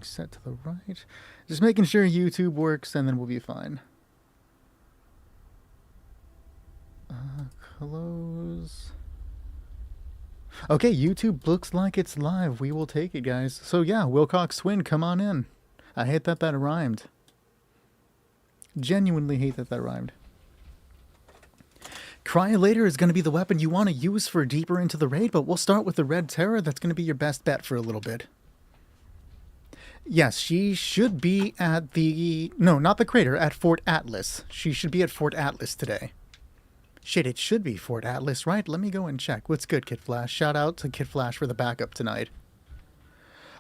everything set to the right. Just making sure YouTube works, and then we'll be fine. Close. Okay, YouTube looks like it's live. We will take it, guys. So yeah, Wilcox Twin, come on in. I hate that that rhymed. Genuinely hate that that rhymed. Cryolator is going to be the weapon you want to use for deeper into the raid, but we'll start with the Red Terror. That's going to be your best bet for a little bit. Yes, she should be at the... No, not the crater, at Fort Atlas. She should be at Fort Atlas today. Shit, it should be Fort Atlas, right? Let me go and check. What's good, Kid Flash? Shout out to Kid Flash for the backup tonight.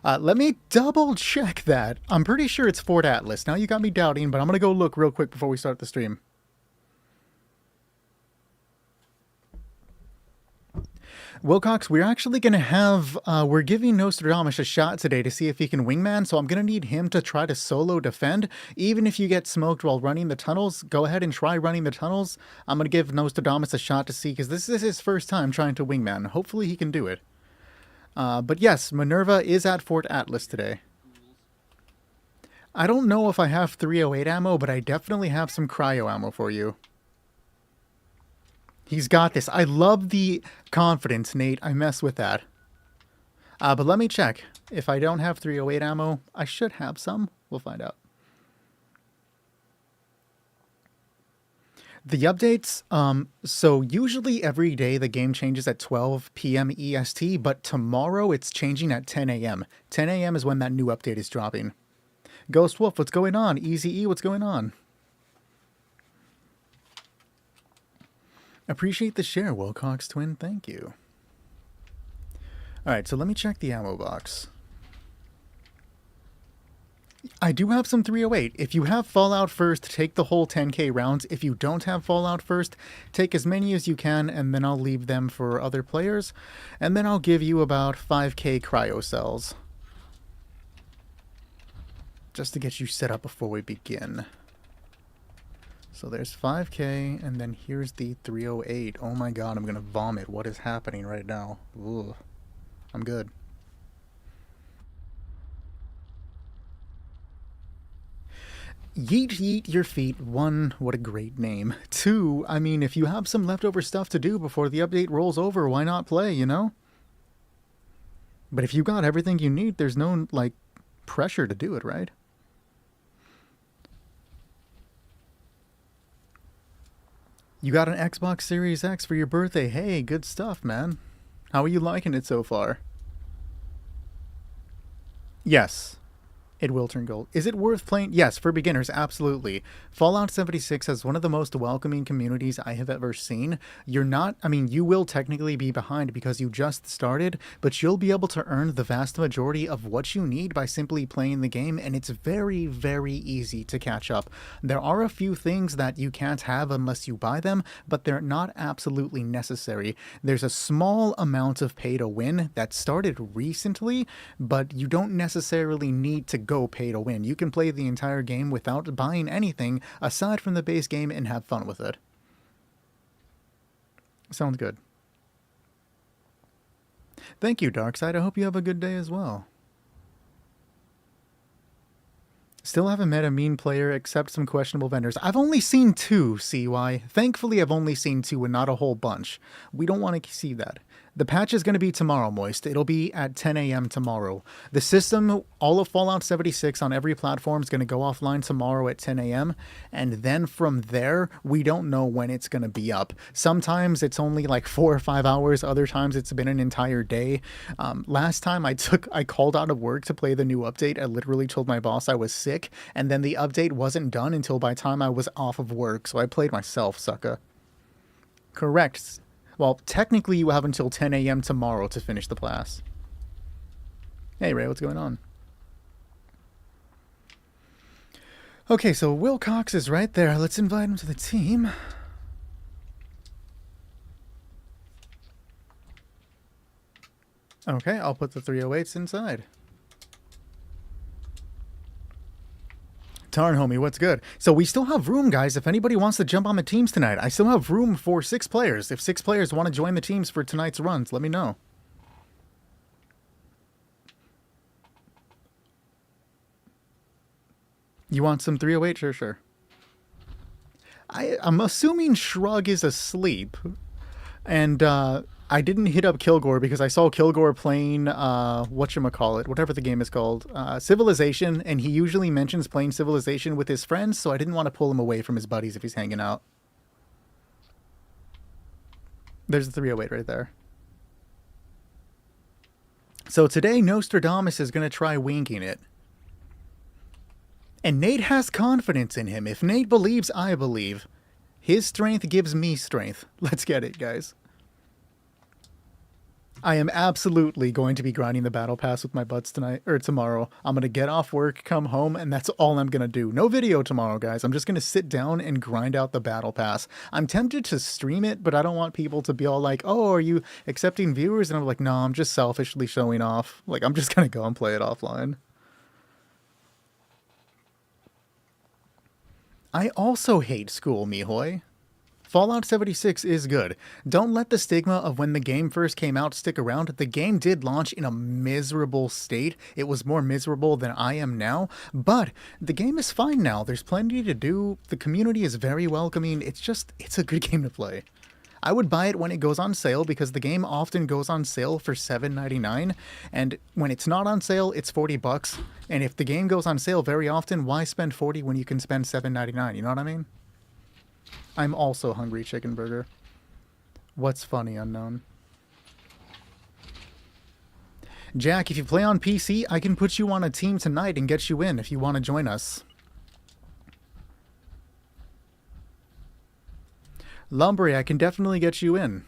Let me double check that. I'm pretty sure it's Fort Atlas. Now you got me doubting, but I'm going to go look real quick before we start the stream. Wilcox, we're actually going to have, we're giving Nostradamus a shot today to see if he can wingman, so I'm going to need him to try to solo defend. Even if you get smoked while running the tunnels, go ahead and try running the tunnels. I'm going to give Nostradamus a shot to see, because this is his first time trying to wingman. Hopefully he can do it. But yes, Minerva is at Fort Atlas today. I don't know if I have 308 ammo, but I definitely have some cryo ammo for you. He's got this. I love the confidence, Nate. I mess with that. But let me check. If I don't have 308 ammo, I should have some. We'll find out. The updates, so usually every day the game changes at 12 p.m. EST, but tomorrow it's changing at 10 a.m. 10 a.m. is when that new update is dropping. Ghost Wolf, what's going on? Easy E, what's going on? Appreciate the share, Wilcox Twin. Thank you. Alright, so let me check the ammo box. I do have some 308. If you have Fallout First, take the whole 10k rounds. If you don't have Fallout First, take as many as you can, and then I'll leave them for other players. And then I'll give you about 5k cryo cells. Just to get you set up before we begin. So there's 5k, and then here's the 308. Oh my god, I'm gonna vomit. What is happening right now? Ugh. I'm good. Yeet yeet your feet. 1, what a great name. 2, I mean, if you have some leftover stuff to do before the update rolls over, why not play, you know? But if you got everything you need, there's no, like, pressure to do it, right? You got an Xbox Series X for your birthday. Hey, good stuff, man. How are you liking it so far? Yes. It will turn gold. Is it worth playing? Yes, for beginners, absolutely. Fallout 76 has one of the most welcoming communities I have ever seen. You're not, I mean, you will technically be behind because you just started, but you'll be able to earn the vast majority of what you need by simply playing the game, and it's very, very easy to catch up. There are a few things that you can't have unless you buy them, but they're not absolutely necessary. There's a small amount of pay to win that started recently, but you don't necessarily need to go pay to win. You can play the entire game without buying anything aside from the base game and have fun with it. Sounds good. Thank you, Darkside. I hope you have a good day as well. Still haven't met a mean player except some questionable vendors. I've only seen 2, CY. Thankfully, I've only seen 2 and not a whole bunch. We don't want to see that. The patch is going to be tomorrow, Moist. It'll be at 10 a.m. tomorrow. The system, all of Fallout 76 on every platform is going to go offline tomorrow at 10 a.m. And then from there, we don't know when it's going to be up. Sometimes it's only like 4 or 5 hours. Other times it's been an entire day. Last time I called out of work to play the new update. I literally told my boss I was sick. And then the update wasn't done until by the time I was off of work. So I played myself, sucker. Correct. Well, technically you have until 10 a.m. tomorrow to finish the class. Hey, Ray, what's going on? Okay, so Wilcox is right there. Let's invite him to the team. Okay, I'll put the 308s inside. Tarn homie, what's good? So we still have room, guys, if anybody wants to jump on the teams tonight. I still have room for 6 players. If 6 players want to join the teams for tonight's runs, let me know. You want some 308? Sure, sure. I'm assuming Shrug is asleep. And I didn't hit up Kilgore because I saw Kilgore playing whatchamacallit, whatever the game is called, Civilization, and he usually mentions playing Civilization with his friends, so I didn't want to pull him away from his buddies if he's hanging out. There's the 308 right there. So today, Nostradamus is going to try winking it. And Nate has confidence in him. If Nate believes, I believe. His strength gives me strength. Let's get it, guys. I am absolutely going to be grinding the battle pass with my buds tonight, or tomorrow. I'm going to get off work, come home, and that's all I'm going to do. No video tomorrow, guys. I'm just going to sit down and grind out the battle pass. I'm tempted to stream it, but I don't want people to be all like, oh, are you accepting viewers? And I'm like, no, I'm just selfishly showing off. Like, I'm just going to go and play it offline. I also hate school, Mihoy. Fallout 76 is good. Don't let the stigma of when the game first came out stick around. The game did launch in a miserable state. It was more miserable than I am now, but the game is fine now. There's plenty to do. The community is very welcoming. It's a good game to play. I would buy it when it goes on sale because the game often goes on sale for $7.99, and when it's not on sale, it's $40. And if the game goes on sale very often, why spend $40 when you can spend $7.99? You know what I mean? I'm also hungry, Chicken Burger. What's funny, unknown? Jack, if you play on PC, I can put you on a team tonight and get you in if you want to join us. Lumberry, I can definitely get you in.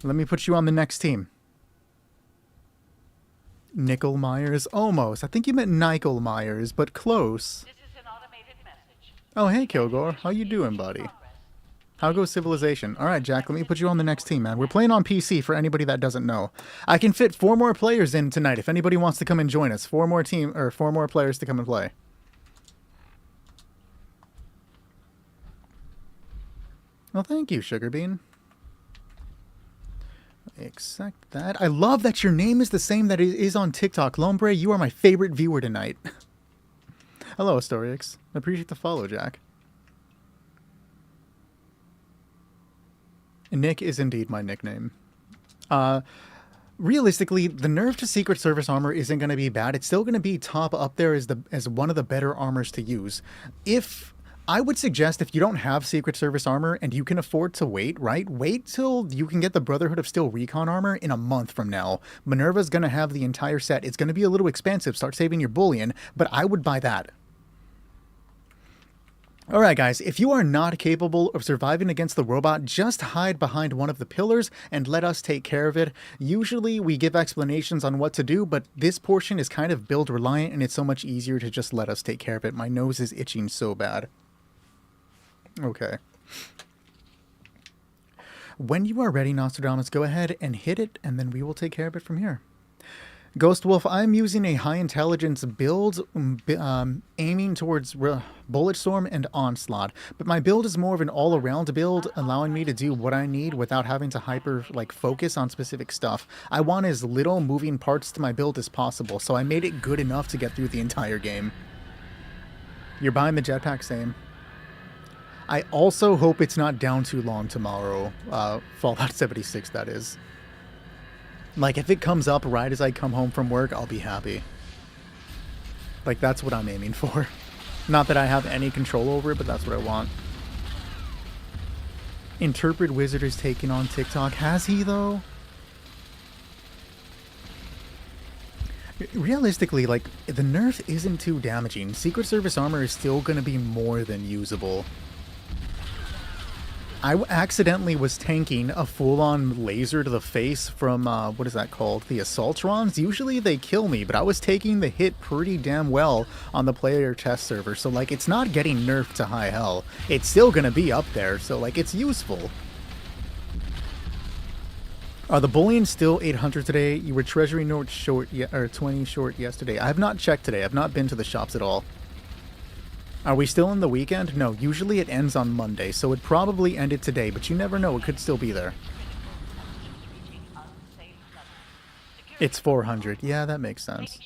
Let me put you on the next team. Nickel Myers? Almost. I think you meant Nickel Myers, but close. This is an automated message. Oh, hey, Kilgore. How you doing, buddy? How goes Civilization? All right, Jack, let me put you on the next team, man. We're playing on PC for anybody that doesn't know. I can fit 4 more players in tonight if anybody wants to come and join us. 4 more players to come and play. Well, thank you, Sugar Bean. Accept that. I love that your name is the same that it is on TikTok. Lombre, you are my favorite viewer tonight. Hello, Astorix. Appreciate the follow, Jack. Nick is indeed my nickname. Realistically, the nerf to Secret Service armor isn't going to be bad. It's still going to be top up there as one of the better armors to use. I would suggest if you don't have Secret Service armor and you can afford to wait, right? Wait till you can get the Brotherhood of Steel Recon armor in a month from now. Minerva's going to have the entire set. It's going to be a little expensive. Start saving your bullion, but I would buy that. Alright guys, if you are not capable of surviving against the robot, just hide behind one of the pillars and let us take care of it. Usually we give explanations on what to do, but this portion is kind of build reliant and it's so much easier to just let us take care of it. My nose is itching so bad. Okay. When you are ready, Nostradamus, go ahead and hit it, and then we will take care of it from here. Ghost Wolf, I'm using a high intelligence build, aiming towards Bulletstorm and Onslaught, but my build is more of an all-around build, allowing me to do what I need without having to focus on specific stuff. I want as little moving parts to my build as possible, so I made it good enough to get through the entire game. You're buying the jetpack, same. I also hope it's not down too long tomorrow. Fallout 76, that is. Like, if it comes up right as I come home from work, I'll be happy. Like, that's what I'm aiming for. Not that I have any control over it, but that's what I want. Interpret Wizard is taking on TikTok. Has he, though? Realistically, like, the nerf isn't too damaging. Secret Service armor is still going to be more than usable. I accidentally was tanking a full-on laser to the face from, what is that called? The Assaultrons? Usually they kill me, but I was taking the hit pretty damn well on the player test server, so, like, it's not getting nerfed to high hell. It's still gonna be up there, so, like, it's useful. Are the bullion still 800 today? You were treasury note short, or 20 short yesterday. I have not checked today. I've not been to the shops at all. Are we still in the weekend? No, usually it ends on Monday, so it probably ended today, but you never know, it could still be there. It's 400. Yeah, that makes sense.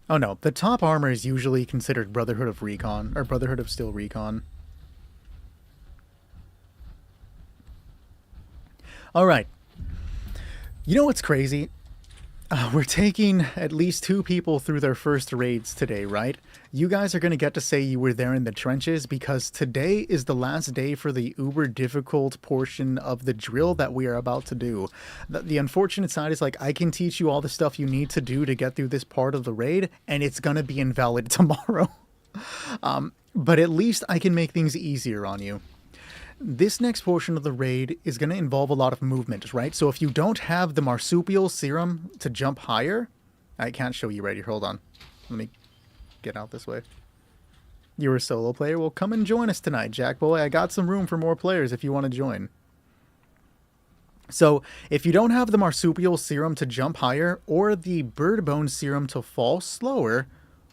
Oh no, the top armor is usually considered Brotherhood of Recon, or Brotherhood of Steel Recon. Alright. You know what's crazy? We're taking at least 2 people through their first raids today, right? You guys are going to get to say you were there in the trenches because today is the last day for the uber difficult portion of the drill that we are about to do. The unfortunate side is, like, I can teach you all the stuff you need to do to get through this part of the raid, and it's going to be invalid tomorrow. But at least I can make things easier on you. This next portion of the raid is going to involve a lot of movement, right? So if you don't have the marsupial serum to jump higher, I can't show you right here. Hold on. Let me get out this way. You're a solo player? Well, come and join us tonight, Jack Boy. I got some room for more players if you want to join. So if you don't have the marsupial serum to jump higher, or the bird bone serum to fall slower,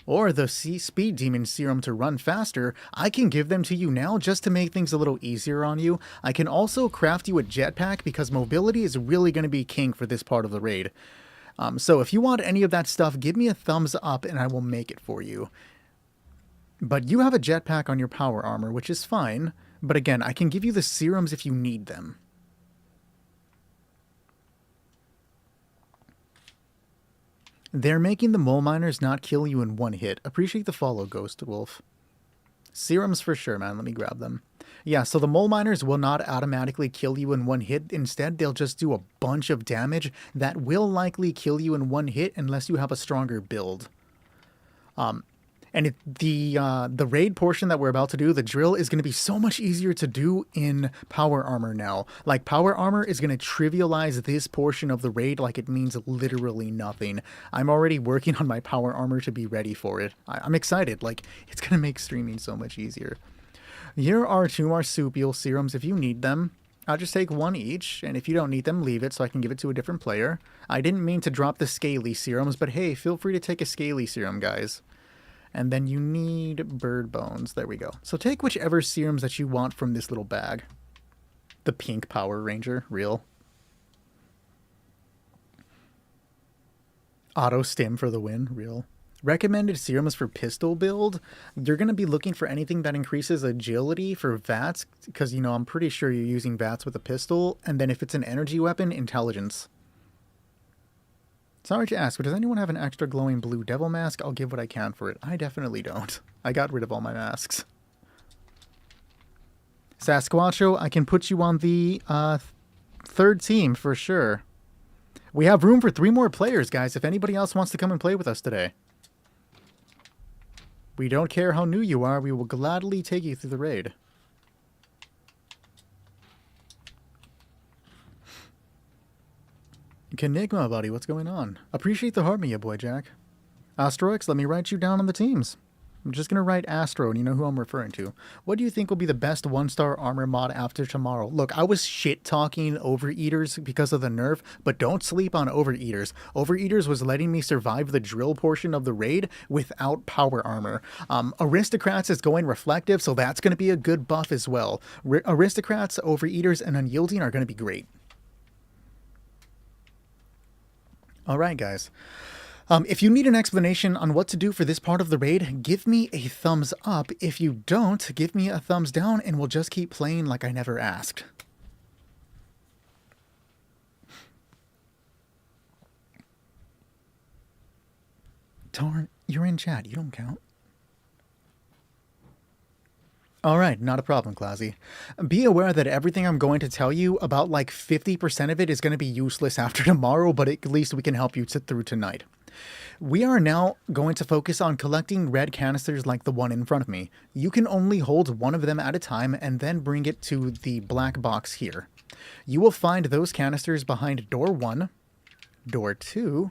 or the speed demon serum to run faster, I can give them to you now just to make things a little easier on you. I can also craft you a jetpack because mobility is really going to be king for this part of the raid. So if you want any of that stuff, give me a thumbs up and I will make it for you. But you have a jetpack on your power armor, which is fine. But again, I can give you the serums if you need them. They're making the mole miners not kill you in one hit. Appreciate the follow, Ghost Wolf. Serums for sure, man. Let me grab them. Yeah, so the mole miners will not automatically kill you in one hit. Instead, they'll just do a bunch of damage that will likely kill you in one hit unless you have a stronger build. And the raid portion that we're about to do, the drill, is going to be so much easier to do in power armor now. Like, power armor is going to trivialize this portion of the raid like it means literally nothing. I'm already working on my power armor to be ready for it. I'm excited. Like, it's going to make streaming so much easier. Here are 2 marsupial serums if you need them. I'll just take 1 each, and if you don't need them, leave it so I can give it to a different player. I didn't mean to drop the scaly serums, but hey, feel free to take a scaly serum, guys. And then you need bird bones. There we go. So take whichever serums that you want from this little bag. The pink Power Ranger, real. Auto stim for the win, real. Recommended serums for pistol build. You're going to be looking for anything that increases agility for VATS, because, you know, I'm pretty sure you're using VATS with a pistol. And then if it's an energy weapon, intelligence. Sorry to ask, but does anyone have an extra glowing blue devil mask? I'll give what I can for it. I definitely don't. I got rid of all my masks. Sasquatcho, I can put you on the 3rd team for sure. We have room for 3 more players, guys, if anybody else wants to come and play with us today. We don't care how new you are, we will gladly take you through the raid. Kenigma, buddy, what's going on? Appreciate the heart, me, ya boy, Jack. Astroix, let me write you down on the teams. I'm just going to write Astro, and you know who I'm referring to. What do you think will be the best 1-star armor mod after tomorrow? Look, I was shit-talking Overeaters because of the nerf, but don't sleep on Overeaters. Overeaters was letting me survive the drill portion of the raid without power armor. Aristocrats is going reflective, so that's going to be a good buff as well. Aristocrats, Overeaters, and Unyielding are going to be great. All right, guys. If you need an explanation on what to do for this part of the raid, give me a thumbs up. If you don't, give me a thumbs down, and we'll just keep playing like I never asked. Torn, you're in chat. You don't count. All right, not a problem, Classy. Be aware that everything I'm going to tell you, about like 50% of it is going to be useless after tomorrow, but at least we can help you through tonight. We are now going to focus on collecting red canisters like the one in front of me. You can only hold 1 of them at a time and then bring it to the black box here. You will find those canisters behind door 1, door 2,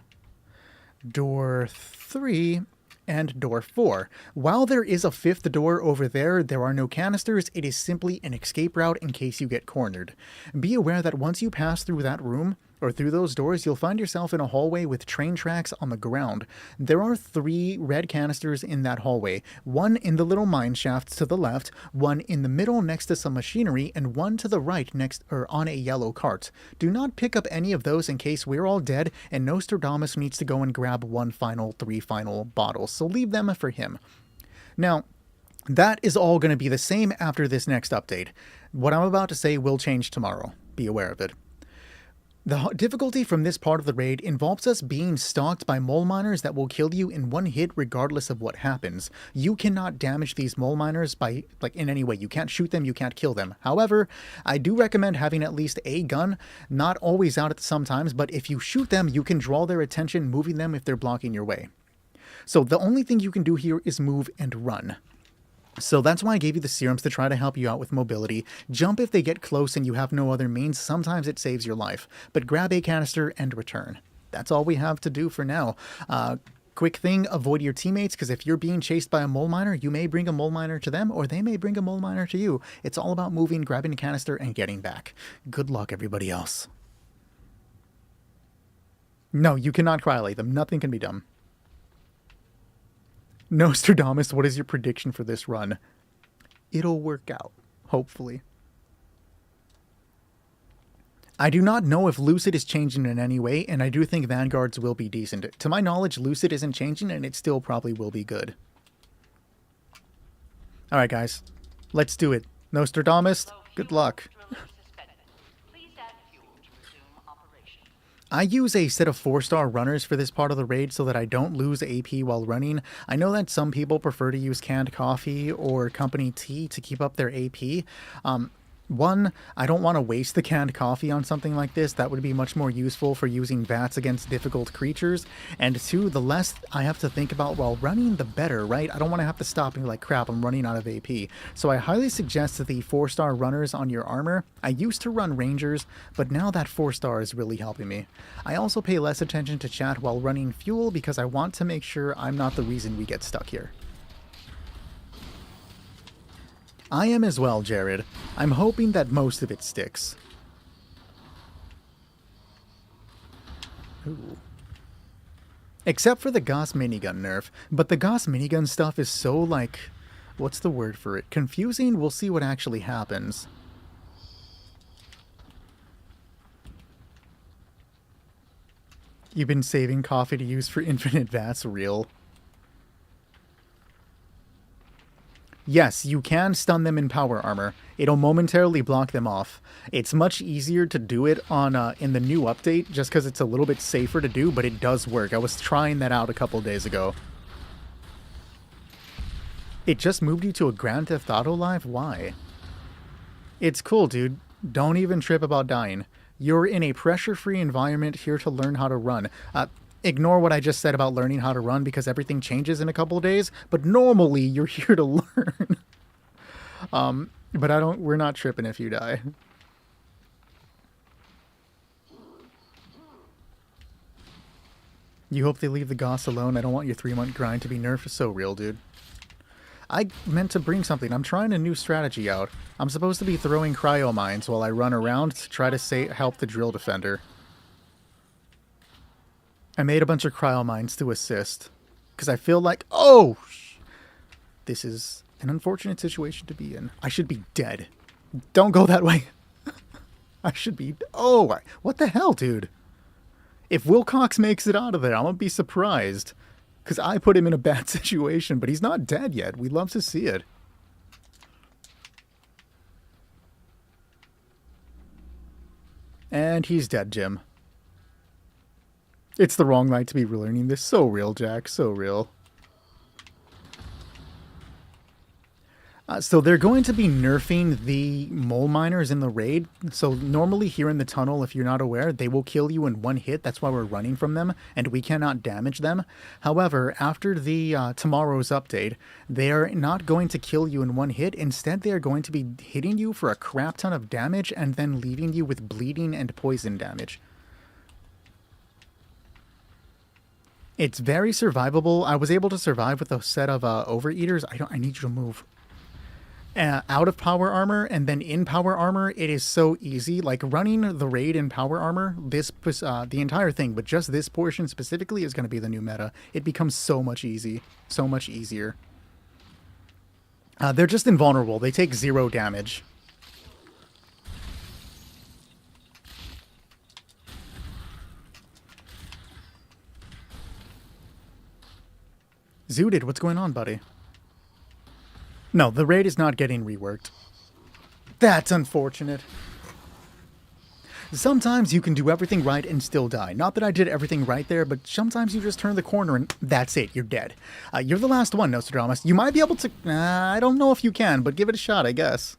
door 3, and door 4. While there is a 5th door over there, there are no canisters. It is simply an escape route in case you get cornered. Be aware that once you pass through that room, or through those doors, you'll find yourself in a hallway with train tracks on the ground. There are 3 red canisters in that hallway, one in the little mine shafts to the left, one in the middle next to some machinery, and one to the right next or on a yellow cart. Do not pick up any of those in case we're all dead and Nostradamus needs to go and grab 3 final bottles, so leave them for him. Now, that is all going to be the same after this next update. What I'm about to say will change tomorrow. Be aware of it. The difficulty from this part of the raid involves us being stalked by mole miners that will kill you in one hit regardless of what happens. You cannot damage these mole miners by, in any way. You can't shoot them, you can't kill them. However, I do recommend having at least a gun, not always out at sometimes, but if you shoot them, you can draw their attention, moving them if they're blocking your way. So the only thing you can do here is move and run. So that's why I gave you the serums to try to help you out with mobility. Jump if they get close and you have no other means. Sometimes it saves your life. But grab a canister and return. That's all we have to do for now. Quick thing, avoid your teammates, because if you're being chased by a mole miner, you may bring a mole miner to them, or they may bring a mole miner to you. It's all about moving, grabbing a canister, and getting back. Good luck, everybody else. No, you cannot cryolate them. Nothing can be done. Nostradamus, what is your prediction for this run? It'll work out, hopefully. I do not know if Lucid is changing in any way, and I do think Vanguards will be decent. To my knowledge, Lucid isn't changing, and it still probably will be good. Alright, guys. Let's do it. Nostradamus, good luck. I use a set of 4-star runners for this part of the raid so that I don't lose AP while running. I know that some people prefer to use canned coffee or company tea to keep up their AP. One, I don't want to waste the canned coffee on something like this. That would be much more useful for using VATS against difficult creatures. And 2, the less I have to think about while running, the better, right? I don't want to have to stop and be like, crap, I'm running out of AP. So I highly suggest that the 4-star runners on your armor. I used to run Rangers, but now that 4-star is really helping me. I also pay less attention to chat while running fuel because I want to make sure I'm not the reason we get stuck here. I am as well, Jared. I'm hoping that most of it sticks. Ooh. Except for the Gauss minigun nerf. But the Gauss minigun stuff is so, what's the word for it? Confusing? We'll see what actually happens. You've been saving coffee to use for infinite VATS, real. Yes, you can stun them in power armor. It'll momentarily block them off. It's much easier to do it on in the new update, just because it's a little bit safer to do, but it does work. I was trying that out a couple days ago. It just moved you to a Grand Theft Auto live? Why? It's cool, dude. Don't even trip about dying. You're in a pressure-free environment here to learn how to run. Ignore what I just said about learning how to run because everything changes in a couple of days, but normally you're here to learn. But we're not tripping if you die. You hope they leave the Gauss alone. I don't want your 3-month grind to be nerfed. So real, dude. I meant to bring something. I'm trying a new strategy out. I'm supposed to be throwing cryo mines while I run around to try to help the drill defender. I made a bunch of cryo mines to assist. Because I feel like, oh! This is an unfortunate situation to be in. I should be dead. Don't go that way. I should be... Oh, what the hell, dude? If Wilcox makes it out of there, I'm going to be surprised. Because I put him in a bad situation, but he's not dead yet. We'd love to see it. And he's dead, Jim. It's the wrong night to be relearning this. So real, Jack. So real. So they're going to be nerfing the mole miners in the raid. So normally here in the tunnel, if you're not aware, they will kill you in one hit. That's why we're running from them, and we cannot damage them. However, after the tomorrow's update, they are not going to kill you in one hit. Instead, they are going to be hitting you for a crap ton of damage and then leaving you with bleeding and poison damage. It's very survivable. I was able to survive with a set of overeaters. I need you to move. out of power armor and then in power armor, it is so easy. Like running the raid in power armor, the entire thing, but just this portion specifically is going to be the new meta. It becomes so much easier. They're just invulnerable. They take 0 damage. Zooted, what's going on, buddy? No, the raid is not getting reworked. That's unfortunate. Sometimes you can do everything right and still die. Not that I did everything right there, but sometimes you just turn the corner and that's it, you're dead. You're the last one, Nostradamus. You might be able to... I don't know if you can, but give it a shot, I guess.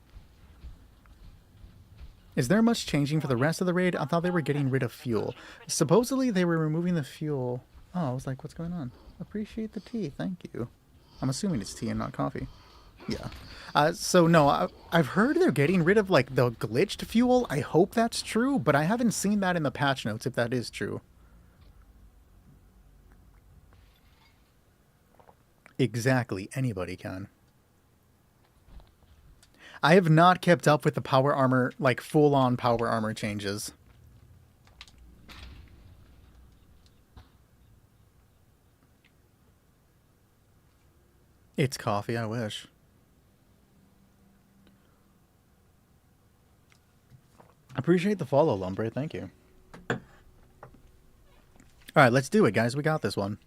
Is there much changing for the rest of the raid? I thought they were getting rid of fuel. Supposedly they were removing the fuel. Oh, I was like, what's going on? Appreciate the tea, thank you. I'm assuming it's tea and not coffee. Yeah. So no, I've heard they're getting rid of like the glitched fuel. I hope that's true, but I haven't seen that in the patch notes if that is true. Exactly, anybody can. I have not kept up with the power armor, like full-on power armor changes. It's coffee, I wish. Appreciate the follow, Lumbre. Thank you. Alright, let's do it, guys. We got this one.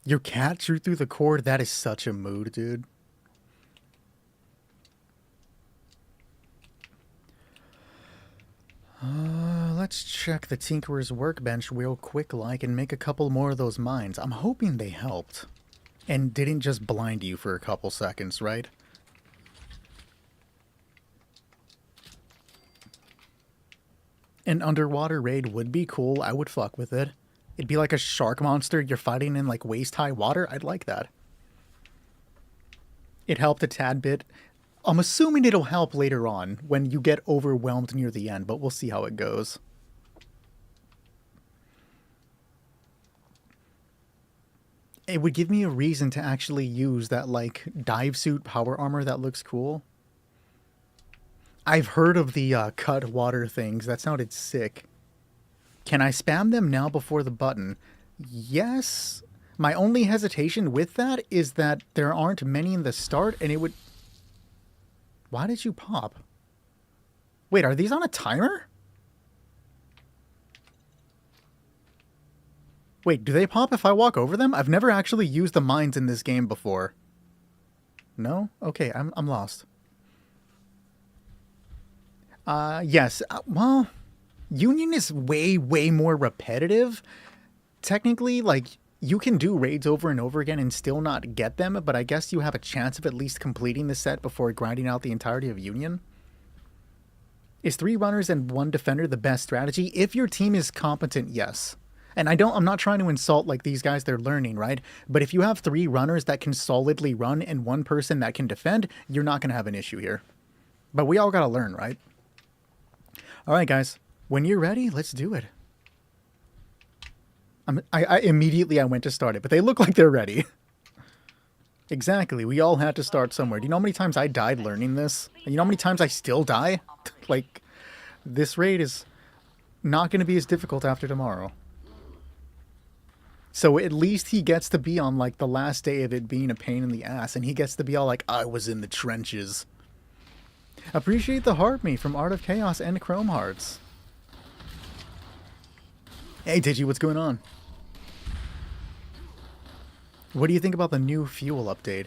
Your cat drew through the cord? That is such a mood, dude. Let's check the Tinkerer's workbench real quick like and make a couple more of those mines. I'm hoping they helped. And didn't just blind you for a couple seconds, right? An underwater raid would be cool. I would fuck with it. It'd be like a shark monster you're fighting in like waist-high water. I'd like that. It helped a tad bit. I'm assuming it'll help later on when you get overwhelmed near the end, but we'll see how it goes. It would give me a reason to actually use that like dive suit power armor that looks cool. I've heard of the cut water things. That sounded sick. Can I spam them now before the button? Yes. My only hesitation with that is that there aren't many in the start, and it would... Why did you pop? Wait, are these on a timer? Wait, do they pop if I walk over them? I've never actually used the mines in this game before. No? Okay, I'm lost. Yes. Well, Union is way more repetitive. Technically, like, you can do raids over and over again and still not get them, but I guess you have a chance of at least completing the set before grinding out the entirety of Union. Is 3 runners and 1 defender the best strategy? If your team is competent, yes. And I'm not trying to insult like these guys, they're learning, right? But if you have 3 runners that can solidly run and 1 person that can defend, you're not going to have an issue here. But we all got to learn, right? All right, guys, when you're ready, let's do it. I immediately went to start it, but they look like they're ready. Exactly. We all had to start somewhere. Do you know how many times I died learning this? And you know how many times I still die? Like, this raid is not going to be as difficult after tomorrow. So at least he gets to be on, like, the last day of it being a pain in the ass, and he gets to be all like, I was in the trenches. Appreciate the heart me from Art of Chaos and Chrome Hearts. Hey, Digi, what's going on? What do you think about the new fuel update?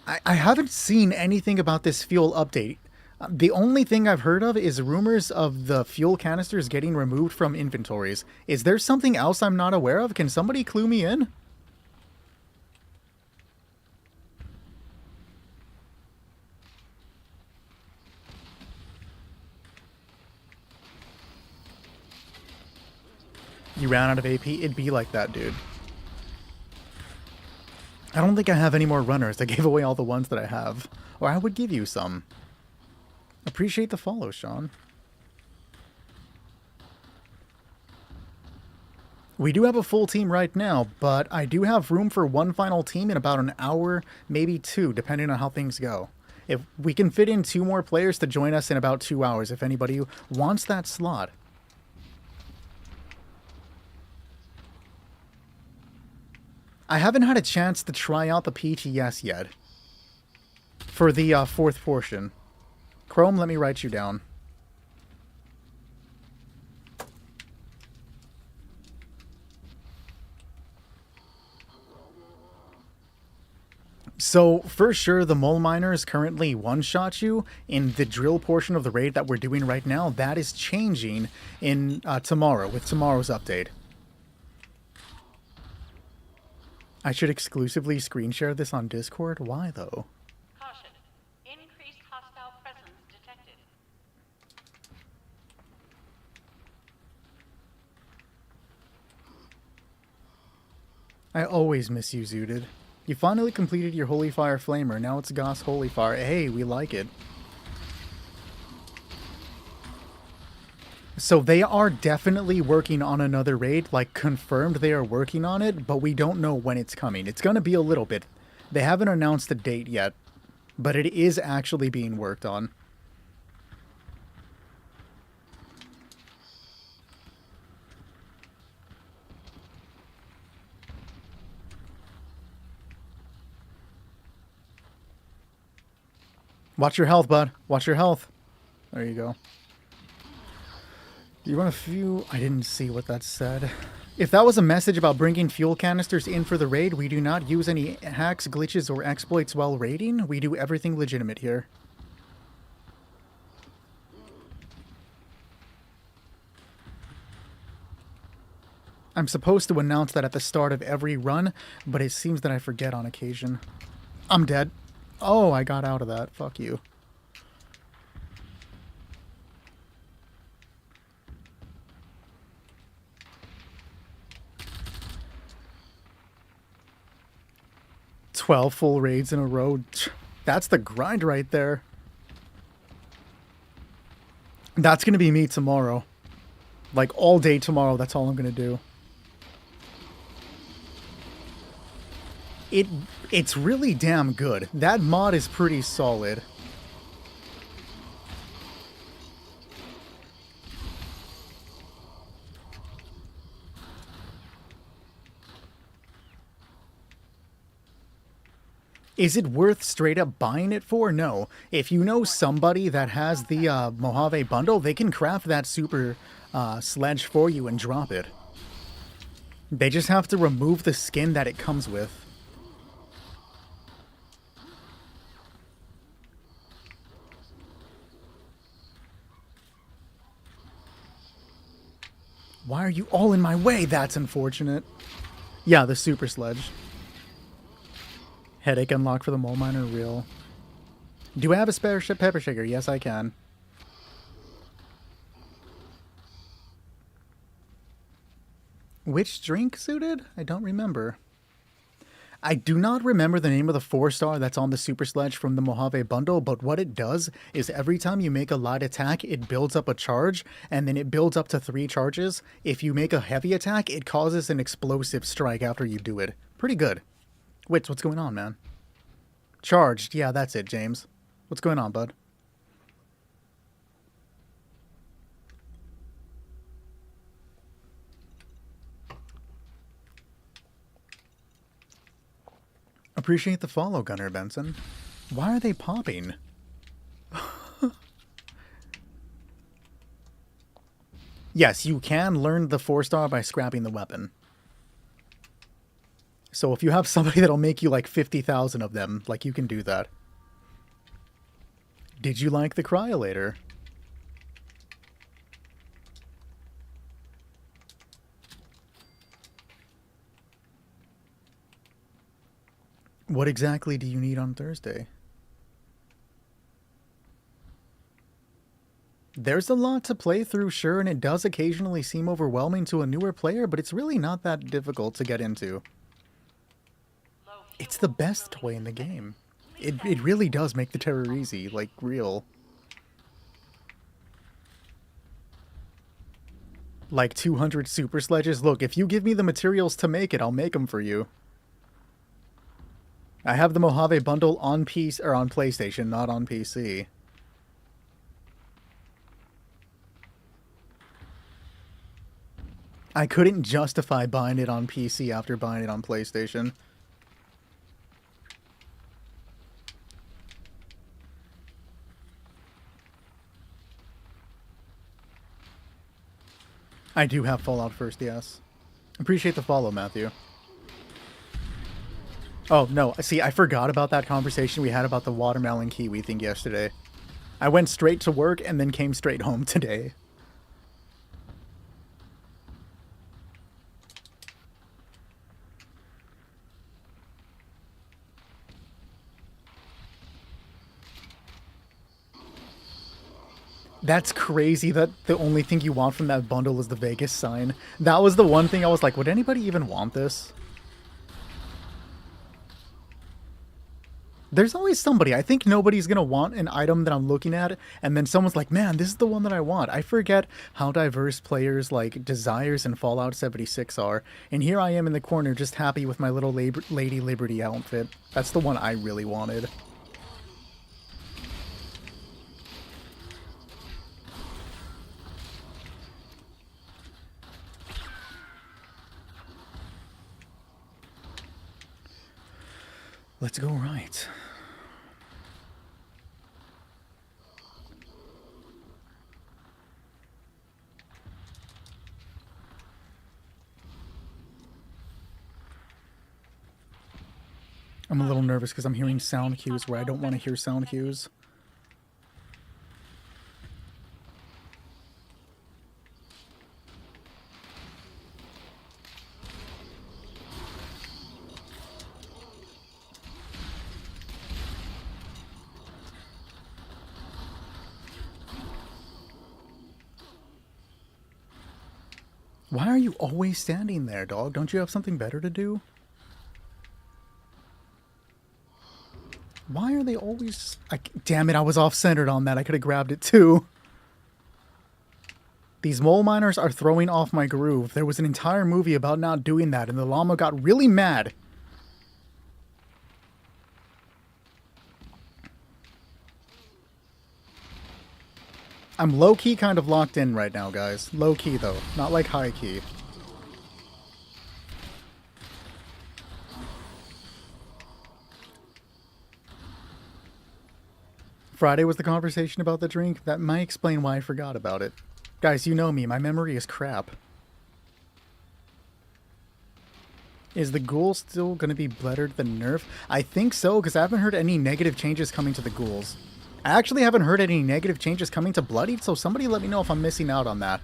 I haven't seen anything about this fuel update. The only thing I've heard of is rumors of the fuel canisters getting removed from inventories. Is there something else I'm not aware of? Can somebody clue me in? You ran out of AP? It'd be like that, dude. I don't think I have any more runners. I gave away all the ones that I have. Or I would give you some. Appreciate the follow, Sean. We do have a full team right now, but I do have room for one final team in about an hour, maybe two, depending on how things go. If we can fit in 2 more players to join us in about 2 hours, if anybody wants that slot. I haven't had a chance to try out the PTS yet. For the 4th portion. Chrome, let me write you down. So, for sure, the mole miners currently one-shot you in the drill portion of the raid that we're doing right now. That is changing in tomorrow, with tomorrow's update. I should exclusively screen share this on Discord? Why, though? Caution. Increased hostile presence detected. I always miss you, Zooted. You finally completed your Holy Fire Flamer. Now it's Goss Holy Fire. Hey, we like it. So they are definitely working on another raid. Like, confirmed they are working on it, but we don't know when it's coming. It's going to be a little bit. They haven't announced a date yet, but it is actually being worked on. Watch your health, bud. Watch your health. There you go. You want a few? I didn't see what that said. If that was a message about bringing fuel canisters in for the raid, we do not use any hacks, glitches, or exploits while raiding. We do everything legitimate here. I'm supposed to announce that at the start of every run, but it seems that I forget on occasion. I'm dead. Oh, I got out of that. Fuck you. "12 full raids in a row." That's the grind right there. That's going to be me tomorrow. Like, all day tomorrow, that's all I'm going to do. It's really damn good. That mod is pretty solid. Is it worth straight up buying it for? No. If you know somebody that has the Mojave bundle, they can craft that super sledge for you and drop it. They just have to remove the skin that it comes with. Why are you all in my way? That's unfortunate. Yeah, the super sledge. Headache unlock for the mole miner real. Do I have a spare pepper shaker? Yes, I can. Which drink suited? I don't remember. I do not remember the name of the 4-star that's on the super sledge from the Mojave bundle, but what it does is every time you make a light attack, it builds up a charge, and then it builds up to 3 charges. If you make a heavy attack, it causes an explosive strike after you do it. Pretty good. Wits, what's going on, man? Charged. Yeah, that's it, James. What's going on, bud? Appreciate the follow, Gunnar Benson. Why are they popping? Yes, you can learn the 4-star by scrapping the weapon. So if you have somebody that'll make you like 50,000 of them, like, you can do that. Did you like the cryolator? What exactly do you need on Thursday? There's a lot to play through, sure, and it does occasionally seem overwhelming to a newer player, but it's really not that difficult to get into. It's the best toy in the game. It really does make the terror easy, like, real. like 200 super sledges. Look, if you give me the materials to make it, I'll make them for you. I have the Mojave bundle on PC or on PlayStation, not on PC. I couldn't justify buying it on PC after buying it on PlayStation. I do have Fallout first, yes. Appreciate the follow, Matthew. Oh, no. See, I forgot about that conversation we had about the watermelon kiwi thing yesterday. I went straight to work and then came straight home today. That's crazy that the only thing you want from that bundle is the Vegas sign. That was the one thing I was like, would anybody even want this? There's always somebody. I think nobody's going to want an item that I'm looking at, and then someone's like, man, this is the one that I want. I forget how diverse players' like desires in Fallout 76 are, and here I am in the corner just happy with my little Lady Liberty outfit. That's the one I really wanted. Let's go right. I'm a little nervous because I'm hearing sound cues where I don't want to hear sound cues. Why are you always standing there, dog? Don't you have something better to do? Why are they always... damn it, I was off-centered on that. I could have grabbed it too. These mole miners are throwing off my groove. There was an entire movie about not doing that, and the llama got really mad. I'm low-key kind of locked in right now, guys. Low-key, though. Not like high-key. Friday was the conversation about the drink. That might explain why I forgot about it. Guys, you know me. My memory is crap. Is the ghoul still going to be better than Nerf? I think so, because I haven't heard any negative changes coming to the ghouls. I actually haven't heard any negative changes coming to Bloodied, so somebody let me know if I'm missing out on that.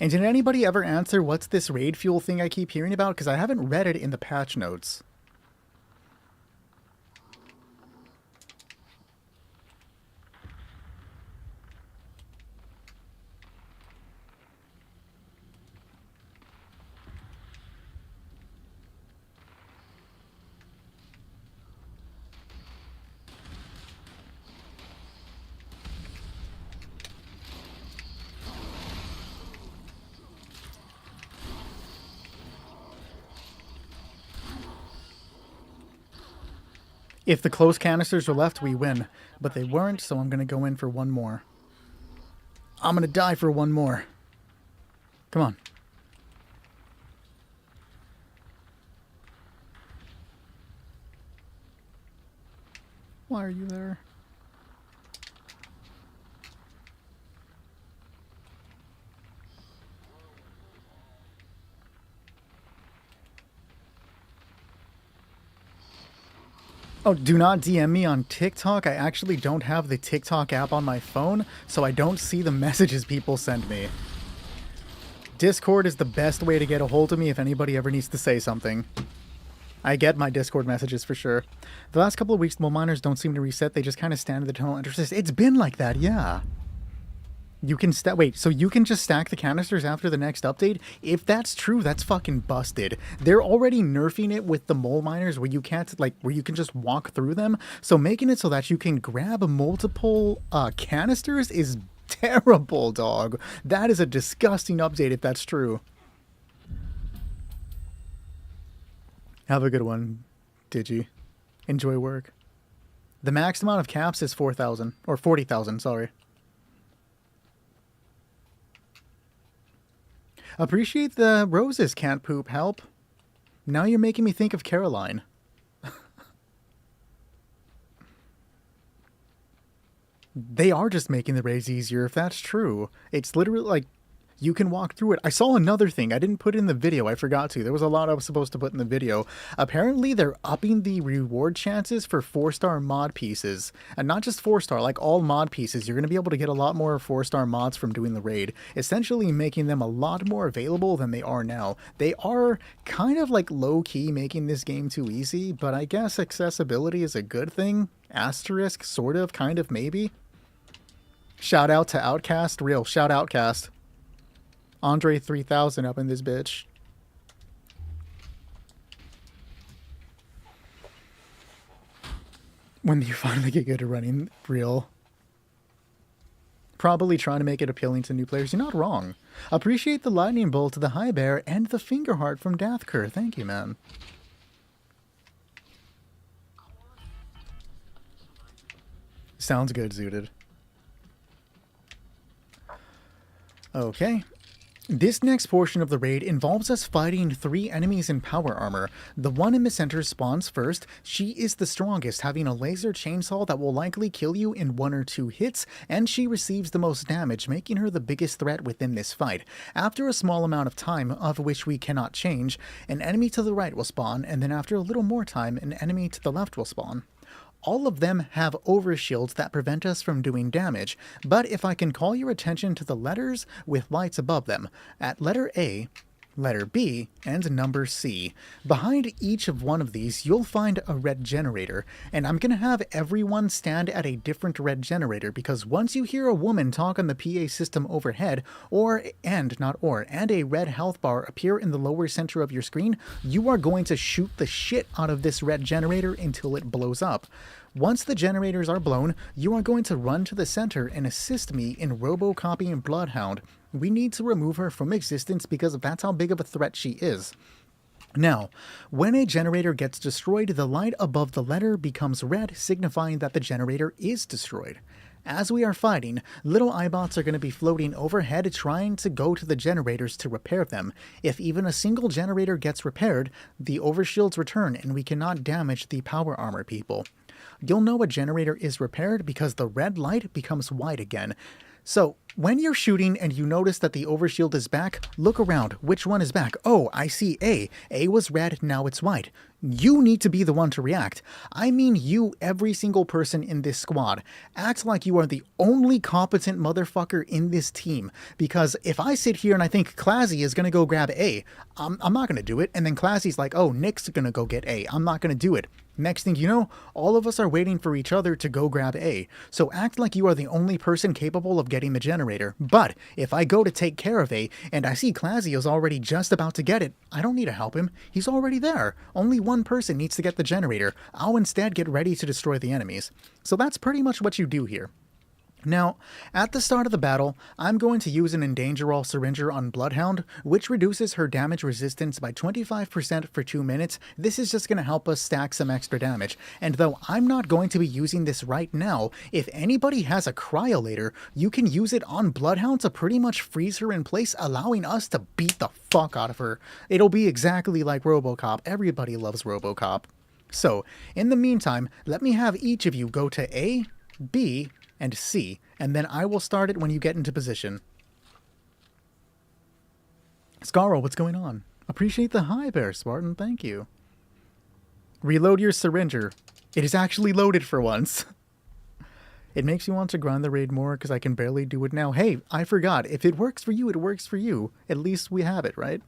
And did anybody ever answer what's this raid fuel thing I keep hearing about? Because I haven't read it in the patch notes. If the close canisters are left, we win. But they weren't, so I'm going to go in for one more. I'm going to die for one more. Come on. Why are you there? Oh, do not DM me on TikTok. I actually don't have the TikTok app on my phone, so I don't see the messages people send me. Discord is the best way to get a hold of me if anybody ever needs to say something. I get my Discord messages for sure. The last couple of weeks, the mole miners don't seem to reset. They just kind of stand at the tunnel entrances. It's been like that, yeah. You can wait, so you can just stack the canisters after the next update? If that's true, that's fucking busted. They're already nerfing it with the mole miners where you can't, like, where you can just walk through them. So making it so that you can grab multiple canisters is terrible, dog. That is a disgusting update if that's true. Have a good one, Digi. Enjoy work. The max amount of caps is 4,000. Or 40,000, sorry. Appreciate the roses can't poop, help. Now you're making me think of Caroline. They are just making the raids easier if that's true. It's literally like you can walk through it. I saw another thing. I didn't put it in the video. I forgot to. There was a lot I was supposed to put in the video. Apparently, they're upping the reward chances for 4-star mod pieces. And not just 4-star, like all mod pieces. You're going to be able to get a lot more 4-star mods from doing the raid. Essentially making them a lot more available than they are now. They are kind of like low-key making this game too easy, but I guess accessibility is a good thing. Asterisk, sort of, kind of, maybe. Shout out to Outcast. Real, shout Outcast. Andre 3000 up in this bitch. When you finally get good at running, real. Probably trying to make it appealing to new players. You're not wrong. Appreciate the lightning bolt to the High Bear and the finger heart from Dathker. Thank you, man. Sounds good, Zooted. Okay. This next portion of the raid involves us fighting 3 enemies in power armor. The one in the center spawns first. She is the strongest, having a laser chainsaw that will likely kill you in 1 or 2 hits, and she receives the most damage, making her the biggest threat within this fight. After a small amount of time, of which we cannot change, an enemy to the right will spawn, and then after a little more time, an enemy to the left will spawn. All of them have overshields that prevent us from doing damage, but if I can call your attention to the letters with lights above them, at letter A, letter B, and number C. Behind each of one of these, you'll find a red generator, and I'm gonna have everyone stand at a different red generator, because once you hear a woman talk on the PA system overhead, and a red health bar appear in the lower center of your screen, you are going to shoot the shit out of this red generator until it blows up. Once the generators are blown, you are going to run to the center and assist me in robocopying Bloodhound. We need to remove her from existence because that's how big of a threat she is. Now, when a generator gets destroyed, the light above the letter becomes red, signifying that the generator is destroyed. As we are fighting, little Eyebots are going to be floating overhead trying to go to the generators to repair them. If even a single generator gets repaired, the overshields return and we cannot damage the power armor people. You'll know a generator is repaired because the red light becomes white again. So, when you're shooting and you notice that the overshield is back, look around. Which one is back? Oh, I see A. A was red, now it's white. You need to be the one to react. I mean you, every single person in this squad. Act like you are the only competent motherfucker in this team. Because if I sit here and I think Classy is going to go grab A, I'm not going to do it. And then Classy's like, oh, Nick's going to go get A. I'm not going to do it. Next thing you know, all of us are waiting for each other to go grab A. So act like you are the only person capable of getting the generator. But if I go to take care of A and I see Classy is already just about to get it, I don't need to help him. He's already there. Only one person needs to get the generator. I'll instead get ready to destroy the enemies. So that's pretty much what you do here. Now, at the start of the battle, I'm going to use an Endanger All Syringer on Bloodhound, which reduces her damage resistance by 25% for 2 minutes. This is just going to help us stack some extra damage. And though I'm not going to be using this right now, if anybody has a Cryolator, you can use it on Bloodhound to pretty much freeze her in place, allowing us to beat the fuck out of her. It'll be exactly like RoboCop. Everybody loves RoboCop. So, in the meantime, let me have each of you go to A, B, and C, and then I will start it when you get into position. Scarl, what's going on? Appreciate the High Bear, Spartan, thank you. Reload your Syringer. It is actually loaded for once. It makes me want to grind the raid more because I can barely do it now. Hey, I forgot. If it works for you, it works for you. At least we have it, right?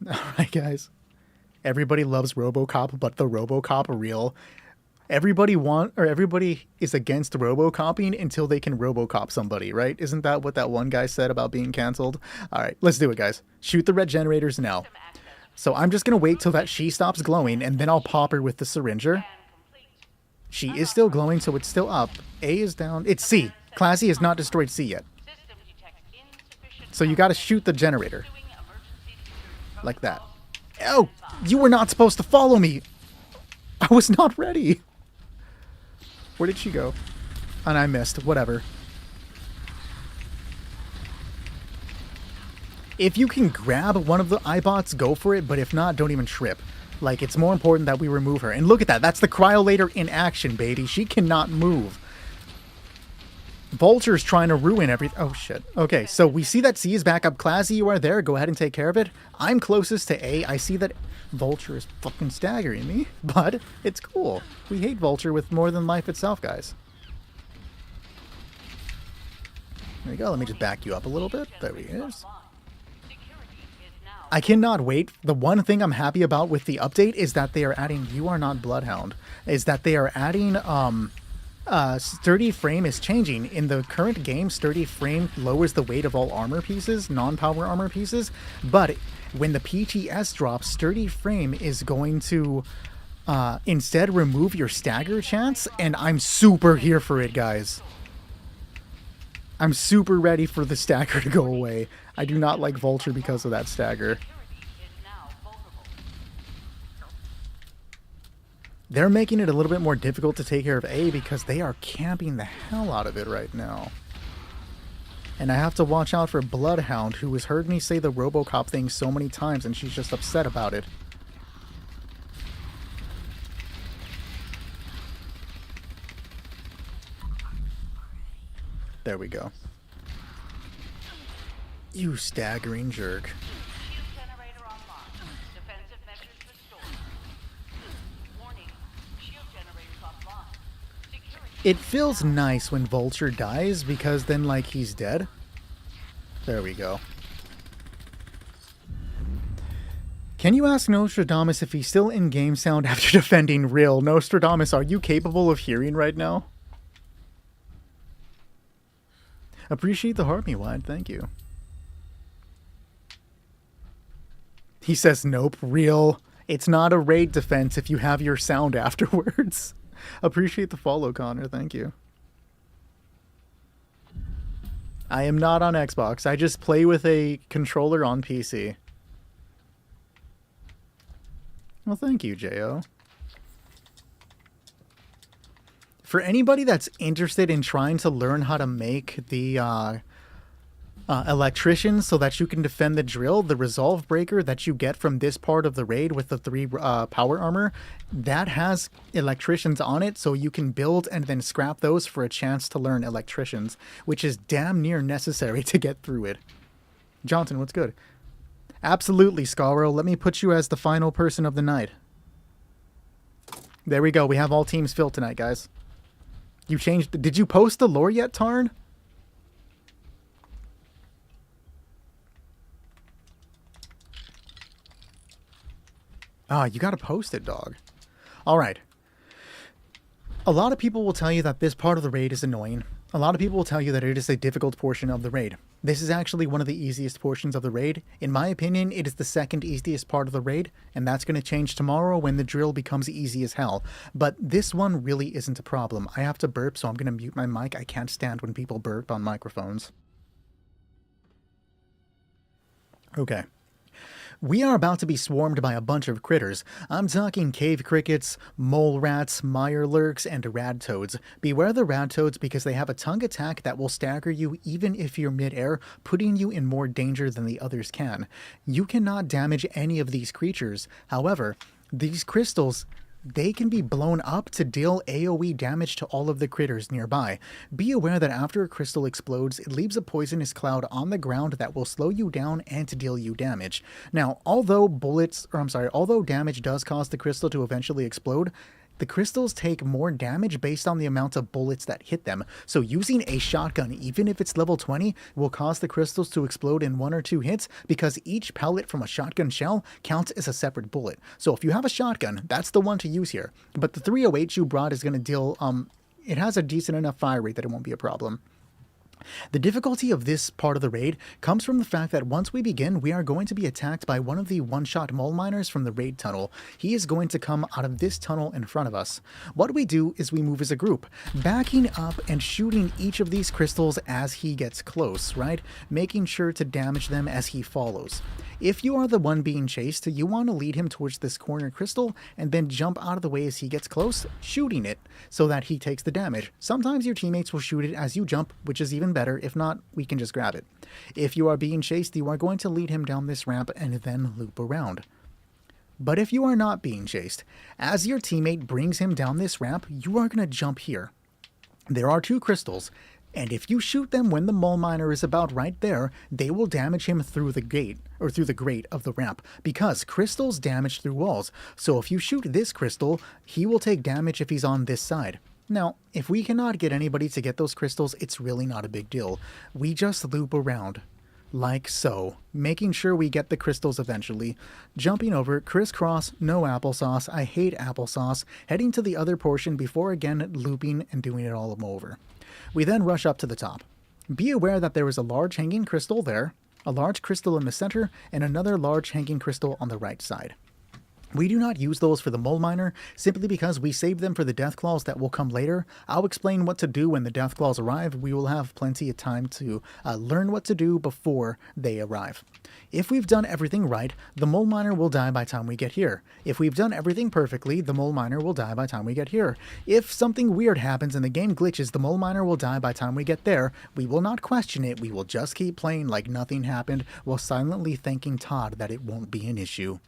Alright, guys. Everybody loves RoboCop, but the RoboCop real. Everybody is against RoboCoping until they can RoboCop somebody, right? Isn't that what that one guy said about being canceled? All right, let's do it, guys. Shoot the red generators now. So I'm just going to wait till that she stops glowing, and then I'll pop her with the Syringer. She is still glowing, so it's still up. A is down. It's C. Classy has not destroyed C yet. System detects insufficient So you gotta shoot the generator. pursuing emergency security Like that. protocols. Oh, you were not supposed to follow me. I was not ready. Where did she go? And I missed. Whatever. If you can grab one of the iBots, go for it. But if not, don't even trip. Like, it's more important that we remove her. And look at that. That's the Cryolator in action, baby. She cannot move. Vulture's trying to ruin everything. Oh, shit. Okay, so we see that C is back up. Classy, you are there. Go ahead and take care of it. I'm closest to A. I see that Vulture is fucking staggering me, but it's cool. We hate Vulture with more than life itself, guys. There you go. Let me just back you up a little bit. There he is. Security is now I cannot wait. The one thing I'm happy about with the update is that they are adding You Are Not Bloodhound. Is that they are adding sturdy frame is changing. In the current game, sturdy frame lowers the weight of all armor pieces, non-power armor pieces, but when the PTS drops, sturdy frame is going to instead remove your stagger chance, and I'm super here for it, guys. I'm super ready for the stagger to go away. I do not like Vulture because of that stagger. security is now vulnerable. They're making it a little bit more difficult to take care of A because they are camping the hell out of it right now. And I have to watch out for Bloodhound, who has heard me say the RoboCop thing so many times and she's just upset about it. There we go. You staggering jerk. Shield generator online. Defensive measures restored. Warning. Shield generators offline. Security It feels nice when Vulture dies because then, like, he's dead. There we go. Can you ask Nostradamus if he's still in game sound after defending Real? Nostradamus, are you capable of hearing right now? Appreciate the heart me wide, thank you. He says, nope, Real. It's not a raid defense if you have your sound afterwards. Appreciate the follow, Connor, thank you. I am not on Xbox. I just play with a controller on PC. Well, thank you, J.O. For anybody that's interested in trying to learn how to make the electrician so that you can defend the drill, the resolve breaker that you get from this part of the raid with the 3 power armor, that has electricians on it, so you can build and then scrap those for a chance to learn electricians, which is damn near necessary to get through it. Johnson, what's good? Absolutely, Scaro. Let me put you as the final person of the night. There we go. We have all teams filled tonight, guys. You changed... Did you post the lore yet, Tarn? Ah, you gotta post it, dog. Alright. A lot of people will tell you that this part of the raid is annoying. A lot of people will tell you that it is a difficult portion of the raid. This is actually one of the easiest portions of the raid. In my opinion, it is the second easiest part of the raid, and that's going to change tomorrow when the drill becomes easy as hell. But this one really isn't a problem. I have to burp, so I'm going to mute my mic. I can't stand when people burp on microphones. Okay. We are about to be swarmed by a bunch of critters. I'm talking cave crickets, mole rats, mire lurks, and radtoads. Beware the radtoads because they have a tongue attack that will stagger you even if you're mid-air, putting you in more danger than the others can. You cannot damage any of these creatures. However, these crystals... they can be blown up to deal AoE damage to all of the critters nearby. Be aware that after a crystal explodes, it leaves a poisonous cloud on the ground that will slow you down and to deal you damage. Now, although damage does cause the crystal to eventually explode, the crystals take more damage based on the amount of bullets that hit them. So using a shotgun, even if it's level 20, will cause the crystals to explode in 1 or 2 hits because each pellet from a shotgun shell counts as a separate bullet. So if you have a shotgun, that's the one to use here. But the 308 you brought is going to deal, it has a decent enough fire rate that it won't be a problem. The difficulty of this part of the raid comes from the fact that once we begin, we are going to be attacked by one of the one-shot mole miners from the raid tunnel. He is going to come out of this tunnel in front of us. What we do is we move as a group, backing up and shooting each of these crystals as he gets close, right? Making sure to damage them as he follows. If you are the one being chased, you want to lead him towards this corner crystal and then jump out of the way as he gets close, shooting it so that he takes the damage. Sometimes your teammates will shoot it as you jump, which is even better. If not, we can just grab it. If you are being chased, you are going to lead him down this ramp and then loop around. But if you are not being chased, as your teammate brings him down this ramp, you are going to jump here. There are 2 crystals, and if you shoot them when the mole miner is about right there, they will damage him through the gate, or through the grate of the ramp, because crystals damage through walls. So if you shoot this crystal, he will take damage if he's on this side. Now, if we cannot get anybody to get those crystals, it's really not a big deal. We just loop around, like so, making sure we get the crystals eventually. Jumping over, crisscross, no applesauce, I hate applesauce, heading to the other portion before again looping and doing it all over. We then rush up to the top. Be aware that there is a large hanging crystal there, a large crystal in the center, and another large hanging crystal on the right side. We do not use those for the mole miner, simply because we save them for the Deathclaws that will come later. I'll explain what to do when the Deathclaws arrive. We will have plenty of time to learn what to do before they arrive. If we've done everything right, the mole miner will die by the time we get here. If we've done everything perfectly, the mole miner will die by the time we get here. If something weird happens and the game glitches, the mole miner will die by the time we get there. We will not question it. We will just keep playing like nothing happened while silently thanking Todd that it won't be an issue.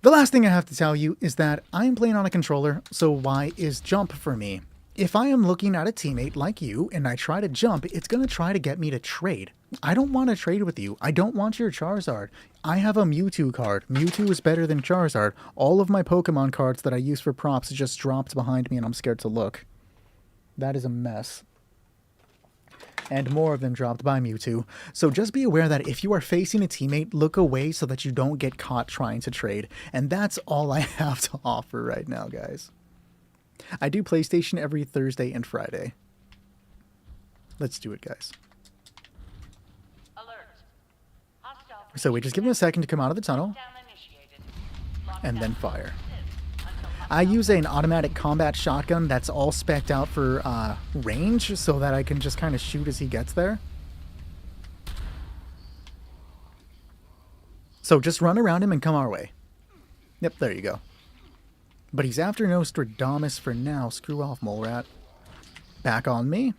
The last thing I have to tell you is that I am playing on a controller, so Y is jump for me. If I am looking at a teammate like you and I try to jump, it's going to try to get me to trade. I don't want to trade with you. I don't want your Charizard. I have a Mewtwo card. Mewtwo is better than Charizard. All of my Pokemon cards that I use for props just dropped behind me and I'm scared to look. That is a mess. And more of them dropped by Mewtwo. So just be aware that if you are facing a teammate, look away so that you don't get caught trying to trade. And that's all I have to offer right now, guys. I do PlayStation every Thursday and Friday. Let's do it, guys. Alert. Hostile So we just give him a second to come out of the tunnel, lockdown initiated. and Lockdown then fire. persists until I use an automatic combat shotgun that's all spec'd out for range so that I can just kind of shoot as he gets there. So just run around him and come our way. Yep, there you go. But he's after Nostradamus for now. Screw off, Mole Rat. Back on me.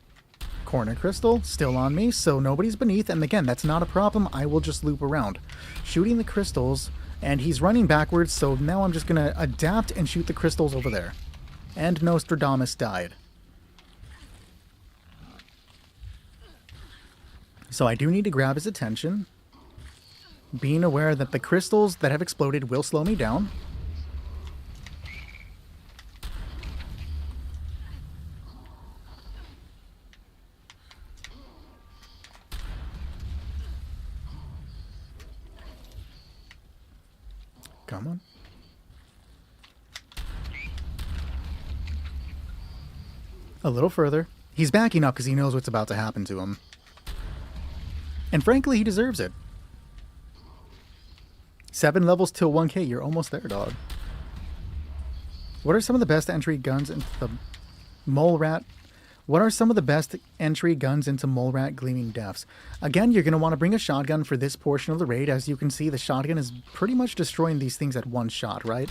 Corner Crystal, still on me, so nobody's beneath. And again, that's not a problem. I will just loop around. Shooting the crystals, and he's running backwards, so now I'm just going to adapt and shoot the crystals over there. And Nostradamus died. So I do need to grab his attention. Being aware that the crystals that have exploded will slow me down. Come on. A little further. He's backing up because he knows what's about to happen to him. And frankly, he deserves it. 7 levels till 1k. You're almost there, dog. What are some of the best entry guns into the Mole Rat? What are some of the best entry guns into Mole Rat Gleaming Depths? Again, you're going to want to bring a shotgun for this portion of the raid. As you can see, the shotgun is pretty much destroying these things at one shot, right?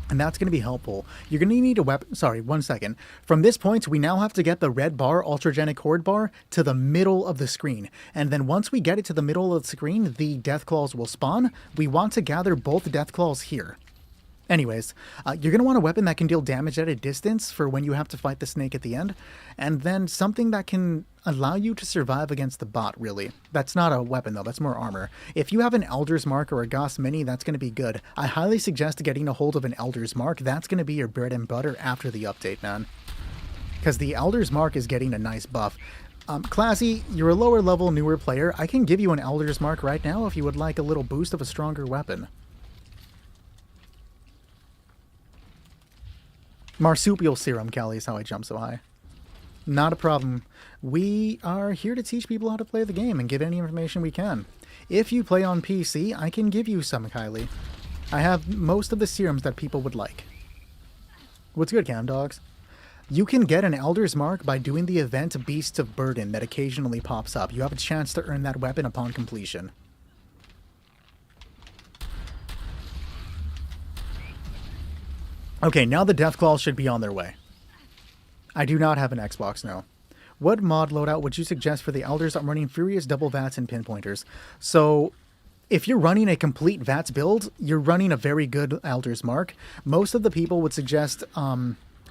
And that's going to be helpful. You're going to need a weapon. Sorry, 1 second. From this point, we now have to get the red bar, Ultragenic Horde bar, to the middle of the screen. And then once we get it to the middle of the screen, the Deathclaws will spawn. We want to gather both Deathclaws here. Anyways, you're going to want a weapon that can deal damage at a distance for when you have to fight the snake at the end. And then something that can allow you to survive against the bot, really. That's not a weapon, though. That's more armor. If you have an Elder's Mark or a Goss Mini, that's going to be good. I highly suggest getting a hold of an Elder's Mark. That's going to be your bread and butter after the update, man. Because the Elder's Mark is getting a nice buff. Classy, you're a lower level, newer player. I can give you an Elder's Mark right now if you would like a little boost of a stronger weapon. Marsupial Serum, Callie, is how I jump so high. Not a problem. We are here to teach people how to play the game and give any information we can. If you play on PC, I can give you some, Kylie. I have most of the serums that people would like. What's good, Cam Dogs? You can get an Elder's Mark by doing the event Beasts of Burden that occasionally pops up. You have a chance to earn that weapon upon completion. Okay, now the Deathclaws should be on their way. I do not have an Xbox, no. What mod loadout would you suggest for the Elders? I'm running Furious Double VATS and Pinpointers. So, if you're running a complete VATS build, you're running a very good Elder's Mark. Most of the people would suggest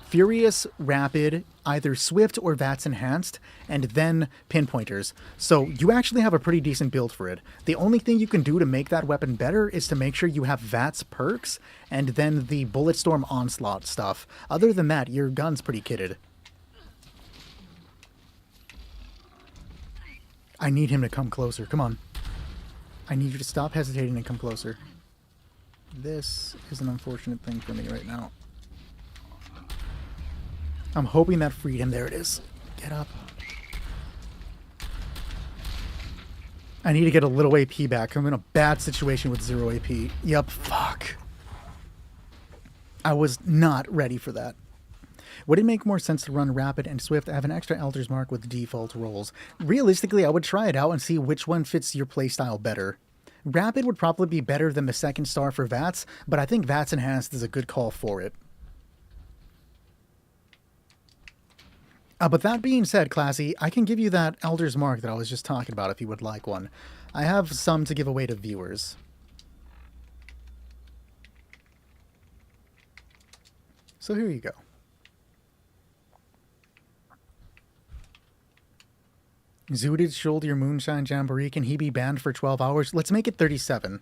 Furious, Rapid, either Swift or VATS Enhanced, and then Pinpointers. So you actually have a pretty decent build for it. The only thing you can do to make that weapon better is to make sure you have VATS perks, and then the Bulletstorm Onslaught stuff. Other than that, your gun's pretty kitted. I need him to come closer. Come on. I need you to stop hesitating and come closer. This is an unfortunate thing for me right now. I'm hoping that freed him. There it is. Get up. I need to get a little AP back. I'm in a bad situation with 0 AP. Yep, fuck. I was not ready for that. Would it make more sense to run Rapid and Swift? I have an extra Elder's Mark with default rolls. Realistically, I would try it out and see which one fits your playstyle better. Rapid would probably be better than the second star for VATS, but I think VATS Enhanced is a good call for it. But that being said, Classy, I can give you that Elder's Mark that I was just talking about if you would like one. I have some to give away to viewers. So here you go. Zooted Shoulder Your Moonshine Jamboree. Can he be banned for 12 hours? Let's make it 37.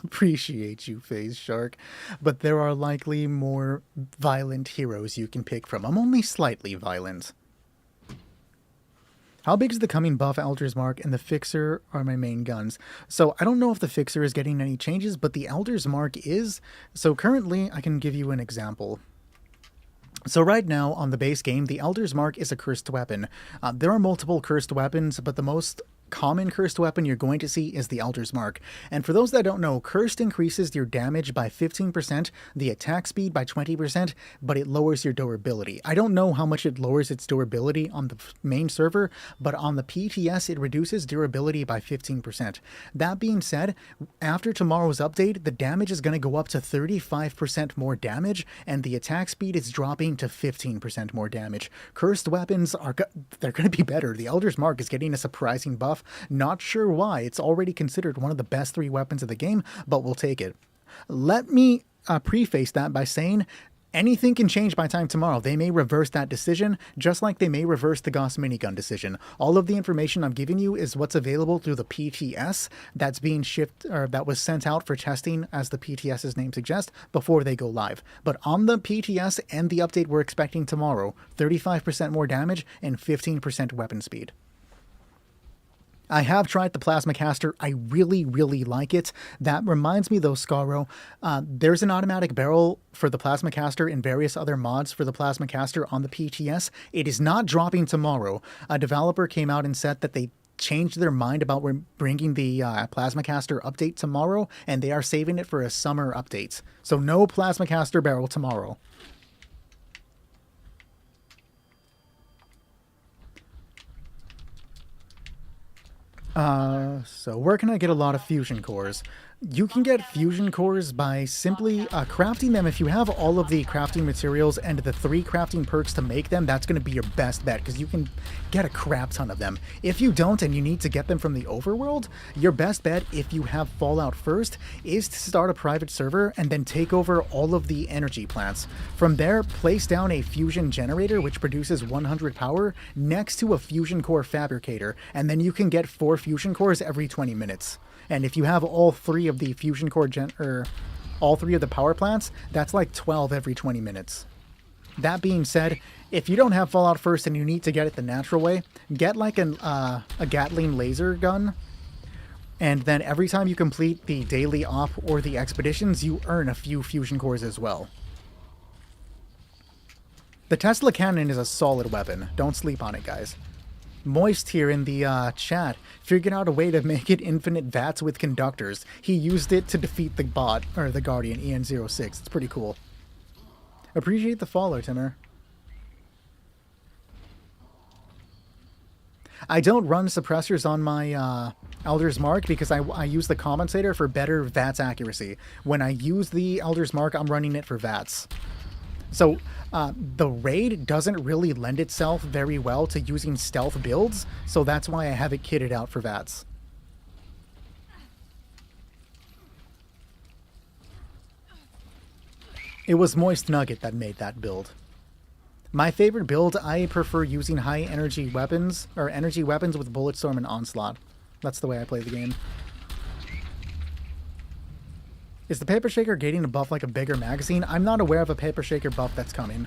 Appreciate you, FaZe Shark. But there are likely more violent heroes you can pick from. I'm only slightly violent. How big is the coming buff Elder's Mark and the Fixer are my main guns? So I don't know if the Fixer is getting any changes, but the Elder's Mark is. So currently, I can give you an example. So right now, on the base game, the Elder's Mark is a cursed weapon. There are multiple cursed weapons, but the most common cursed weapon you're going to see is the Elder's Mark. And for those that don't know, cursed increases your damage by 15%, the attack speed by 20%, but it lowers your durability. I don't know how much it lowers its durability on the main server, but on the PTS it reduces durability by 15%. That being said, after tomorrow's update, the damage is going to go up to 35% more damage, and the attack speed is dropping to 15% more damage. Cursed weapons they're going to be better. The Elder's Mark is getting a surprising buff. Not sure why. It's already considered one of the best 3 weapons of the game, but we'll take it. Let me preface that by saying anything can change by time tomorrow. They may reverse that decision, just like they may reverse the Gauss minigun decision. All of the information I'm giving you is what's available through the PTS that's being shipped, or that was sent out for testing, as the PTS's name suggests, before they go live. But on the PTS and the update we're expecting tomorrow, 35% more damage and 15% weapon speed. I have tried the Plasma Caster. I really, really like it. That reminds me though, Scaro, there's an automatic barrel for the Plasma Caster and various other mods for the Plasma Caster on the PTS. It is not dropping tomorrow. A developer came out and said that they changed their mind about bringing the Plasma Caster update tomorrow, and they are saving it for a summer update. So no Plasma Caster barrel tomorrow. So where can I get a lot of fusion cores? You can get fusion cores by simply crafting them. If you have all of the crafting materials and the 3 crafting perks to make them, that's going to be your best bet, because you can get a crap ton of them. If you don't and you need to get them from the overworld, your best bet, if you have Fallout first, is to start a private server and then take over all of the energy plants. From there, place down a fusion generator which produces 100 power next to a fusion core fabricator, and then you can get 4 fusion cores every 20 minutes. And if you have all 3 of the fusion core all 3 of the power plants, that's like 12 every 20 minutes. That being said, if you don't have Fallout first and you need to get it the natural way, get like a Gatling laser gun, and then every time you complete the daily op or the expeditions, you earn a few fusion cores as well. The Tesla cannon is a solid weapon. Don't sleep on it, guys. Moist here in the chat figured out a way to make it infinite VATS with conductors. He used it to defeat the bot, or the Guardian, EN06. It's pretty cool. Appreciate the follow, Timur. I don't run suppressors on my Elder's Mark because I use the compensator for better VATS accuracy. When I use the Elder's Mark, I'm running it for VATS. So the raid doesn't really lend itself very well to using stealth builds, so that's why I have it kitted out for VATS. It was Moist Nugget that made that build. My favorite build, I prefer using high energy weapons, or energy weapons with Bulletstorm and Onslaught. That's the way I play the game. Is the Paper Shaker gating a buff like a bigger magazine? I'm not aware of a Paper Shaker buff that's coming.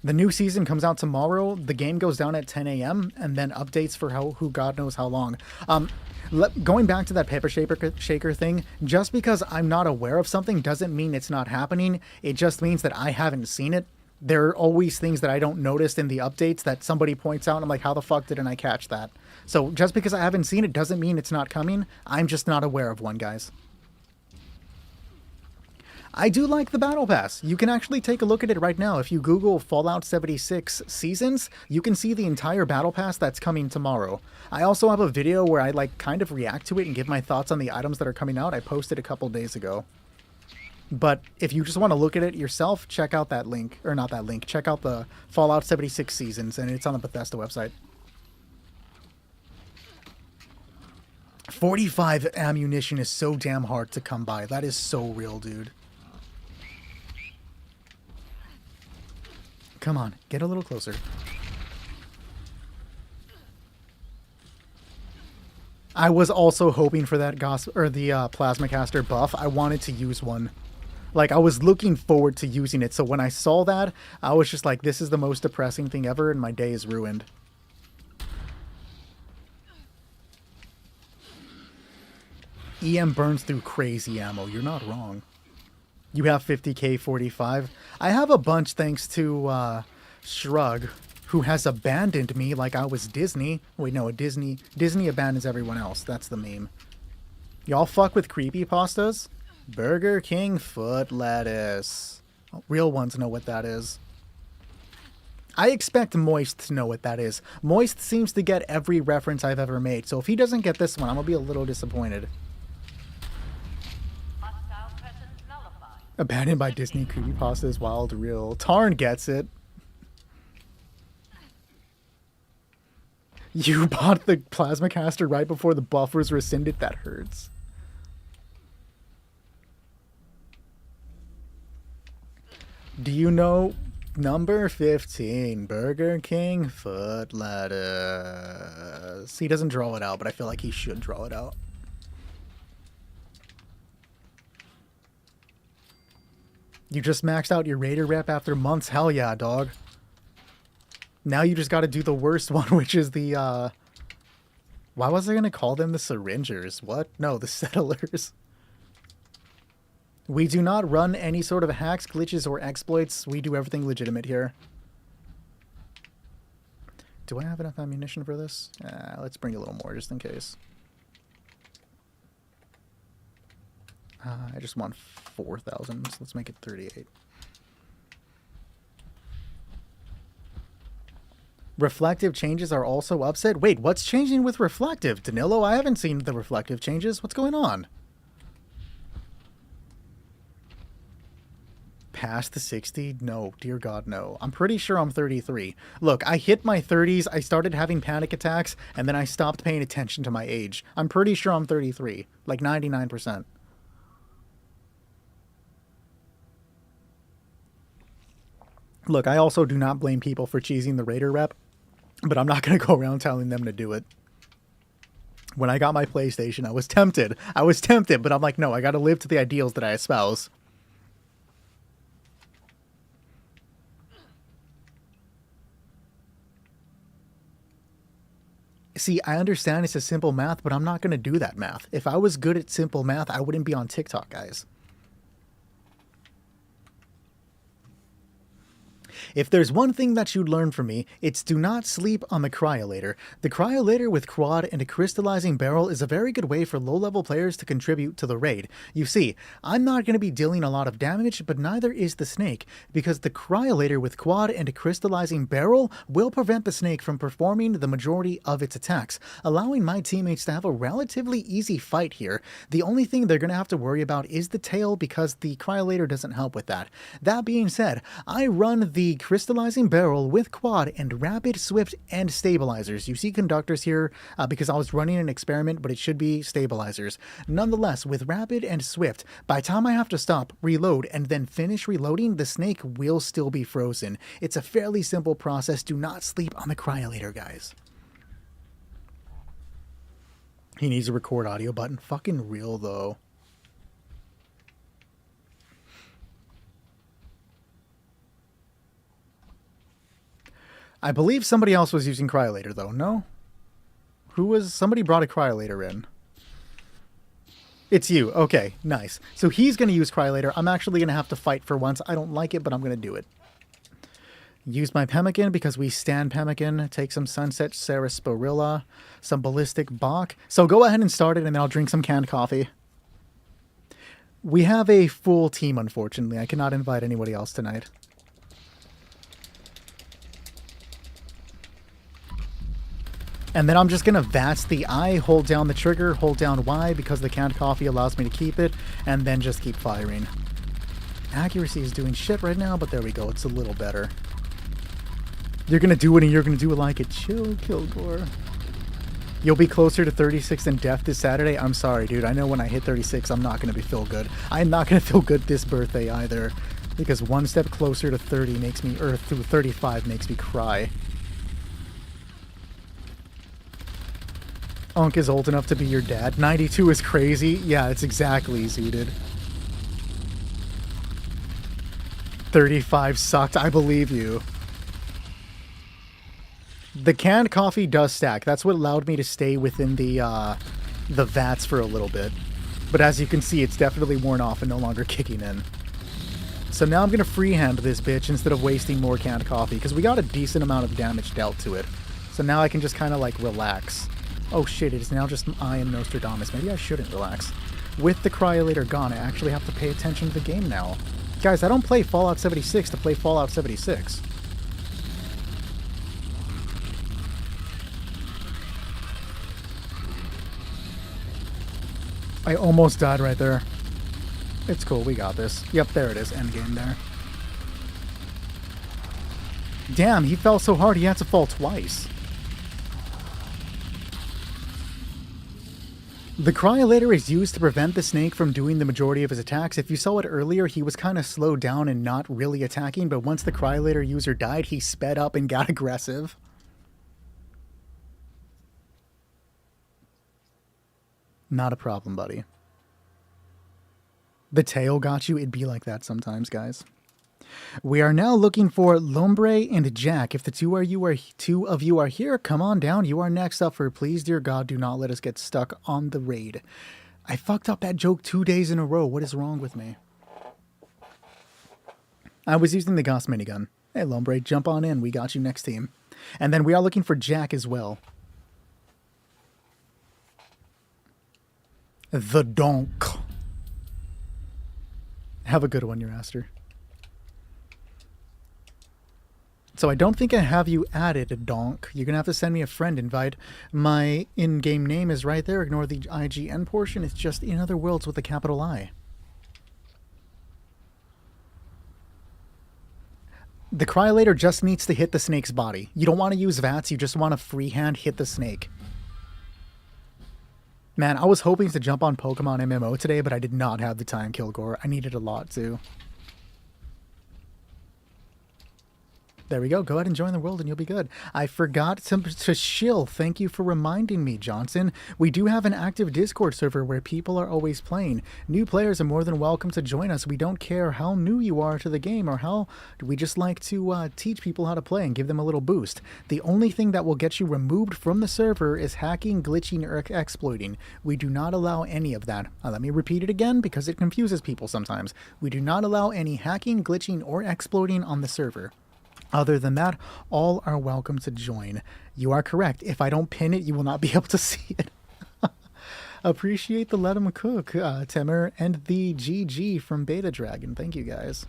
The new season comes out tomorrow. The game goes down at 10 a.m. and then updates for who God knows how long. Going back to that Paper Shaker thing, just because I'm not aware of something doesn't mean it's not happening. It just means that I haven't seen it. There are always things that I don't notice in the updates that somebody points out. And I'm like, how the fuck didn't I catch that? So just because I haven't seen it doesn't mean it's not coming. I'm just not aware of one, guys. I do like the Battle Pass. You can actually take a look at it right now. If you Google Fallout 76 Seasons, you can see the entire Battle Pass that's coming tomorrow. I also have a video where I kind of react to it and give my thoughts on the items that are coming out. I posted a couple days ago. But if you just want to look at it yourself, check out that link. Or not that link. Check out the Fallout 76 Seasons, and it's on the Bethesda website. 45 ammunition is so damn hard to come by. That is so real, dude. Come on, get a little closer. I was also hoping for that Plasma Caster buff. I wanted to use one. Like, I was looking forward to using it, so when I saw that, I was just like, this is the most depressing thing ever, and my day is ruined. EM burns through crazy ammo. You're not wrong. You have 50k 45. I have a bunch thanks to Shrug, who has abandoned me like I was Disney. Wait, no, Disney abandons everyone else. That's the meme. Y'all fuck with creepypastas? Burger King foot lettuce. Real ones know what that is. I expect Moist to know what that is. Moist seems to get every reference I've ever made, so if he doesn't get this one, I'm gonna be a little disappointed. Abandoned by Disney creepypastas, wild real. Tarn gets it. You bought the Plasma Caster right before the buff was rescinded? That hurts. Do you know number 15? Burger King foot lettuce. He doesn't draw it out, but I feel like he should draw it out. You just maxed out your Raider rep after months? Hell yeah, dog. Now you just got to do the worst one, which is the, why was I going to call them the Syringers? What? No, the Settlers. We do not run any sort of hacks, glitches, or exploits. We do everything legitimate here. Do I have enough ammunition for this? Let's bring a little more just in case. I just want 4,000, so let's make it 38. Reflective changes are also upset. Wait, what's changing with reflective? Danilo, I haven't seen the reflective changes. What's going on? Past the 60? No, dear God, no. I'm pretty sure I'm 33. Look, I hit my 30s, I started having panic attacks, and then I stopped paying attention to my age. I'm pretty sure I'm 33. Like 99%. Look, I also do not blame people for cheesing the Raider rep, but I'm not going to go around telling them to do it. When I got my PlayStation, I was tempted. But I'm like, no, I got to live to the ideals that I espouse. See, I understand it's a simple math, but I'm not going to do that math. If I was good at simple math, I wouldn't be on TikTok, guys. If there's one thing that you'd learn from me, it's do not sleep on the Cryolator. The Cryolator with Quad and a Crystallizing Barrel is a very good way for low-level players to contribute to the raid. You see, I'm not going to be dealing a lot of damage, but neither is the Snake, because the Cryolator with Quad and a Crystallizing Barrel will prevent the Snake from performing the majority of its attacks, allowing my teammates to have a relatively easy fight here. The only thing they're going to have to worry about is the tail, because the Cryolator doesn't help with that. That being said, I run the Crystallizing Barrel with Quad and Rapid, Swift, and Stabilizers. You see Conductors here because I was running an experiment, but it should be Stabilizers. Nonetheless, with Rapid and Swift, by the time I have to stop, reload, and then finish reloading, the Snake will still be frozen. It's a fairly simple process. Do not sleep on the Cryolator, guys. He needs a record audio button. Fucking real, though. I believe somebody else was using Cryolator, though. No? Who was... Somebody brought a Cryolator in. It's you. Okay, nice. So he's going to use Cryolator. I'm actually going to have to fight for once. I don't like it, but I'm going to do it. Use my Pemmican because we stand Pemmican. Take some Sunset Sarsaparilla, some Ballistic Bach. So go ahead and start it, and then I'll drink some canned coffee. We have a full team, unfortunately. I cannot invite anybody else tonight. And then I'm just going to VATS the I, hold down the trigger, hold down Y because the canned coffee allows me to keep it, and then just keep firing. Accuracy is doing shit right now, but there we go. It's a little better. You're going to do it and you're going to do it like it. Chill, Kilgore. You'll be closer to 36 than death this Saturday? I'm sorry, dude. I know when I hit 36, I'm not going to feel good. I'm not going to feel good this birthday either, because one step closer to 30 makes me, or through 35 makes me cry. Unk is old enough to be your dad. 92 is crazy. Yeah, it's exactly zooted. 35 sucked. I believe you. The canned coffee does stack. That's what allowed me to stay within the VATS for a little bit. But as you can see, it's definitely worn off and no longer kicking in. So now I'm going to freehand this bitch instead of wasting more canned coffee, because we got a decent amount of damage dealt to it. So now I can just kind of like relax. Oh shit, it is now just I and Nostradamus. Maybe I shouldn't relax. With the Cryolator gone, I actually have to pay attention to the game now. Guys, I don't play Fallout 76 to play Fallout 76. I almost died right there. It's cool, we got this. Yep, there it is, endgame there. Damn, he fell so hard he had to fall twice. The Cryolator is used to prevent the Snake from doing the majority of his attacks. If you saw it earlier, he was kind of slowed down and not really attacking, but once the Cryolator user died, he sped up and got aggressive. Not a problem, buddy. The tail got you? It'd be like that sometimes, guys. We are now looking for Lombre and Jack. If the two of you are here, come on down. You are next up for Please Dear God, Do Not Let Us Get Stuck on the Raid. I fucked up that joke 2 days in a row. What is wrong with me? I was using the Gauss minigun. Hey, Lombre, jump on in. We got you next team. And then we are looking for Jack as well. The Donk. Have a good one, your Aster. So I don't think I have you added, Donk. You're going to have to send me a friend invite. My in-game name is right there. Ignore the IGN portion. It's just In Other Worlds with a capital I. The Cryolator just needs to hit the Snake's body. You don't want to use VATS. You just want to freehand hit the Snake. Man, I was hoping to jump on Pokemon MMO today, but I did not have the time, Kilgore. I needed a lot, too. There we go. Go ahead and join the world and you'll be good. I forgot to shill. Thank you for reminding me, Johnson. We do have an active Discord server where people are always playing. New players are more than welcome to join us. We don't care how new you are to the game or how... We just like to teach people how to play and give them a little boost. The only thing that will get you removed from the server is hacking, glitching, or exploiting. We do not allow any of that. Let me repeat it again because it confuses people sometimes. We do not allow any hacking, glitching, or exploiting on the server. Other than that, all are welcome to join. You are correct. If I don't pin it, you will not be able to see it. Appreciate the Let 'em Cook, Timmer, and the GG from Beta Dragon. Thank you, guys.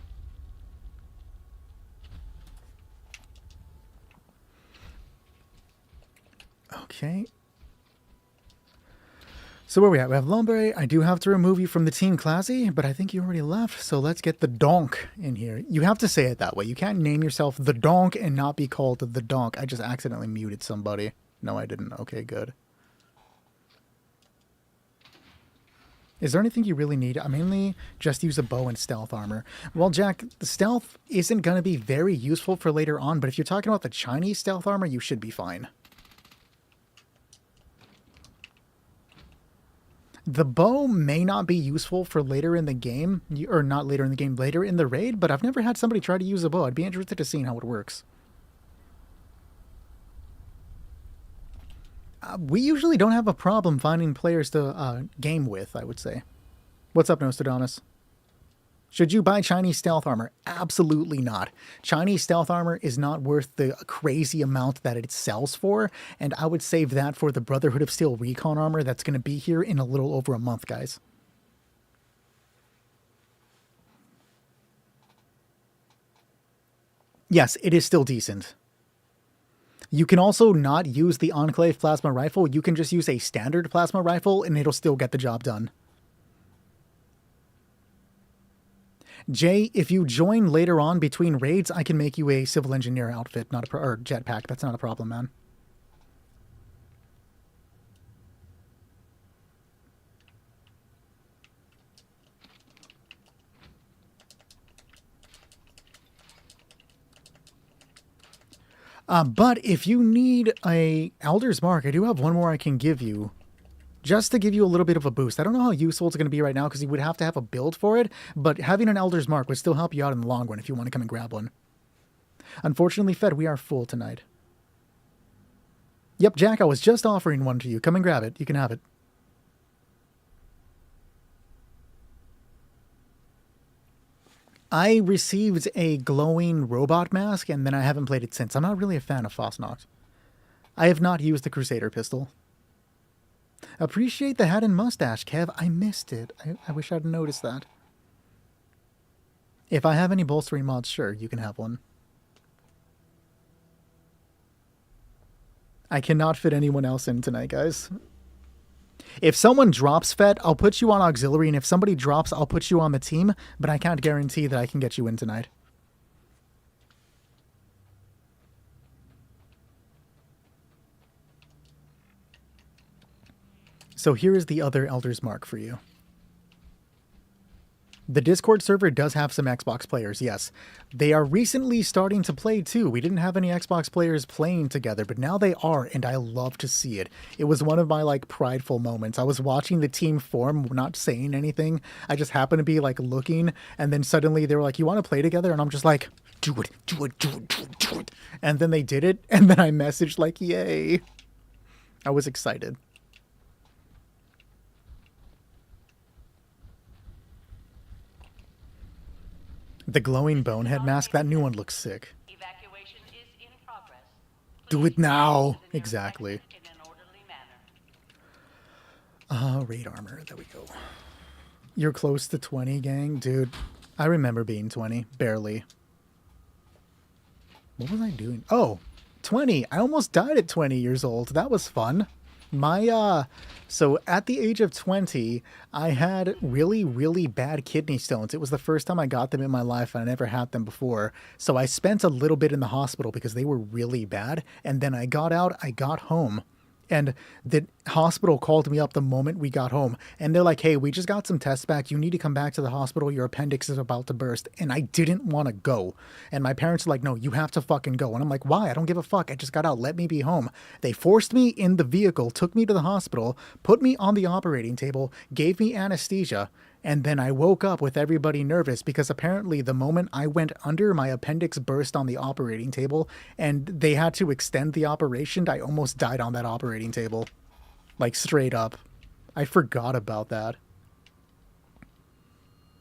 Okay. So where we at? We have Lumbre. I do have to remove you from the team, Classy, but I think you already left, so let's get the Donk in here. You have to say it that way. You can't name yourself the Donk and not be called the Donk. I just accidentally muted somebody. No, I didn't. Okay, good. Is there anything you really need? I mainly just use a bow and stealth armor. Well, Jack, the stealth isn't going to be very useful for later on, but if you're talking about the Chinese stealth armor, you should be fine. The bow may not be useful for later in the game, or not later in the game, later in the raid, but I've never had somebody try to use a bow. I'd be interested to see how it works. We usually don't have a problem finding players to game with, I would say. What's up, Nostradamus? Should you buy Chinese stealth armor? Absolutely not. Chinese stealth armor is not worth the crazy amount that it sells for, and I would save that for the Brotherhood of Steel recon armor that's going to be here in a little over a month, guys. Yes, it is still decent. You can also not use the Enclave plasma rifle. You can just use a standard plasma rifle, and it'll still get the job done. Jay, if you join later on between raids, I can make you a civil engineer outfit, not a or jetpack. That's not a problem, man. But if you need a Elder's Mark, I do have one more I can give you. Just to give you a little bit of a boost. I don't know how useful it's going to be right now because you would have to have a build for it, but having an Elder's Mark would still help you out in the long run if you want to come and grab one. Unfortunately, Fed, we are full tonight. Yep, Jack, I was just offering one to you. Come and grab it. You can have it. I received a glowing robot mask, and then I haven't played it since. I'm not really a fan of Fosnox. I have not used the Crusader pistol. Appreciate the hat and mustache, Kev. I missed it. I wish I'd noticed that. If I have any bolstering mods, sure, you can have one. I cannot fit anyone else in tonight, guys. If someone drops Fett, I'll put you on auxiliary, and if somebody drops, I'll put you on the team, but I can't guarantee that I can get you in tonight. So here is the other Elder's Mark for you. The Discord server does have some Xbox players, yes. They are recently starting to play too. We didn't have any Xbox players playing together, but now they are, and I love to see it. It was one of my, like, prideful moments. I was watching the team form, not saying anything. I just happened to be, like, looking, and then suddenly they were like, you want to play together? And I'm just like, do it, do it, do it, do it, do it. And then they did it, and then I messaged like, yay. I was excited. The glowing bonehead mask, that new one looks sick. Evacuation is in progress. Do it now. Exactly. In an orderly manner. Raid armor. There we go. You're close to 20, gang? Dude, I remember being 20. Barely. What was I doing? Oh, 20. I almost died at 20 years old. That was fun. So at the age of 20, I had really, really bad kidney stones. It was the first time I got them in my life, and I never had them before. So I spent a little bit in the hospital because they were really bad. And then I got out, I got home. And the hospital called me up the moment we got home. And they're like, hey, we just got some tests back. You need to come back to the hospital. Your appendix is about to burst. And I didn't want to go. And my parents are like, no, you have to fucking go. And I'm like, why? I don't give a fuck. I just got out. Let me be home. They forced me in the vehicle, took me to the hospital, put me on the operating table, gave me anesthesia. And then I woke up with everybody nervous because apparently the moment I went under, my appendix burst on the operating table and they had to extend the operation. I almost died on that operating table. Like, straight up. I forgot about that.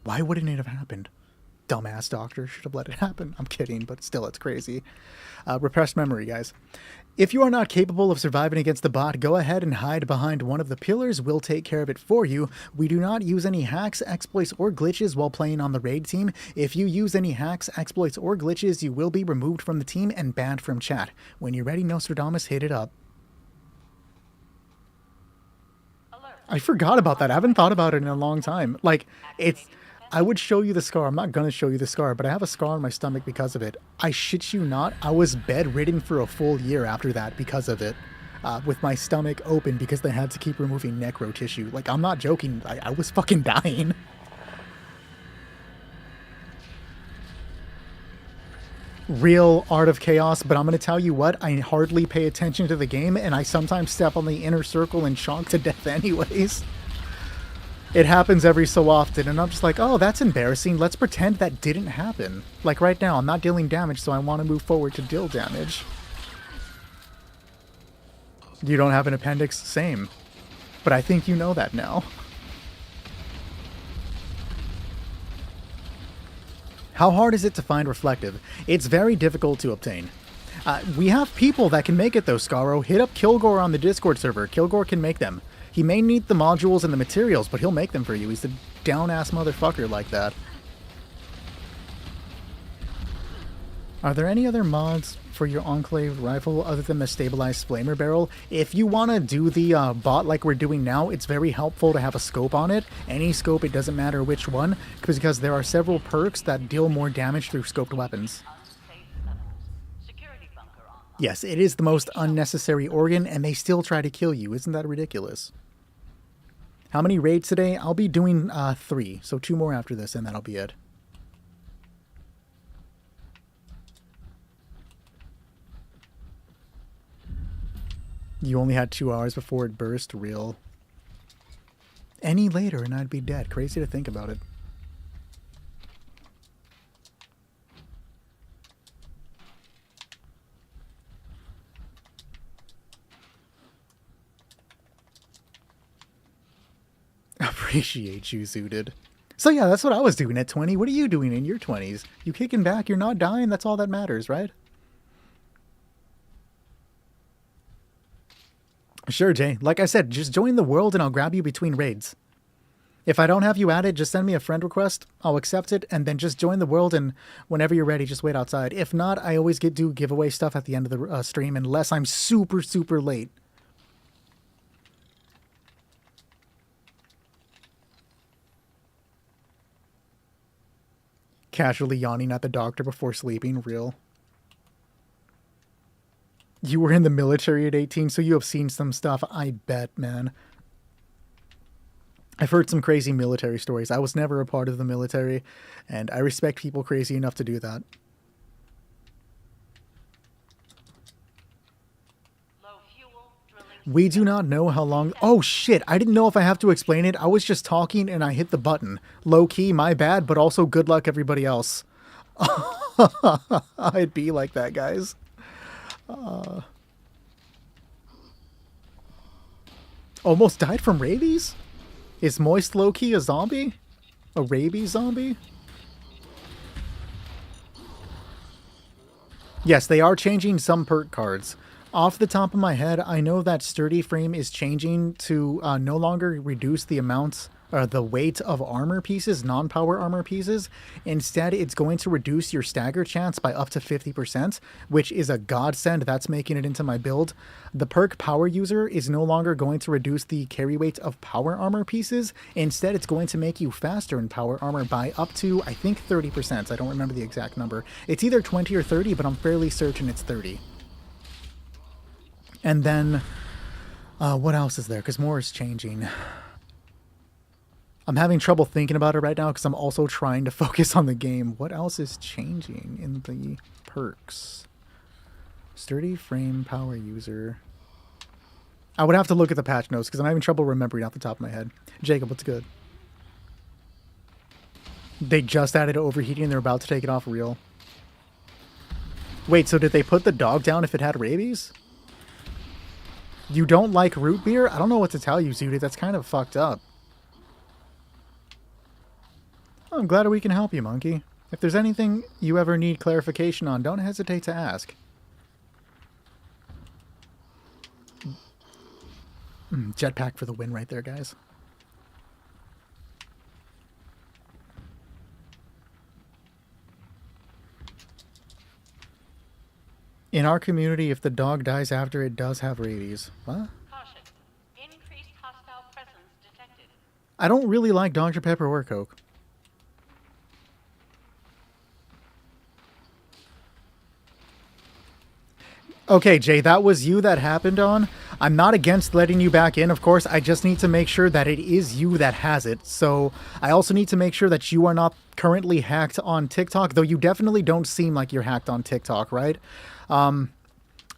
Why wouldn't it have happened? Dumbass doctor should have let it happen. I'm kidding, but still, it's crazy. Repressed memory, guys. If you are not capable of surviving against the bot, go ahead and hide behind one of the pillars. We'll take care of it for you. We do not use any hacks, exploits, or glitches while playing on the raid team. If you use any hacks, exploits, or glitches, you will be removed from the team and banned from chat. When you're ready, Nostradamus, hit it up. Alert. I forgot about that. I haven't thought about it in a long time. Like, it's... I would show you the scar. I'm not going to show you the scar, but I have a scar on my stomach because of it. I shit you not. I was bedridden for a full year after that because of it. With my stomach open because they had to keep removing necro tissue. Like, I'm not joking. I was fucking dying. Real Art of Chaos, but I'm going to tell you what, I hardly pay attention to the game, and I sometimes step on the inner circle and chonk to death anyways. It happens every so often, and I'm just like, oh, that's embarrassing. Let's pretend that didn't happen. Like right now, I'm not dealing damage, so I want to move forward to deal damage. You don't have an appendix? Same. But I think you know that now. How hard is it to find reflective? It's very difficult to obtain. We have people that can make it though, Scaro. Hit up Kilgore on the Discord server. Kilgore can make them. He may need the modules and the materials, but he'll make them for you. He's a down-ass motherfucker like that. Are there any other mods for your Enclave rifle other than the stabilized flamer barrel? If you want to do the bot like we're doing now, it's very helpful to have a scope on it. Any scope, it doesn't matter which one, because there are several perks that deal more damage through scoped weapons. Unsafe levels. Security bunker online. Yes, it is the most unnecessary organ, and they still try to kill you. Isn't that ridiculous? How many raids today? I'll be doing 3, so 2 more after this, and that'll be it. You only had 2 hours before it burst? Real. Any later and I'd be dead. Crazy to think about it. Appreciate you, Zooted. So yeah, that's what I was doing at 20. What are you doing in your 20s? You kicking back, you're not dying, that's all that matters, right? Sure, Jay. Like I said, just join the world and I'll grab you between raids. If I don't have you added, just send me a friend request. I'll accept it, and then just join the world, and whenever you're ready, just wait outside. If not, I always do giveaway stuff at the end of the stream, unless I'm super, super late. Casually yawning at the doctor before sleeping. Real. You were in the military at 18, so you have seen some stuff. I bet, man. I've heard some crazy military stories. I was never a part of the military, and I respect people crazy enough to do that. Low fuel. Drilling. We do not know how long... Oh, shit. I didn't know if I have to explain it. I was just talking, and I hit the button. Low-key, my bad, but also good luck everybody else. I'd be like that, guys. Almost died from rabies? Is Moist low-key a zombie? A rabies zombie? Yes, they are changing some perk cards. Off the top of my head, I know that Sturdy Frame is changing to no longer reduce the amounts the weight of armor pieces, non-power armor pieces. Instead, it's going to reduce your stagger chance by up to 50%, which is a godsend. That's making it into my build. The perk Power User is no longer going to reduce the carry weight of power armor pieces. Instead, it's going to make you faster in power armor by up to, I think, 30%. I don't remember the exact number. It's either 20 or 30, but I'm fairly certain it's 30. And then, what else is there? Because more is changing. I'm having trouble thinking about it right now because I'm also trying to focus on the game. What else is changing in the perks? Sturdy Frame Power User. I would have to look at the patch notes because I'm having trouble remembering off the top of my head. Jacob, what's good? They just added overheating and they're about to take it off real. Wait, so did they put the dog down if it had rabies? You don't like root beer? I don't know what to tell you, Zooty. That's kind of fucked up. I'm glad we can help you, Monkey. If there's anything you ever need clarification on, don't hesitate to ask. Jetpack for the win right there, guys. In our community, if the dog dies after it does have rabies. What? Caution. Increased hostile presence detected. I don't really like Dr. Pepper or Coke. Okay, Jay, that was you that happened on. I'm not against letting you back in, of course. I just need to make sure that it is you that has it. So I also need to make sure that you are not currently hacked on TikTok, though you definitely don't seem like you're hacked on TikTok, right? I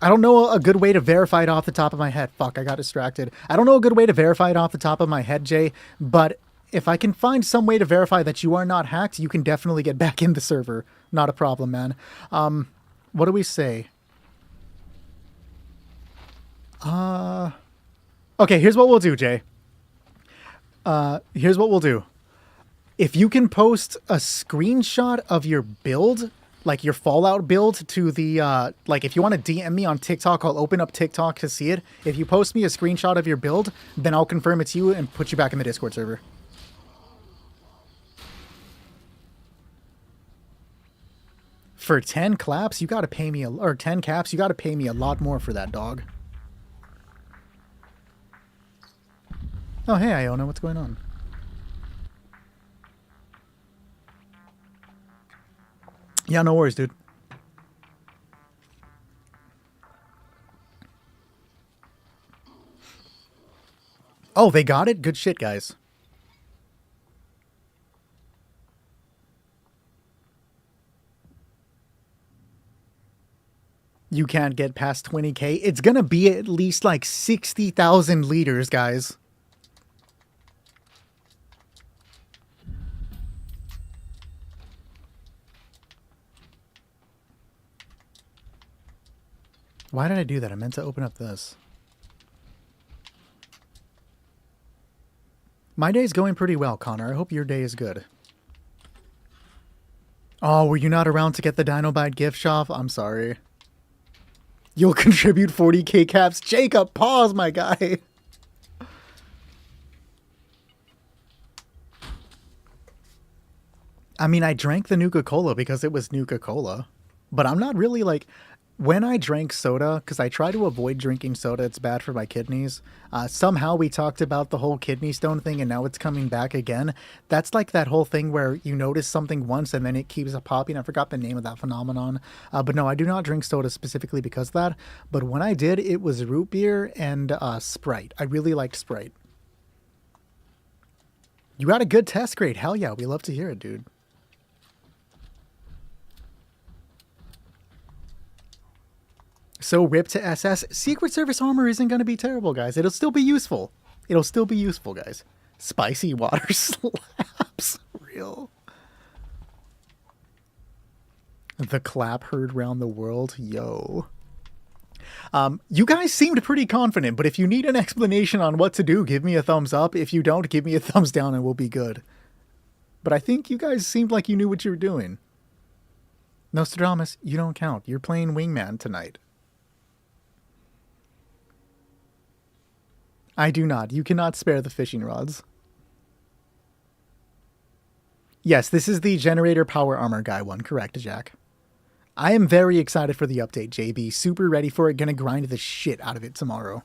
don't know a good way to verify it off the top of my head. Fuck, I got distracted. I don't know a good way to verify it off the top of my head, Jay, but if I can find some way to verify that you are not hacked, you can definitely get back in the server. Not a problem, man. What do we say? Okay, here's what we'll do, Jay. Here's what we'll do. If you can post a screenshot of your build, like your Fallout build to the, like if you want to DM me on TikTok, I'll open up TikTok to see it. If you post me a screenshot of your build, then I'll confirm it's you and put you back in the Discord server. For 10 claps, you gotta pay me, or 10 caps, you gotta pay me a lot more for that, dog. Oh, hey, Iona, what's going on? Yeah, no worries, dude. Oh, they got it? Good shit, guys. You can't get past 20K. It's gonna be at least like 60,000 liters, guys. Why did I do that? I meant to open up this. My day's going pretty well, Connor. I hope your day is good. Oh, were you not around to get the Dinobite gift shop? I'm sorry. You'll contribute 40K caps. Jacob, pause, my guy. I mean, I drank the Nuka-Cola because it was Nuka-Cola. But I'm not really like... When I drank soda, because I try to avoid drinking soda, it's bad for my kidneys. Somehow we talked about the whole kidney stone thing and now it's coming back again. That's like that whole thing where you notice something once and then it keeps popping. I forgot the name of that phenomenon. But no, I do not drink soda specifically because of that. But when I did, it was root beer and Sprite. I really liked Sprite. You got a good test grade. Hell yeah, we love to hear it, dude. So rip to SS. Secret Service armor isn't going to be terrible, guys. It'll still be useful. It'll still be useful, guys. Spicy water slaps. Real. The clap heard round the world. Yo. You guys seemed pretty confident, but if you need an explanation on what to do, give me a thumbs up. If you don't, give me a thumbs down and we'll be good. But I think you guys seemed like you knew what you were doing. Nostradamus, you don't count. You're playing Wingman tonight. I do not. You cannot spare the fishing rods. Yes, this is the generator power armor guy one. Correct, Jack. I am very excited for the update, JB. Super ready for it. Gonna grind the shit out of it tomorrow.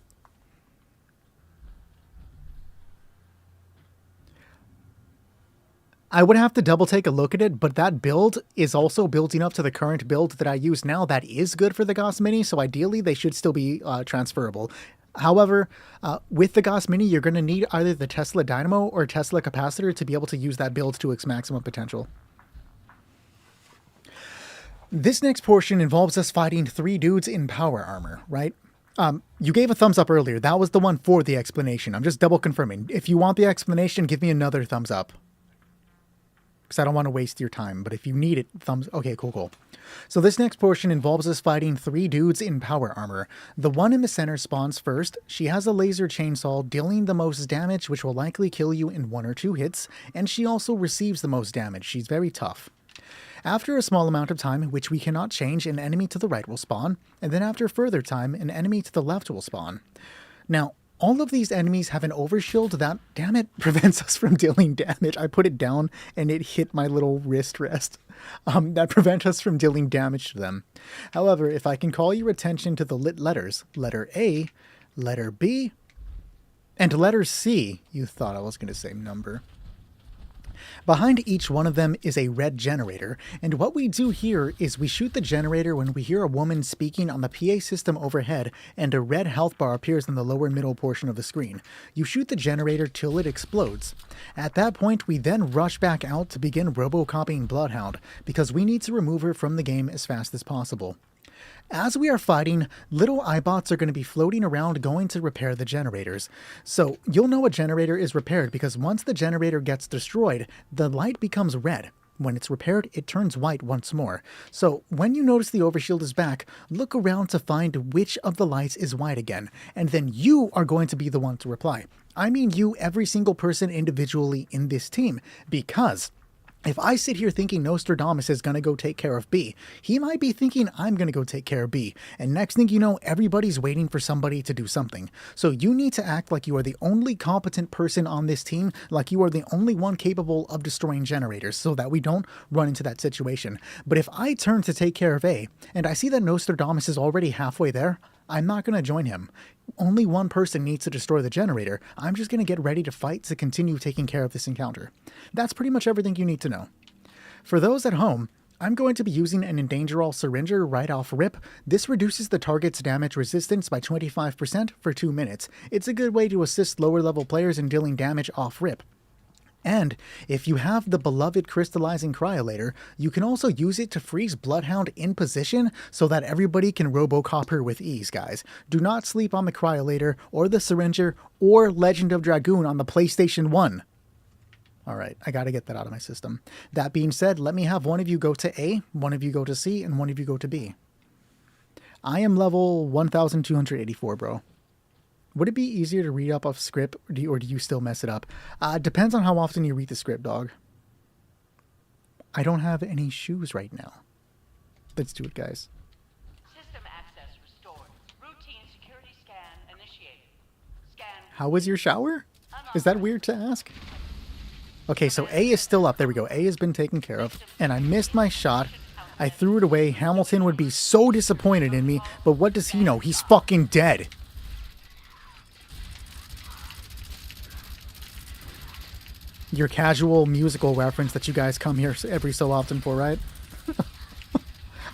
I would have to double take a look at it, but that build is also building up to the current build that I use now. That is good for the Gauss Mini, so ideally they should still be transferable. However, with the Gauss Mini, you're going to need either the Tesla Dynamo or Tesla Capacitor to be able to use that build to its maximum potential. This next portion involves us fighting 3 dudes in power armor, right? You gave a thumbs up earlier. That was the one for the explanation. I'm just double confirming. If you want the explanation, give me another thumbs up. Because I don't want to waste your time. But if you need it, thumbs... Okay, cool. So this next portion involves us fighting 3 dudes in power armor. The one in the center spawns first. She has a laser chainsaw, dealing the most damage, which will likely kill you in 1 or 2 hits. And she also receives the most damage. She's very tough. After a small amount of time, which we cannot change, an enemy to the right will spawn, and then after further time, an enemy to the left will spawn. Now, all of these enemies have an overshield that, damn it, prevents us from dealing damage. I put it down and it hit my little wrist rest. That prevents us from dealing damage to them. However, if I can call your attention to the lit letters, letter A, letter B, and letter C, you thought I was going to say number. Behind each one of them is a red generator, and what we do here is we shoot the generator when we hear a woman speaking on the PA system overhead and a red health bar appears in the lower middle portion of the screen. You shoot the generator till it explodes. At that point, we then rush back out to begin robocopying Bloodhound, because we need to remove her from the game as fast as possible. As we are fighting, little iBots are going to be floating around going to repair the generators. So you'll know a generator is repaired because once the generator gets destroyed, the light becomes red. When it's repaired, it turns white once more. So when you notice the overshield is back, look around to find which of the lights is white again, and then you are going to be the one to reply. I mean you, every single person individually in this team, because if I sit here thinking Nostradamus is going to go take care of B, he might be thinking I'm going to go take care of B. And next thing you know, everybody's waiting for somebody to do something. So you need to act like you are the only competent person on this team, like you are the only one capable of destroying generators, so that we don't run into that situation. But if I turn to take care of A, and I see that Nostradamus is already halfway there, I'm not going to join him. Only one person needs to destroy the generator. I'm just going to get ready to fight to continue taking care of this encounter. That's pretty much everything you need to know. For those at home, I'm going to be using an Endanger All Syringer right off rip. This reduces the target's damage resistance by 25% for 2 minutes. It's a good way to assist lower level players in dealing damage off rip. And if you have the beloved Crystallizing Cryolator, you can also use it to freeze Bloodhound in position so that everybody can Robocop her with ease, guys. Do not sleep on the Cryolator or the Syringer or Legend of Dragoon on the PlayStation 1. Alright, I gotta get that out of my system. That being said, let me have one of you go to A, one of you go to C, and one of you go to B. I am level 1284, bro. Would it be easier to read up off script, or do you still mess it up? Depends on how often you read the script, dog. I don't have any shoes right now. Let's do it, guys. System access restored. Routine security scan initiated. Scan. How was your shower? Is that weird to ask? Okay, so A is still up. There we go. A has been taken care of. And I missed my shot. I threw it away. Hamilton would be so disappointed in me. But what does he know? He's fucking dead. Your casual musical reference that you guys come here every so often for, right?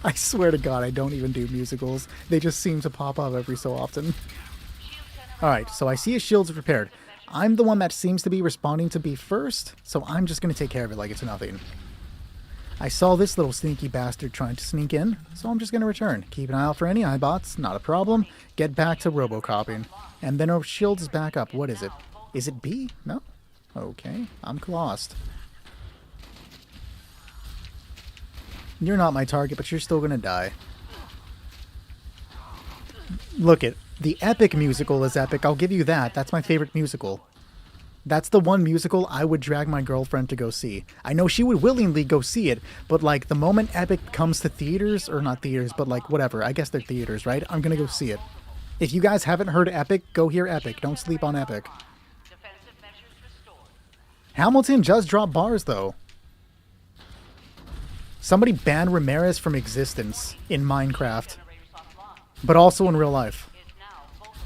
I swear to God, I don't even do musicals. They just seem to pop up every so often. Alright, so I see his shield's repaired. I'm the one that seems to be responding to B first, so I'm just going to take care of it like it's nothing. I saw this little sneaky bastard trying to sneak in, so I'm just going to return. Keep an eye out for any iBots, not a problem. Get back to Robocoping. And then our shield is back up. What is it? Is it B? No? Okay, I'm lost. You're not my target, but you're still gonna die. Look it. The Epic musical is epic, I'll give you that. That's my favorite musical. That's the one musical I would drag my girlfriend to go see. I know she would willingly go see it, but like the moment Epic comes to theaters, or not theaters, but like whatever, I guess they're theaters, right? I'm gonna go see it. If you guys haven't heard Epic, go hear Epic. Don't sleep on Epic. Defensive measures restored. Hamilton just dropped bars, though. Somebody banned Ramirez from existence in Minecraft, Generators offline. but also in real life. Is now vulnerable.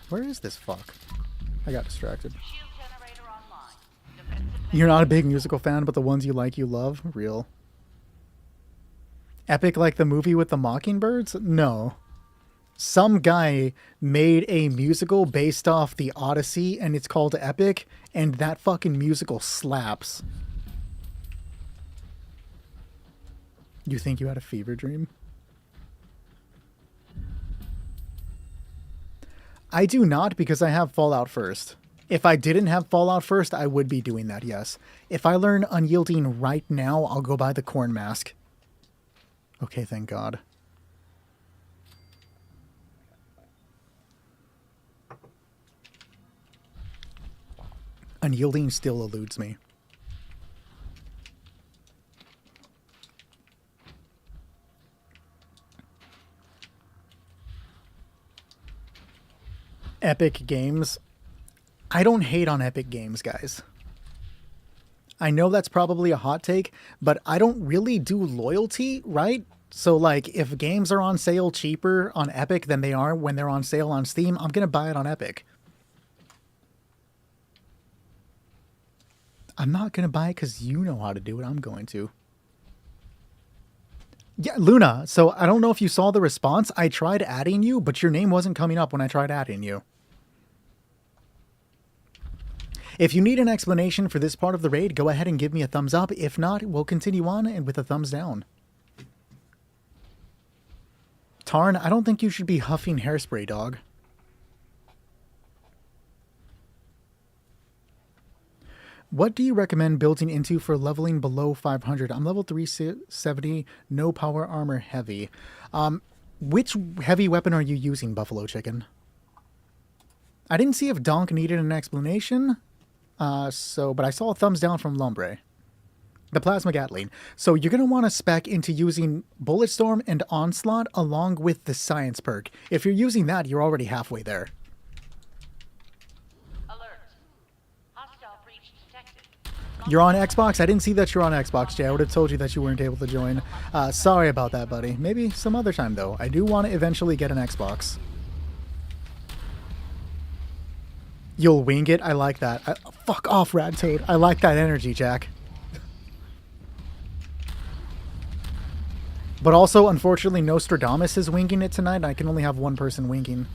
Where is this fuck? I got distracted. Shield generator online. Defensive You're not a big musical fan, but the ones you like, you love? Real. Epic like the movie with the mockingbirds? No. Some guy made a musical based off the Odyssey, and it's called Epic, and that fucking musical slaps. You think you had a fever dream? I do not, because I have Fallout first. If I didn't have Fallout first, I would be doing that, yes. If I learn Unyielding right now, I'll go buy the Corn Mask. Okay, thank God. Unyielding still eludes me. Epic Games. I don't hate on Epic Games, guys. I know that's probably a hot take, but I don't really do loyalty, right? So, like, if games are on sale cheaper on Epic than they are when they're on sale on Steam, I'm going to buy it on Epic. I'm not going to buy it because you know how to do it. I'm going to. Yeah, Luna, so I don't know if you saw the response. I tried adding you, but your name wasn't coming up when I tried adding you. If you need an explanation for this part of the raid, go ahead and give me a thumbs up. If not, we'll continue on and with a thumbs down. Tarn, I don't think you should be huffing hairspray, dog. What do you recommend building into for leveling below 500? I'm level 370, no power armor heavy. Which heavy weapon are you using, Buffalo Chicken? I didn't see if Donk needed an explanation. But I saw a thumbs down from Lombre. The Plasma Gatling. So you're going to want to spec into using Bulletstorm and Onslaught along with the Science perk. If you're using that, you're already halfway there. Alert. Hostile breach detected. You're on Xbox? I didn't see that you're on Xbox, Jay. I would have told you that you weren't able to join. Sorry about that, buddy. Maybe some other time, though. I do want to eventually get an Xbox. You'll wing it? I like that. Fuck off, Radtoad. I like that energy, Jack. But also, unfortunately, Nostradamus is winging it tonight, and I can only have one person winging.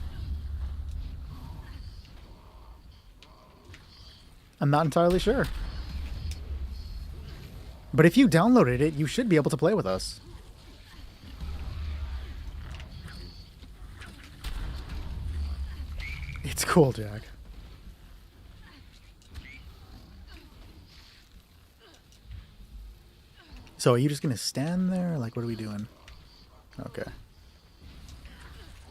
I'm not entirely sure. But if you downloaded it, you should be able to play with us. It's cool, Jack. So are you just going to stand there? Like, what are we doing? Okay.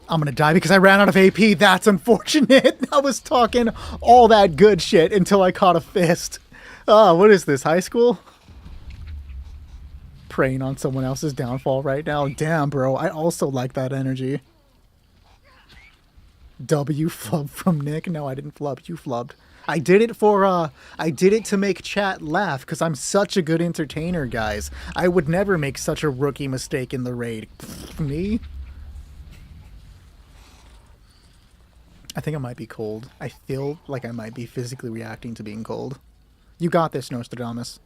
I'm going to die because I ran out of AP. That's unfortunate. I was talking all that good shit until I caught a fist. What is this, high school? Preying on someone else's downfall right now. Damn, bro. I also like that energy. W flub from Nick. No, I didn't flub. You flubbed. I did it to make chat laugh because I'm such a good entertainer, guys. I would never make such a rookie mistake in the raid. Me? I think I might be cold. I feel like I might be physically reacting to being cold. You got this, Nostradamus.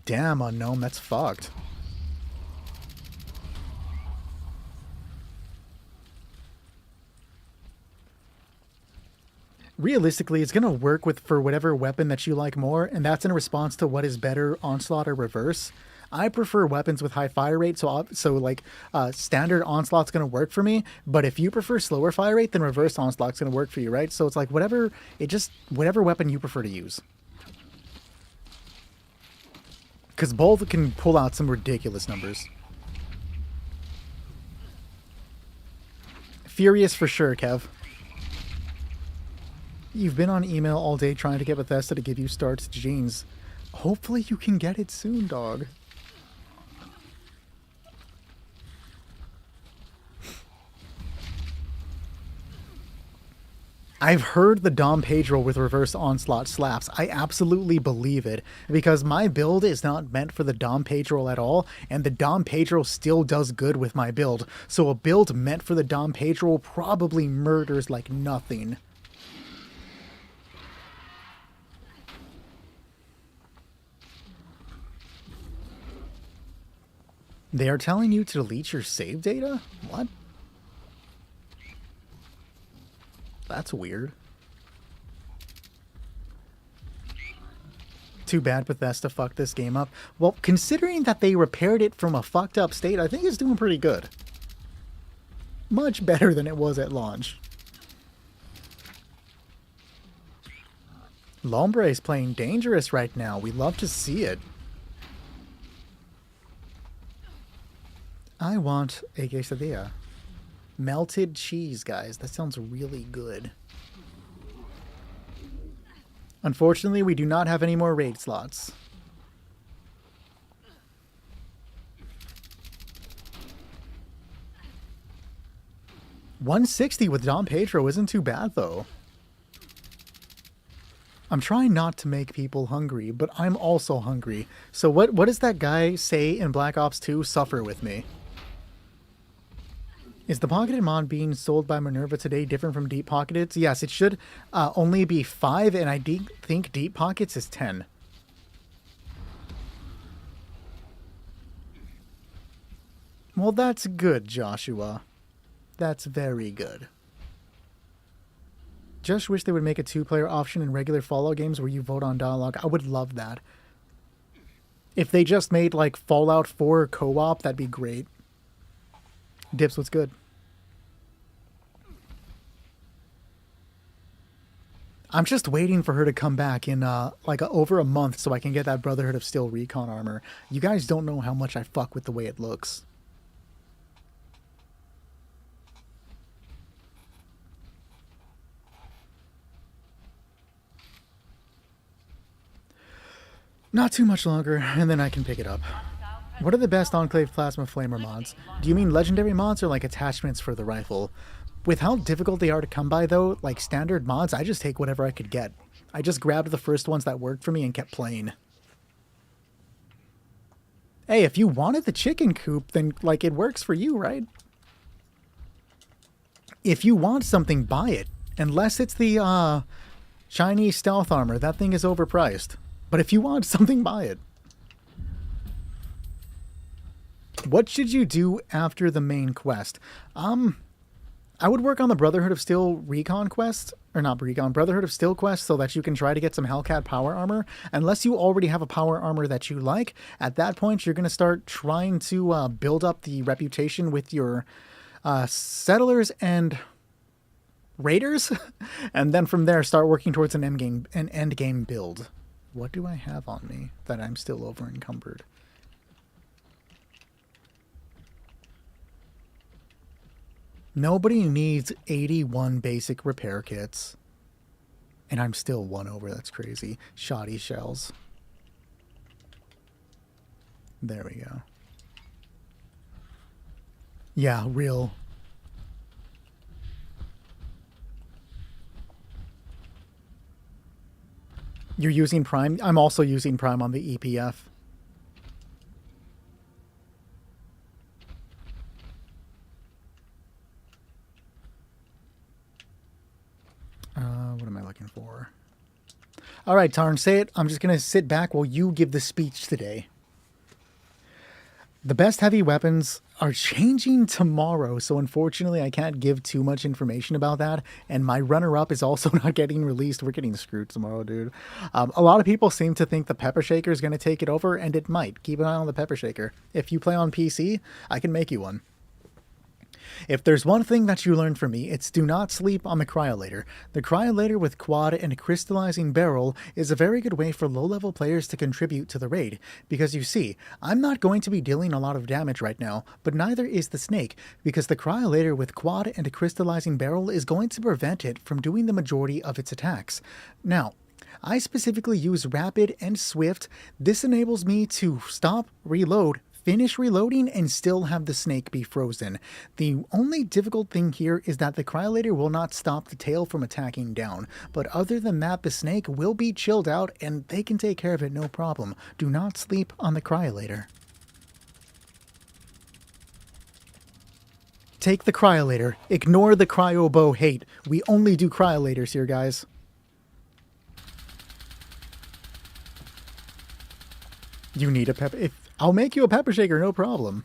Damn, Unknown, that's fucked. Realistically, it's going to work for whatever weapon that you like more, and that's in response to what is better, Onslaught or Reverse. I prefer weapons with high fire rate, so standard Onslaught's going to work for me, but if you prefer slower fire rate, then Reverse Onslaught's going to work for you, right? So it's like whatever weapon you prefer to use. Because both can pull out some ridiculous numbers. Furious for sure, Kev. You've been on email all day trying to get Bethesda to give you Start's jeans. Hopefully you can get it soon, dog. I've heard the Dom Pedro with Reverse Onslaught slaps. I absolutely believe it, because my build is not meant for the Dom Pedro at all, and the Dom Pedro still does good with my build. So a build meant for the Dom Pedro probably murders like nothing. They are telling you to delete your save data? What? That's weird. Too bad Bethesda fucked this game up. Well, considering that they repaired it from a fucked up state, I think it's doing pretty good. Much better than it was at launch. Lombre is playing dangerous right now. We love to see it. I want a quesadilla. Melted cheese, guys. That sounds really good. Unfortunately, we do not have any more raid slots. $160 with Dom Pedro isn't too bad, though. I'm trying not to make people hungry, but I'm also hungry. So what does that guy say in Black Ops 2? Suffer with me. Is the pocketed mod being sold by Minerva today different from Deep Pocketeds? Yes, it should only be 5, and I think Deep Pockets is 10. Well, that's good, Joshua. That's very good. Just wish they would make a 2-player option in regular Fallout games where you vote on dialogue. I would love that. If they just made like Fallout 4 co-op, that'd be great. Dips, what's good? I'm just waiting for her to come back in over a month so I can get that Brotherhood of Steel recon armor. You guys don't know how much I fuck with the way it looks. Not too much longer, and then I can pick it up. What are the best Enclave Plasma Flamer mods? Do you mean legendary mods or like attachments for the rifle? With how difficult they are to come by though, like standard mods, I just take whatever I could get. I just grabbed the first ones that worked for me and kept playing. Hey, if you wanted the chicken coop, then like it works for you, right? If you want something, buy it. Unless it's the Chinese stealth armor, that thing is overpriced. But if you want something, buy it. What should you do after the main quest? I would work on the Brotherhood of Steel recon quest, or not recon, Brotherhood of Steel quest, so that you can try to get some Hellcat power armor. Unless you already have a power armor that you like, at that point you're going to start trying to build up the reputation with your settlers and raiders, and then from there start working towards an end game build. What do I have on me that I'm still over encumbered? Nobody needs 81 basic repair kits. And I'm still 1 over. That's crazy. Shoddy shells. There we go. Yeah, real. You're using Prime? I'm also using Prime on the EPF. What am I looking for? All right, Tarn, say it. I'm just going to sit back while you give the speech today. The best heavy weapons are changing tomorrow, so unfortunately I can't give too much information about that, and my runner-up is also not getting released. We're getting screwed tomorrow, dude. A lot of people seem to think the Pepper Shaker is going to take it over, and it might. Keep an eye on the Pepper Shaker. If you play on PC, I can make you one. If there's one thing that you learned from me, it's do not sleep on the Cryolator. The Cryolator with quad and crystallizing barrel is a very good way for low-level players to contribute to the raid, because you see, I'm not going to be dealing a lot of damage right now, but neither is the Snake, because the Cryolator with quad and crystallizing barrel is going to prevent it from doing the majority of its attacks. Now, I specifically use Rapid and Swift. This enables me to stop, reload, finish reloading, and still have the Snake be frozen. The only difficult thing here is that the Cryolator will not stop the tail from attacking down, but other than that, the Snake will be chilled out and they can take care of it no problem. Do not sleep on the Cryolator. Take the Cryolator. Ignore the Cryobow hate. We only do Cryolators here, guys. You need a pepper. I'll make you a Pepper Shaker, no problem.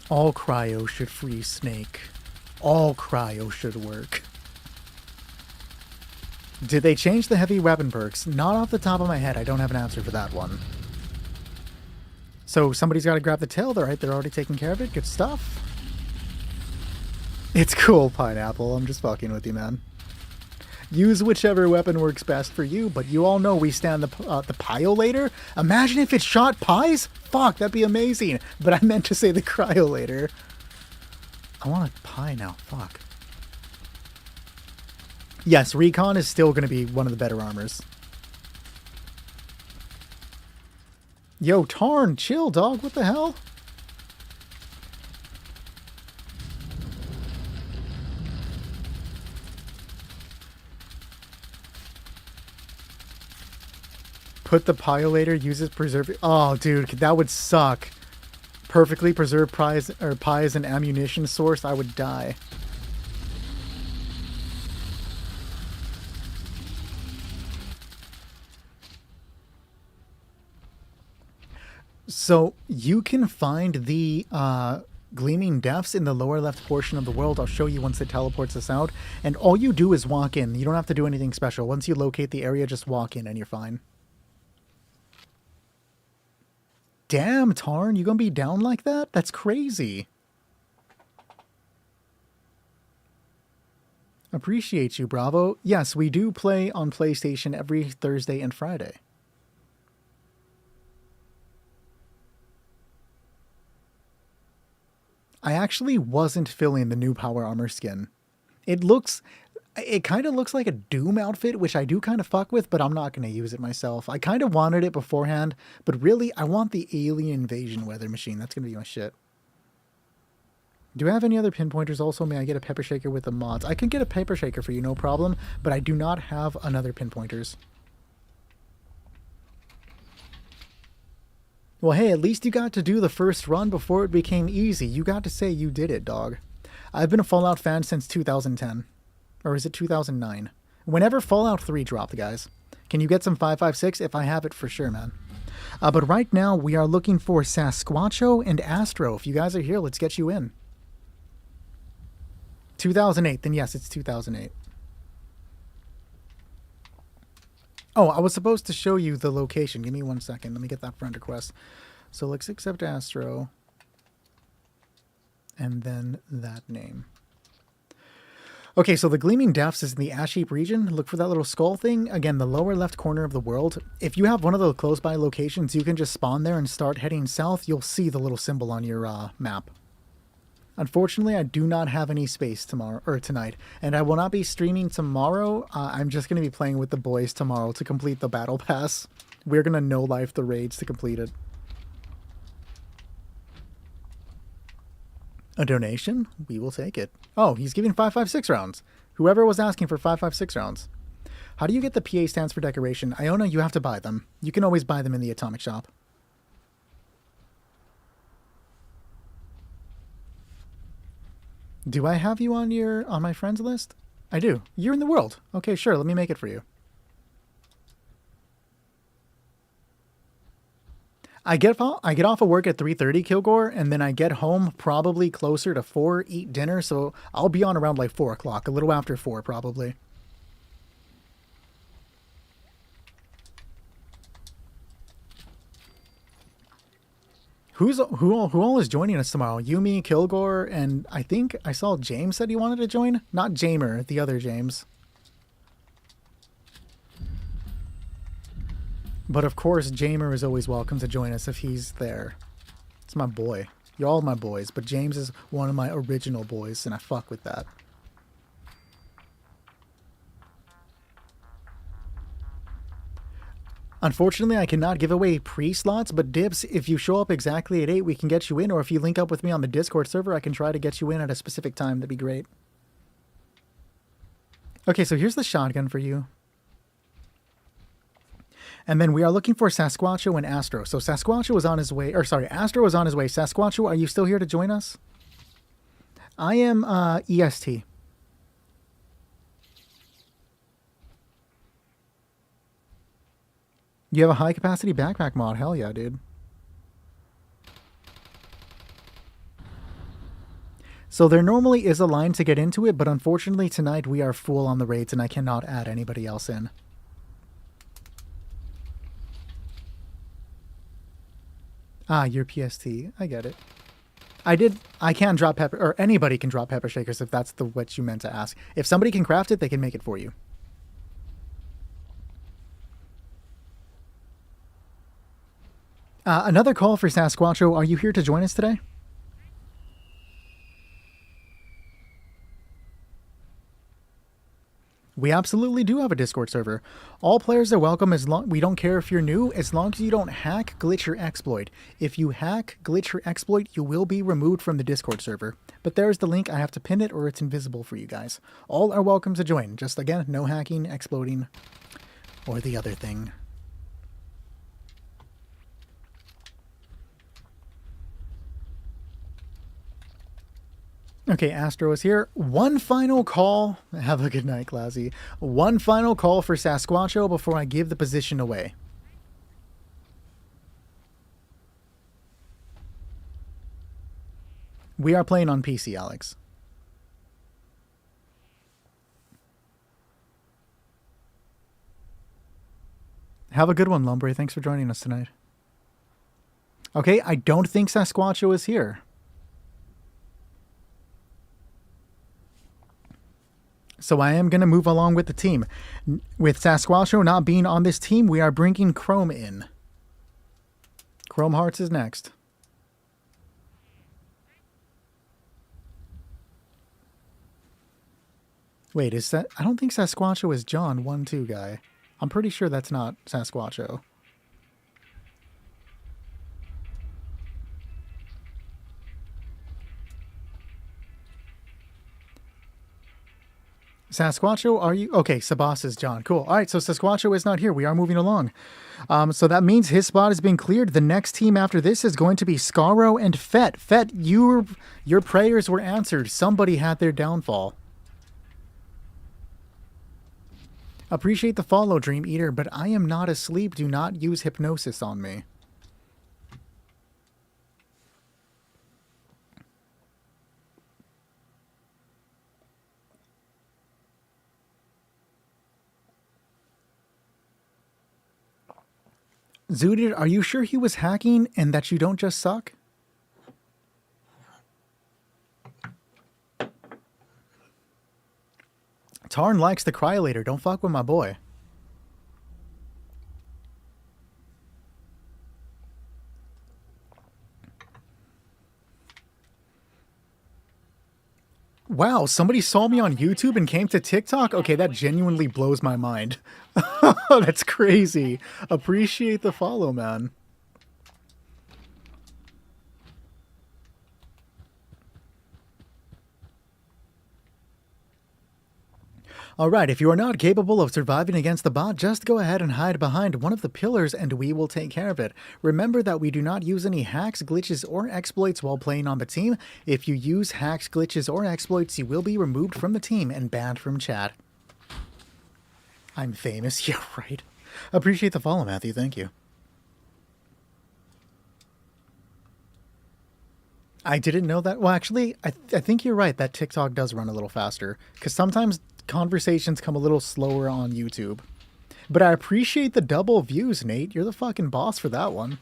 All cryo should freeze Snake. All cryo should work. Did they change the heavy weapon perks? Not off the top of my head. I don't have an answer for that one. So somebody's got to grab the tail. They're right. They're already taking care of it. Good stuff. It's cool, Pineapple. I'm just fucking with you, man. Use whichever weapon works best for you, but you all know we stand the Pyolator. Imagine if it shot pies? Fuck, that'd be amazing. But I meant to say the Cryolator. I want a pie now, fuck. Yes, Recon is still going to be one of the better armors. Yo, Tarn, chill, dog. What the hell? Put the Piolator, uses preserve. Oh, dude, that would suck. Perfectly preserved pies and ammunition source, I would die. So you can find the Gleaming Depths in the lower left portion of the world. I'll show you once it teleports us out. And all you do is walk in. You don't have to do anything special. Once you locate the area, just walk in and you're fine. Damn, Tarn, you gonna be down like that? That's crazy. Appreciate you, Bravo. Yes, we do play on PlayStation every Thursday and Friday. I actually wasn't feeling the new power armor skin. It kind of looks like a Doom outfit, which I do kind of fuck with, but I'm not going to use it myself. I kind of wanted it beforehand, but really, I want the Alien Invasion weather machine. That's going to be my shit. Do I have any other pinpointers also? May I get a pepper shaker with the mods? I can get a pepper shaker for you, no problem, but I do not have another pinpointers. Well, hey, at least you got to do the first run before it became easy. You got to say you did it, dog. I've been a Fallout fan since 2010. Or is it 2009? Whenever Fallout 3 dropped, guys. Can you get some 556? If I have it, for sure, man. But right now, we are looking for Sasquatcho and Astro. If you guys are here, let's get you in. 2008. Then yes, it's 2008. Oh, I was supposed to show you the location. Give me 1 second. Let me get that friend request. So let's accept Astro. And then that name. Okay, so the Gleaming Depths is in the Ash Heap region. Look for that little skull thing. Again, the lower left corner of the world. If you have one of the close by locations, you can just spawn there and start heading south. You'll see the little symbol on your map. Unfortunately, I do not have any space tonight, and I will not be streaming tomorrow. I'm just going to be playing with the boys tomorrow to complete the battle pass. We're going to no-life the raids to complete it. A donation? We will take it. Oh, he's giving 556 rounds. Whoever was asking for 556 rounds. How do you get the PA stands for decoration? Iona, you have to buy them. You can always buy them in the Atomic Shop. Do I have you on my friends list? I do. You're in the world. Okay, sure. Let me make it for you. I get off of work at 3:30, Kilgore, and then I get home probably closer to 4, eat dinner, so I'll be on around like 4 o'clock, a little after 4 probably. Who all is joining us tomorrow? Yumi, Kilgore, and I think I saw James said he wanted to join. Not Jamer, the other James. But of course, Jamer is always welcome to join us if he's there. It's my boy. You're all my boys, but James is one of my original boys, and I fuck with that. Unfortunately, I cannot give away pre-slots, but Dibs, if you show up exactly at 8, we can get you in, or if you link up with me on the Discord server, I can try to get you in at a specific time. That'd be great. Okay, so here's the shotgun for you. And then we are looking for Sasquatcho and Astro. So Sasquatcho was on his way, or sorry, Astro was on his way. Sasquatcho, are you still here to join us? I am EST. You have a high-capacity backpack mod. Hell yeah, dude. So there normally is a line to get into it, but unfortunately tonight we are full on the raids and I cannot add anybody else in. Ah, you're PST. I get it. I can drop pepper, or anybody can drop pepper shakers if that's what you meant to ask. If somebody can craft it, they can make it for you. Another call for Sasquatcho. Are you here to join us today? We absolutely do have a Discord server. All players are welcome as long we don't care if you're new, as long as you don't hack, glitch, or exploit. If you hack, glitch, or exploit, you will be removed from the Discord server. But there's the link. I have to pin it or it's invisible for you guys. All are welcome to join. Just again, no hacking, exploiting, or the other thing. Okay, Astro is here. One final call. Have a good night, Classy. One final call for Sasquatcho before I give the position away. We are playing on PC, Alex. Have a good one, Lumbre. Thanks for joining us tonight. Okay, I don't think Sasquatcho is here. So I am going to move along with the team. With Sasquatcho not being on this team, we are bringing Chrome in. Chrome Hearts is next. Wait, is that... I don't think Sasquatcho is John 1-2 guy. I'm pretty sure that's not Sasquatcho. Sasquatcho, are you... Okay, Sabas is John. Cool. All right, so Sasquatcho is not here. We are moving along. So that means his spot has been cleared. The next team after this is going to be Scaro and Fett. Fett, your prayers were answered. Somebody had their downfall. Appreciate the follow, Dream Eater, but I am not asleep. Do not use hypnosis on me. Zooted, are you sure he was hacking and that you don't just suck? Tarn likes the Cryolator. Don't fuck with my boy. Wow, somebody saw me on YouTube and came to TikTok? Okay, that genuinely blows my mind. That's crazy. Appreciate the follow, man. Alright, if you are not capable of surviving against the bot, just go ahead and hide behind one of the pillars and we will take care of it. Remember that we do not use any hacks, glitches, or exploits while playing on the team. If you use hacks, glitches, or exploits, you will be removed from the team and banned from chat. I'm famous. Yeah, right. Appreciate the follow, Matthew. Thank you. I didn't know that. Well, actually, I think you're right. That TikTok does run a little faster. Because sometimes conversations come a little slower on YouTube. But I appreciate the double views, Nate. You're the fucking boss for that one.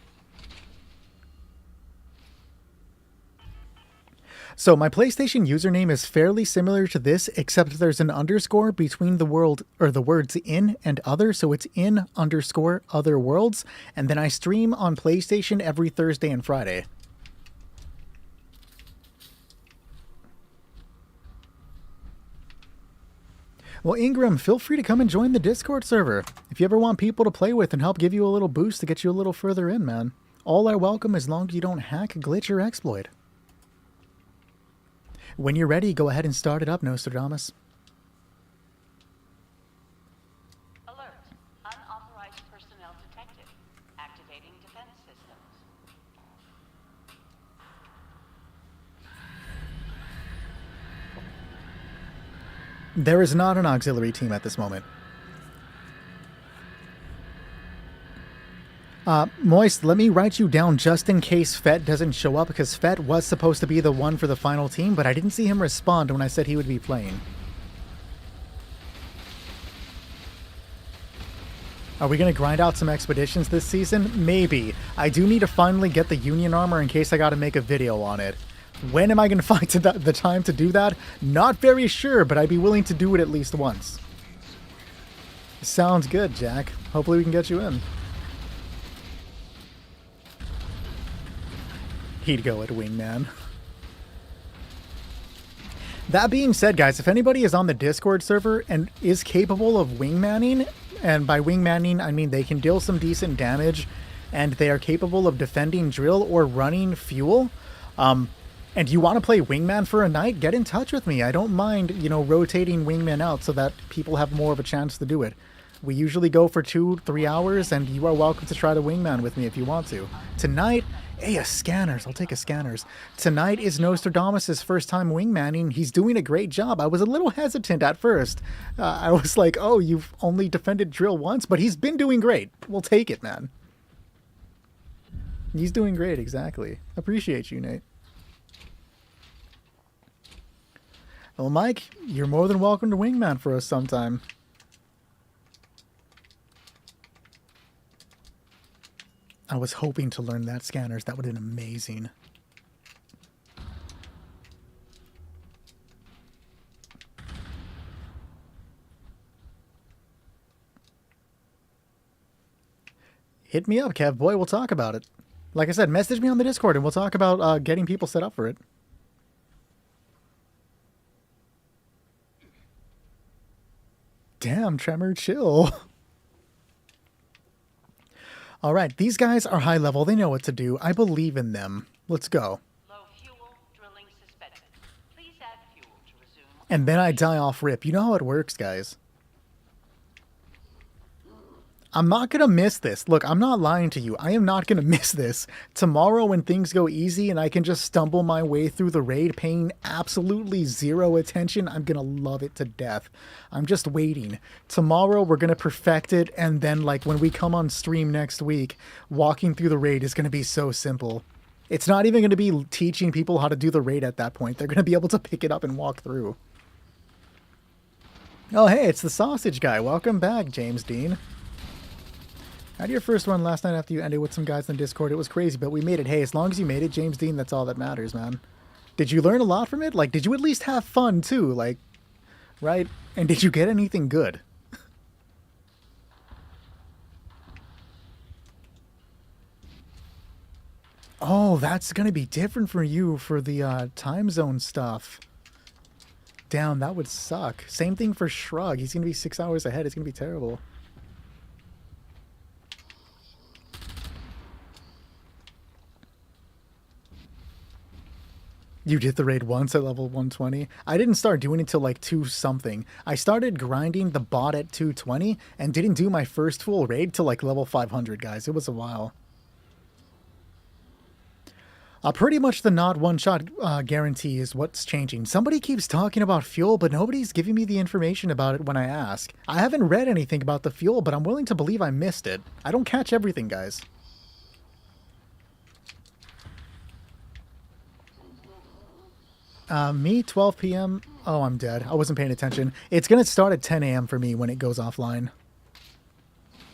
So my PlayStation username is fairly similar to this, except there's an underscore between the world or the words in and other. So it's in underscore other worlds. And then I stream on PlayStation every Thursday and Friday. Well, Ingram, feel free to come and join the Discord server. If you ever want people to play with and help give you a little boost to get you a little further in, man. All are welcome as long as you don't hack, glitch, or exploit. When you're ready, go ahead and start it up, Nostradamus. Alert. Unauthorized personnel detected. Activating defense systems. There is not an auxiliary team at this moment. Moist, let me write you down just in case Fett doesn't show up, because Fett was supposed to be the one for the final team, but I didn't see him respond when I said he would be playing. Are we going to grind out some expeditions this season? Maybe. I do need to finally get the Union armor in case I got to make a video on it. When am I going to find the time to do that? Not very sure, but I'd be willing to do it at least once. Sounds good, Jack. Hopefully we can get you in. He'd go at Wingman. That being said, guys, if anybody is on the Discord server and is capable of wingmanning, and by wingmanning I mean they can deal some decent damage, and they are capable of defending drill or running fuel, and you want to play wingman for a night, get in touch with me. I don't mind, you know, rotating wingman out so that people have more of a chance to do it. We usually go for 2-3 hours, and you are welcome to try to wingman with me if you want to. Tonight, hey, a scanners. I'll take a scanners. Tonight is Nostradamus' first time wingmanning. He's doing a great job. I was a little hesitant at first. I was like, oh, you've only defended drill once, but he's been doing great. We'll take it, man. He's doing great, exactly. Appreciate you, Nate. Well, Mike, you're more than welcome to wingman for us sometime. I was hoping to learn that scanners. That would have been amazing. Hit me up, Kev. Boy, we'll talk about it. Like I said, message me on the Discord and we'll talk about getting people set up for it. Damn, Tremor, chill. All right, these guys are high level. They know what to do. I believe in them. Let's go. Low fuel, drilling suspended. Please add fuel to resume. And then I die off rip. You know how it works, guys. I'm not going to miss this. Look, I'm not lying to you. I am not going to miss this. Tomorrow when things go easy and I can just stumble my way through the raid paying absolutely zero attention, I'm going to love it to death. I'm just waiting. Tomorrow we're going to perfect it, and then like when we come on stream next week, walking through the raid is going to be so simple. It's not even going to be teaching people how to do the raid at that point. They're going to be able to pick it up and walk through. Oh, hey, it's the sausage guy. Welcome back, James Dean. I had your first one last night after you ended with some guys in the Discord. It was crazy, but we made it. Hey, as long as you made it, James Dean, that's all that matters, man. Did you learn a lot from it? Like, did you at least have fun, too? Like, right? And did you get anything good? Oh, that's going to be different for you for the time zone stuff. Damn, that would suck. Same thing for Shrug. He's going to be 6 hours ahead. It's going to be terrible. You did the raid once at level 120. I didn't start doing it till like 2 something. I started grinding the bot at 220 and didn't do my first full raid till like level 500, guys. It was a while. Pretty much the not one-shot guarantee is what's changing. Somebody keeps talking about fuel, but nobody's giving me the information about it when I ask. I haven't read anything about the fuel, but I'm willing to believe I missed it. I don't catch everything, guys. Me, 12 p.m. Oh, I'm dead. I wasn't paying attention. It's going to start at 10 a.m. for me when it goes offline.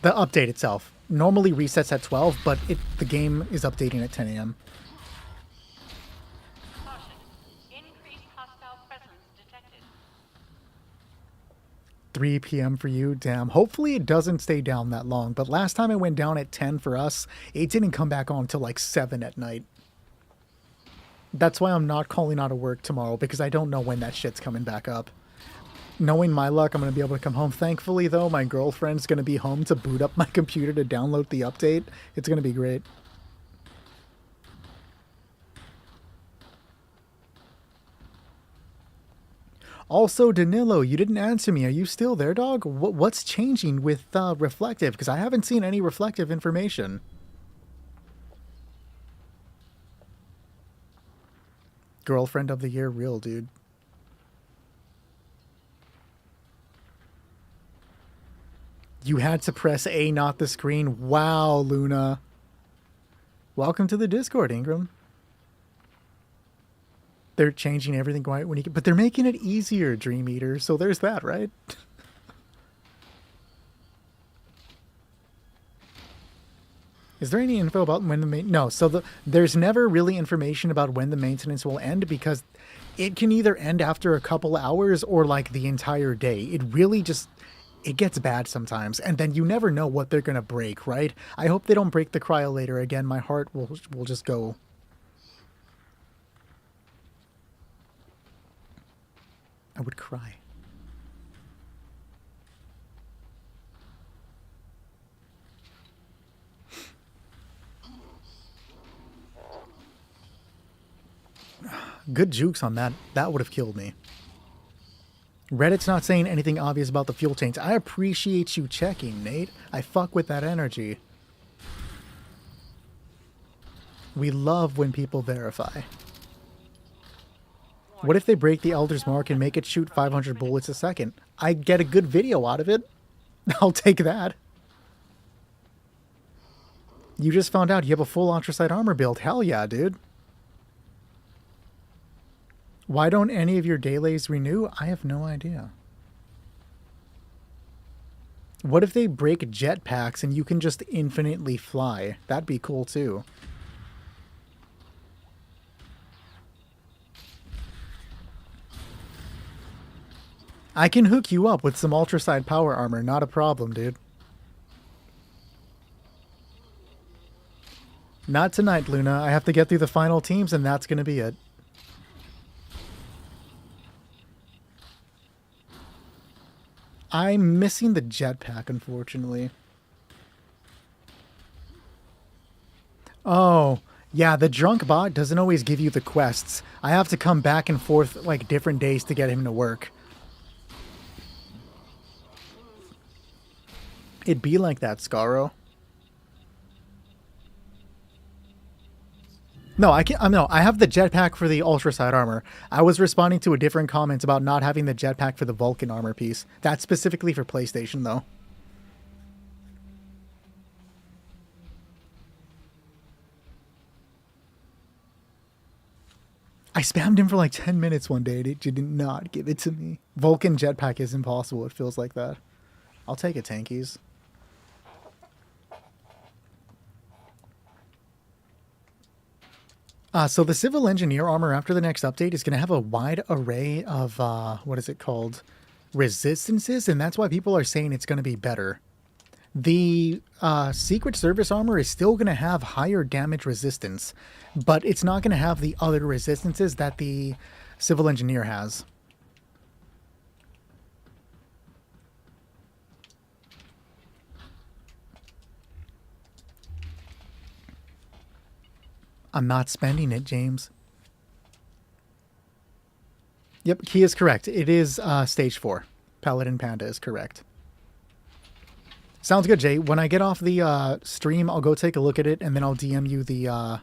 The update itself. Normally resets at 12, but the game is updating at 10 a.m. Caution. Increased hostile presence detected. 3 p.m. for you? Damn. Hopefully it doesn't stay down that long, but last time it went down at 10 for us, it didn't come back on until like 7 at night. That's why I'm not calling out of work tomorrow, because I don't know when that shit's coming back up. Knowing my luck, I'm going to be able to come home. Thankfully, though, my girlfriend's going to be home to boot up my computer to download the update. It's going to be great. Also, Danilo, you didn't answer me. Are you still there, dog? What's changing with Reflective? Because I haven't seen any Reflective information. Girlfriend of the year, real, dude. You had to press A, not the screen. Wow, Luna. Welcome to the Discord, Ingram. They're changing everything right when you but they're making it easier, Dream Eater. So there's that, right? Is there any info about when the no? So there's never really information about when the maintenance will end, because it can either end after a couple hours or like the entire day. It really just it gets bad sometimes, and then you never know what they're gonna break, right? I hope they don't break the cryolator again. My heart will just go. I would cry. Good jukes on that. That would have killed me. Reddit's not saying anything obvious about the fuel change. I appreciate you checking, Nate. I fuck with that energy. We love when people verify. What if they break the Elder's Mark and make it shoot 500 bullets a second? I get a good video out of it. I'll take that. You just found out you have a full Anthracite armor build. Hell yeah, dude. Why don't any of your daylays renew? I have no idea. What if they break jetpacks and you can just infinitely fly? That'd be cool too. I can hook you up with some Ultracide power armor, not a problem, dude. Not tonight, Luna. I have to get through the final teams and that's going to be it. I'm missing the jetpack, unfortunately. Oh, yeah, the drunk bot doesn't always give you the quests. I have to come back and forth like different days to get him to work. It'd be like that, Scaro. No, I have the jetpack for the Ultracide armor. I was responding to a different comment about not having the jetpack for the Vulcan armor piece. That's specifically for PlayStation, though. I spammed him for like 10 minutes one day and it did not give it to me. Vulcan jetpack is impossible. It feels like that. I'll take it, tankies. So the Civil Engineer armor after the next update is going to have a wide array of, what is it called? Resistances, and that's why people are saying it's going to be better. The Secret Service armor is still going to have higher damage resistance, but it's not going to have the other resistances that the Civil Engineer has. I'm not spending it, James. Yep, Key is correct. It is stage 4. Paladin Panda is correct. Sounds good, Jay. When I get off the stream, I'll go take a look at it, and then I'll DM you the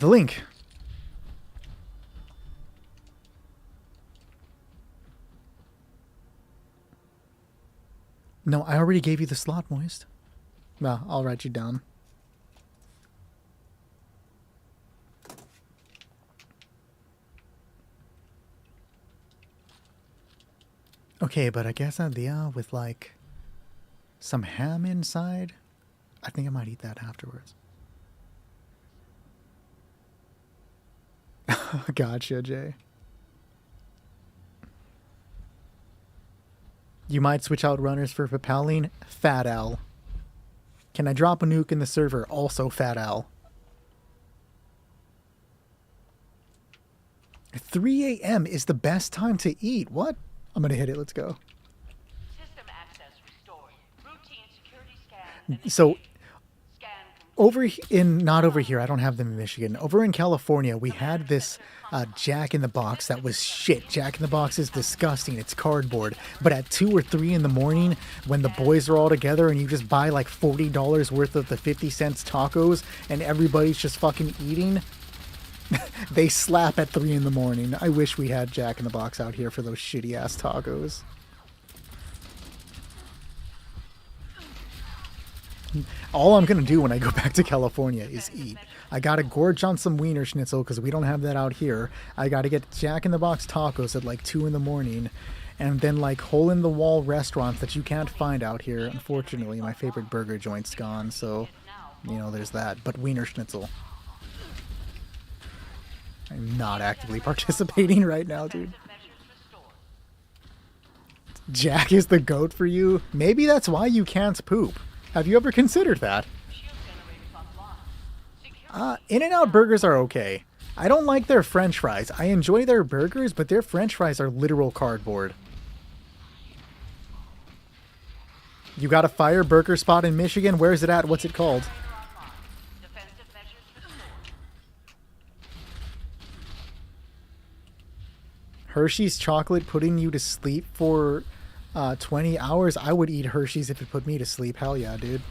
link. No, I already gave you the slot, Moist. No, I'll write you down. Okay, but I guess a deal with like some ham inside. I think I might eat that afterwards. Gotcha, Jay. You might switch out runners for Papaline. Fat Al. Can I drop a nuke in the server? Also Fat Al. 3 a.m. is the best time to eat. What? I'm going to hit it. Let's go. System access restored. Routine security scan. So, not over here, I don't have them in Michigan. Over in California, we had this Jack in the Box that was shit. Jack in the Box is disgusting. It's cardboard. But at 2 or 3 in the morning, when the boys are all together and you just buy like $40 worth of the 50 cents tacos and everybody's just fucking eating, they slap at 3 in the morning. I wish we had Jack in the Box out here for those shitty ass tacos. All I'm gonna do when I go back to California is eat. I gotta gorge on some Wiener Schnitzel because we don't have that out here. I gotta get Jack in the Box tacos at like 2 in the morning. And then like hole in the wall restaurants that you can't find out here. Unfortunately, my favorite burger joint's gone, so you know there's that. But Wiener Schnitzel. I'm not actively participating right now, dude. Jack is the goat for you? Maybe that's why you can't poop. Have you ever considered that? In-N-Out burgers are okay. I don't like their french fries. I enjoy their burgers, but their french fries are literal cardboard. You got a fire burger spot in Michigan? Where is it at? What's it called? Defensive measures restored. Hershey's chocolate putting you to sleep for 20 hours? I would eat Hershey's if it put me to sleep. Hell yeah, dude.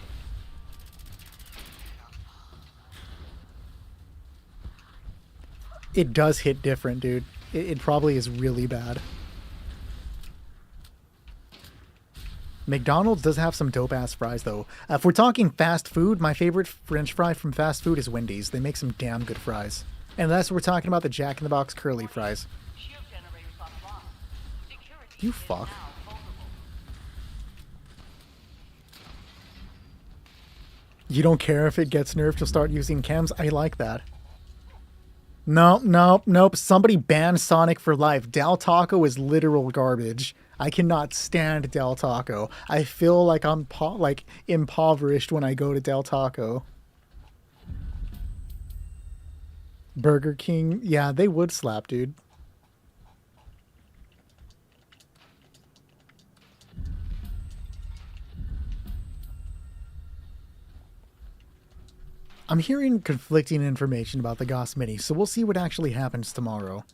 It does hit different, dude. It probably is really bad. McDonald's does have some dope-ass fries, though. If we're talking fast food, my favorite French fry from fast food is Wendy's. They make some damn good fries. And that's what we're talking about, the Jack in the Box curly fries. Shield generators offline. Security You is fuck. now vulnerable. You don't care if it gets nerfed, you'll start using chems? I like that. Nope. Somebody banned Sonic for life. Del Taco is literal garbage. I cannot stand Del Taco. I feel like I'm impoverished when I go to Del Taco. Burger King, yeah, they would slap, dude. I'm hearing conflicting information about the Goss Mini, so we'll see what actually happens tomorrow.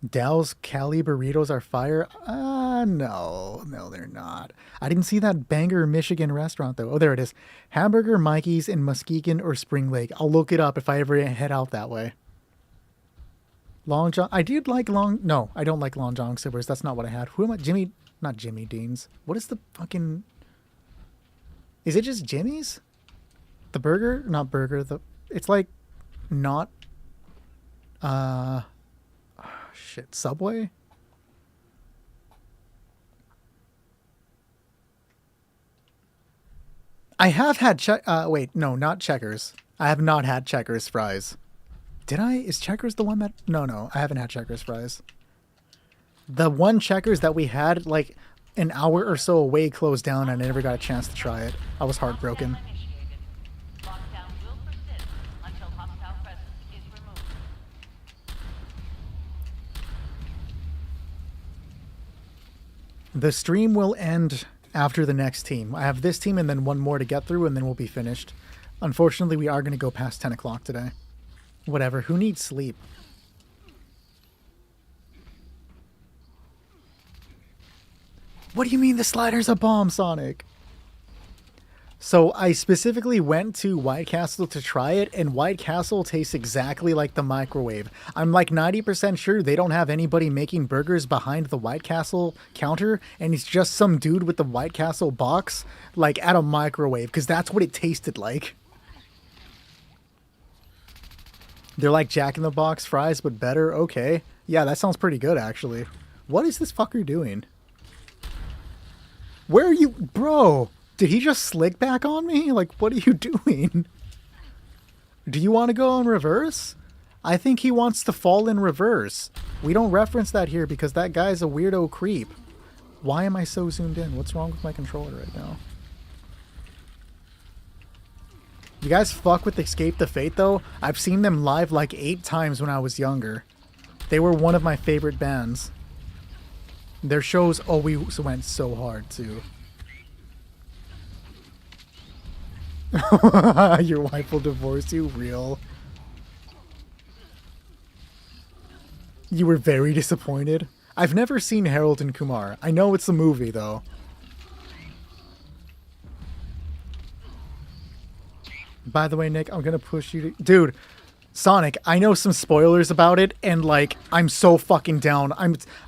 Dal's Cali burritos are fire? No, they're not. I didn't see that banger Michigan restaurant, though. Oh, there it is. Hamburger Mikey's in Muskegon or Spring Lake. I'll look it up if I ever head out that way. Long John. I did like Long. No, I don't like Long John Silver's. That's not what I had. Who am I? Jimmy. Not Jimmy Dean's. What is the fucking. Is it just Jimmy's? The burger? Not burger. It's like. Not. Shit. Subway? I have had wait, no, not Checkers. I have not had Checkers fries. Did I? Is Checkers the one that... No, I haven't had Checkers fries. The one Checkers that we had, like, an hour or so away closed down and I never got a chance to try it. I was heartbroken. Lockdown initiated. Lockdown will persist until hostile presence is removed. The stream will end after the next team. I have this team and then one more to get through and then we'll be finished. Unfortunately, we are going to go past 10 o'clock today. Whatever. Who needs sleep? What do you mean the slider's a bomb, Sonic? So I specifically went to White Castle to try it, and White Castle tastes exactly like the microwave. I'm like 90% sure they don't have anybody making burgers behind the White Castle counter, and it's just some dude with the White Castle box, like at a microwave, because that's what it tasted like. They're like Jack in the Box fries, but better? Okay. Yeah, that sounds pretty good, actually. What is this fucker doing? Where are you? Bro, did he just slick back on me? Like, what are you doing? Do you want to go in reverse? I think he wants to fall in reverse. We don't reference that here because that guy's a weirdo creep. Why am I so zoomed in? What's wrong with my controller right now? You guys fuck with Escape the Fate, though? I've seen them live like 8 times when I was younger. They were one of my favorite bands. Their shows always went so hard, too. Your wife will divorce you? Real. You were very disappointed? I've never seen Harold and Kumar. I know it's a movie, though. By the way, Nick, I'm gonna push you to... Dude, Sonic, I know some spoilers about it, and, like, I'm so fucking down.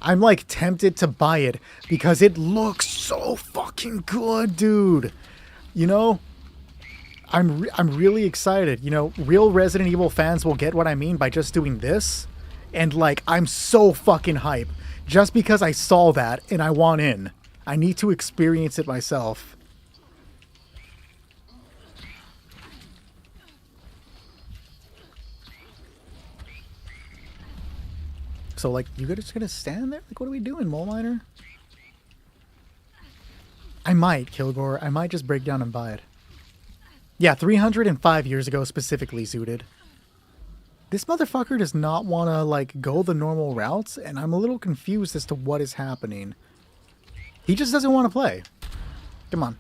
I'm like, tempted to buy it, because it looks so fucking good, dude. You know? I'm really excited. You know, real Resident Evil fans will get what I mean by just doing this. And, like, I'm so fucking hype. Just because I saw that, and I want in. I need to experience it myself. So, like, you just gonna stand there? Like, what are we doing, Mole Miner? I might, Kilgore. I might just break down and buy it. Yeah, 305 years ago specifically, Zooted. This motherfucker does not want to, like, go the normal routes, and I'm a little confused as to what is happening. He just doesn't want to play. Come on.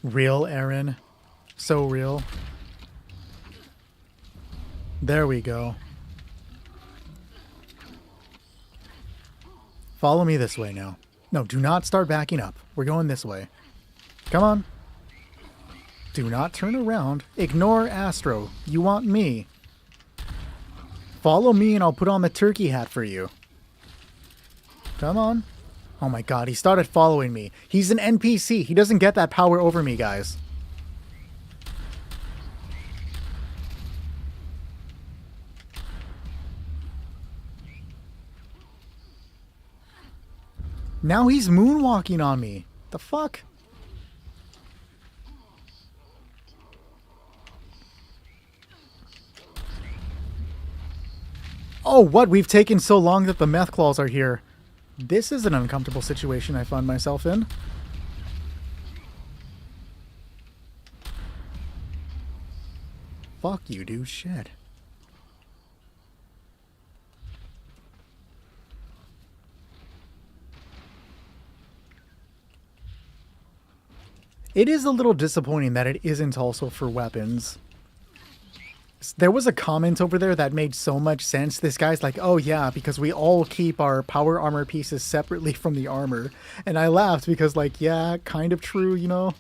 Real, Aaron. So real. There we go. Follow me this way now. No, do not start backing up. We're going this way. Come on. Do not turn around. Ignore Astro. You want me. Follow me and I'll put on the turkey hat for you. Come on. Oh my god, he started following me. He's an NPC. He doesn't get that power over me, guys. Now he's moonwalking on me. The fuck? Oh, what? We've taken so long that the meth claws are here. This is an uncomfortable situation I find myself in. Fuck you, dude. Shit. It is a little disappointing that it isn't also for weapons. There was a comment over there that made so much sense. This guy's like, oh yeah, because we all keep our power armor pieces separately from the armor. And I laughed because, like, yeah, kind of true, you know?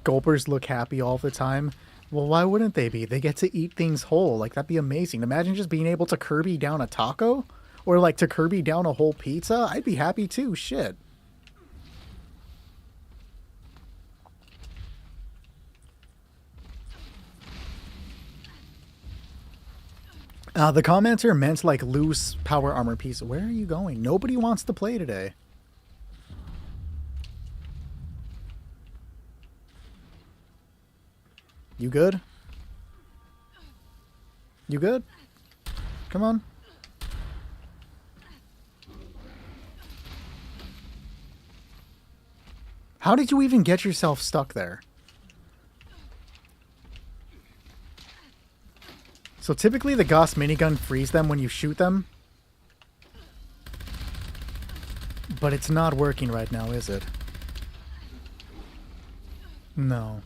Gulpers look happy all the time. Well, why wouldn't they be? They get to eat things whole. Like, that'd be amazing. Imagine just being able to Kirby down a taco. Or, like, to Kirby down a whole pizza. I'd be happy too. Shit. The commenter meant like loose power armor piece. Where are you going? Nobody wants to play today. You good? You good? Come on. How did you even get yourself stuck there? So typically the Gauss minigun frees them when you shoot them. But it's not working right now, is it? No.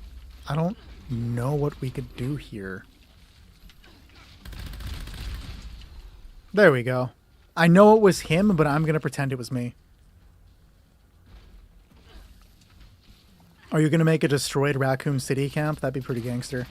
I don't know what we could do here. There we go. I know it was him, but I'm going to pretend it was me. Are you going to make a destroyed Raccoon City camp? That'd be pretty gangster.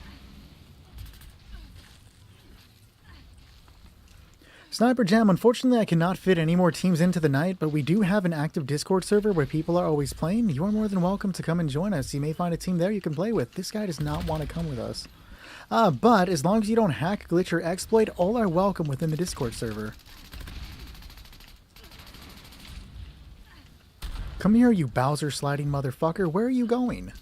Sniper Jam, unfortunately I cannot fit any more teams into the night, but we do have an active Discord server where people are always playing. You are more than welcome to come and join us. You may find a team there you can play with. This guy does not want to come with us. But as long as you don't hack, glitch, or exploit, all are welcome within the Discord server. Come here, you Bowser sliding motherfucker. Where are you going?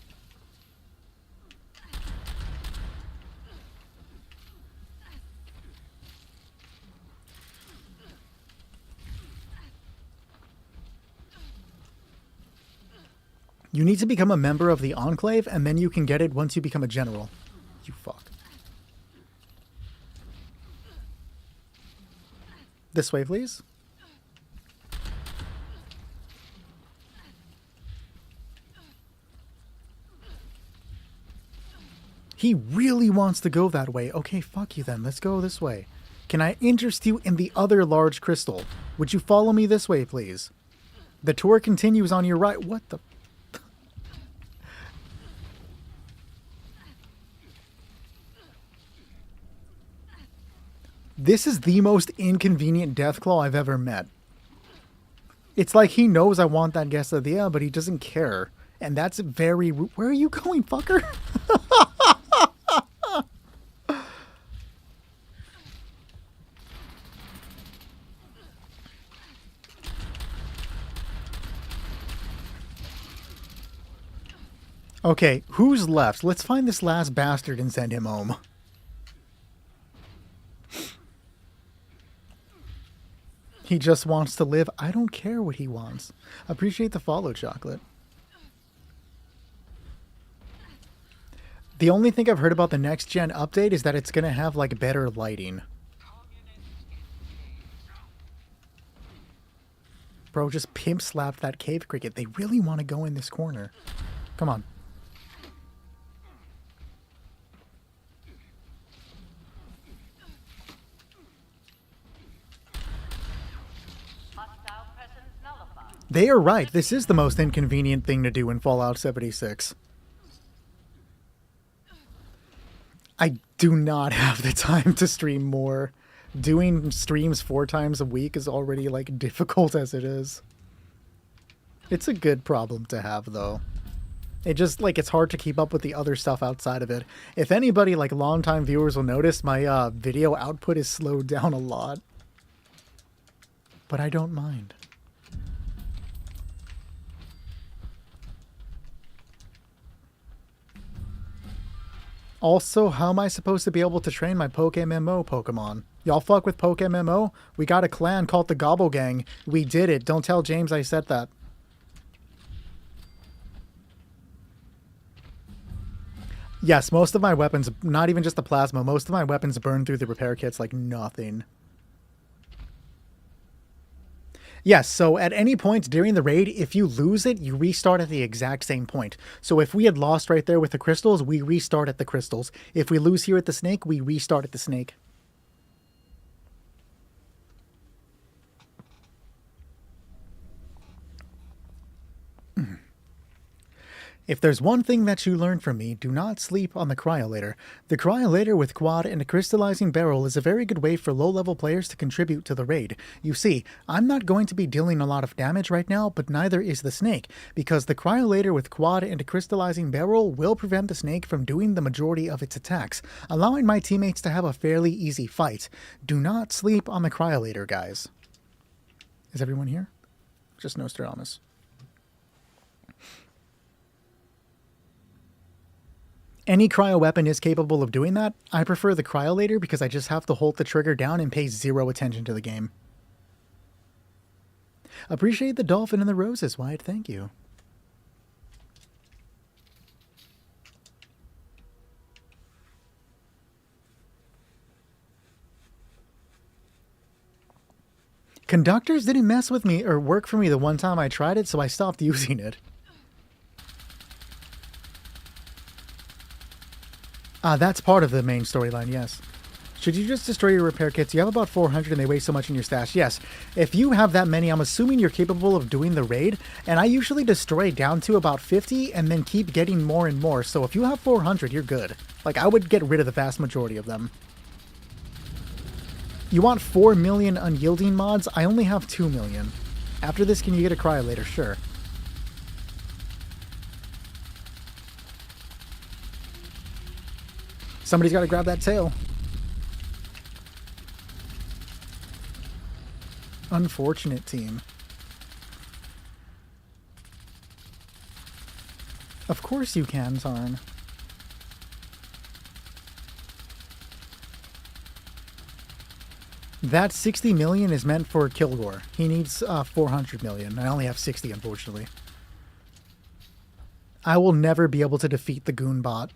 You need to become a member of the Enclave, and then you can get it once you become a general. You fuck. This way, please. He really wants to go that way. Okay, fuck you then. Let's go this way. Can I interest you in the other large crystal? Would you follow me this way, please? The tour continues on your right. What the... This is the most inconvenient Deathclaw I've ever met. It's like he knows I want that quesadilla, but he doesn't care. And that's very... Where are you going, fucker? Okay, who's left? Let's find this last bastard and send him home. He just wants to live. I don't care what he wants. Appreciate the follow, Chocolate. The only thing I've heard about the next gen update is that it's going to have like better lighting. Bro, just pimp slapped that cave cricket. They really want to go in this corner. Come on. Hostile presence nullified. They are right. This is the most inconvenient thing to do in Fallout 76. I do not have the time to stream more. Doing streams 4 times a week is already like difficult as it is. It's a good problem to have though. It just like it's hard to keep up with the other stuff outside of it. If anybody like longtime viewers will notice, my video output is slowed down a lot. But I don't mind. Also, how am I supposed to be able to train my PokeMMO Pokemon? Y'all fuck with PokeMMO? We got a clan called the Gobble Gang. We did it. Don't tell James I said that. Yes, most of my weapons, not even just the plasma, most of my weapons burn through the repair kits like nothing. Yes, so at any point during the raid, if you lose it, you restart at the exact same point. So if we had lost right there with the crystals, we restart at the crystals. If we lose here at the snake, we restart at the snake. If there's one thing that you learn from me, do not sleep on the Cryolator. The Cryolator with Quad and a Crystallizing Barrel is a very good way for low-level players to contribute to the raid. You see, I'm not going to be dealing a lot of damage right now, but neither is the Snake, because the Cryolator with Quad and a Crystallizing Barrel will prevent the Snake from doing the majority of its attacks, allowing my teammates to have a fairly easy fight. Do not sleep on the Cryolator, guys. Is everyone here? Just Nostradamus. Any cryo weapon is capable of doing that. I prefer the Cryolator because I just have to hold the trigger down and pay zero attention to the game. Appreciate the dolphin and the roses, Wyatt. Thank you. Conductors didn't mess with me or work for me the one time I tried it, so I stopped using it. That's part of the main storyline, yes. Should you just destroy your repair kits? You have about 400 and they weigh so much in your stash. Yes. If you have that many, I'm assuming you're capable of doing the raid. And I usually destroy down to about 50 and then keep getting more and more. So if you have 400, you're good. Like, I would get rid of the vast majority of them. You want 4 million unyielding mods? I only have 2 million. After this, can you get a Cryolator? Sure. Somebody's got to grab that tail. Unfortunate team. Of course you can, Tarn. That 60 million is meant for Kilgore. He needs 400 million. I only have 60, unfortunately. I will never be able to defeat the Goonbot.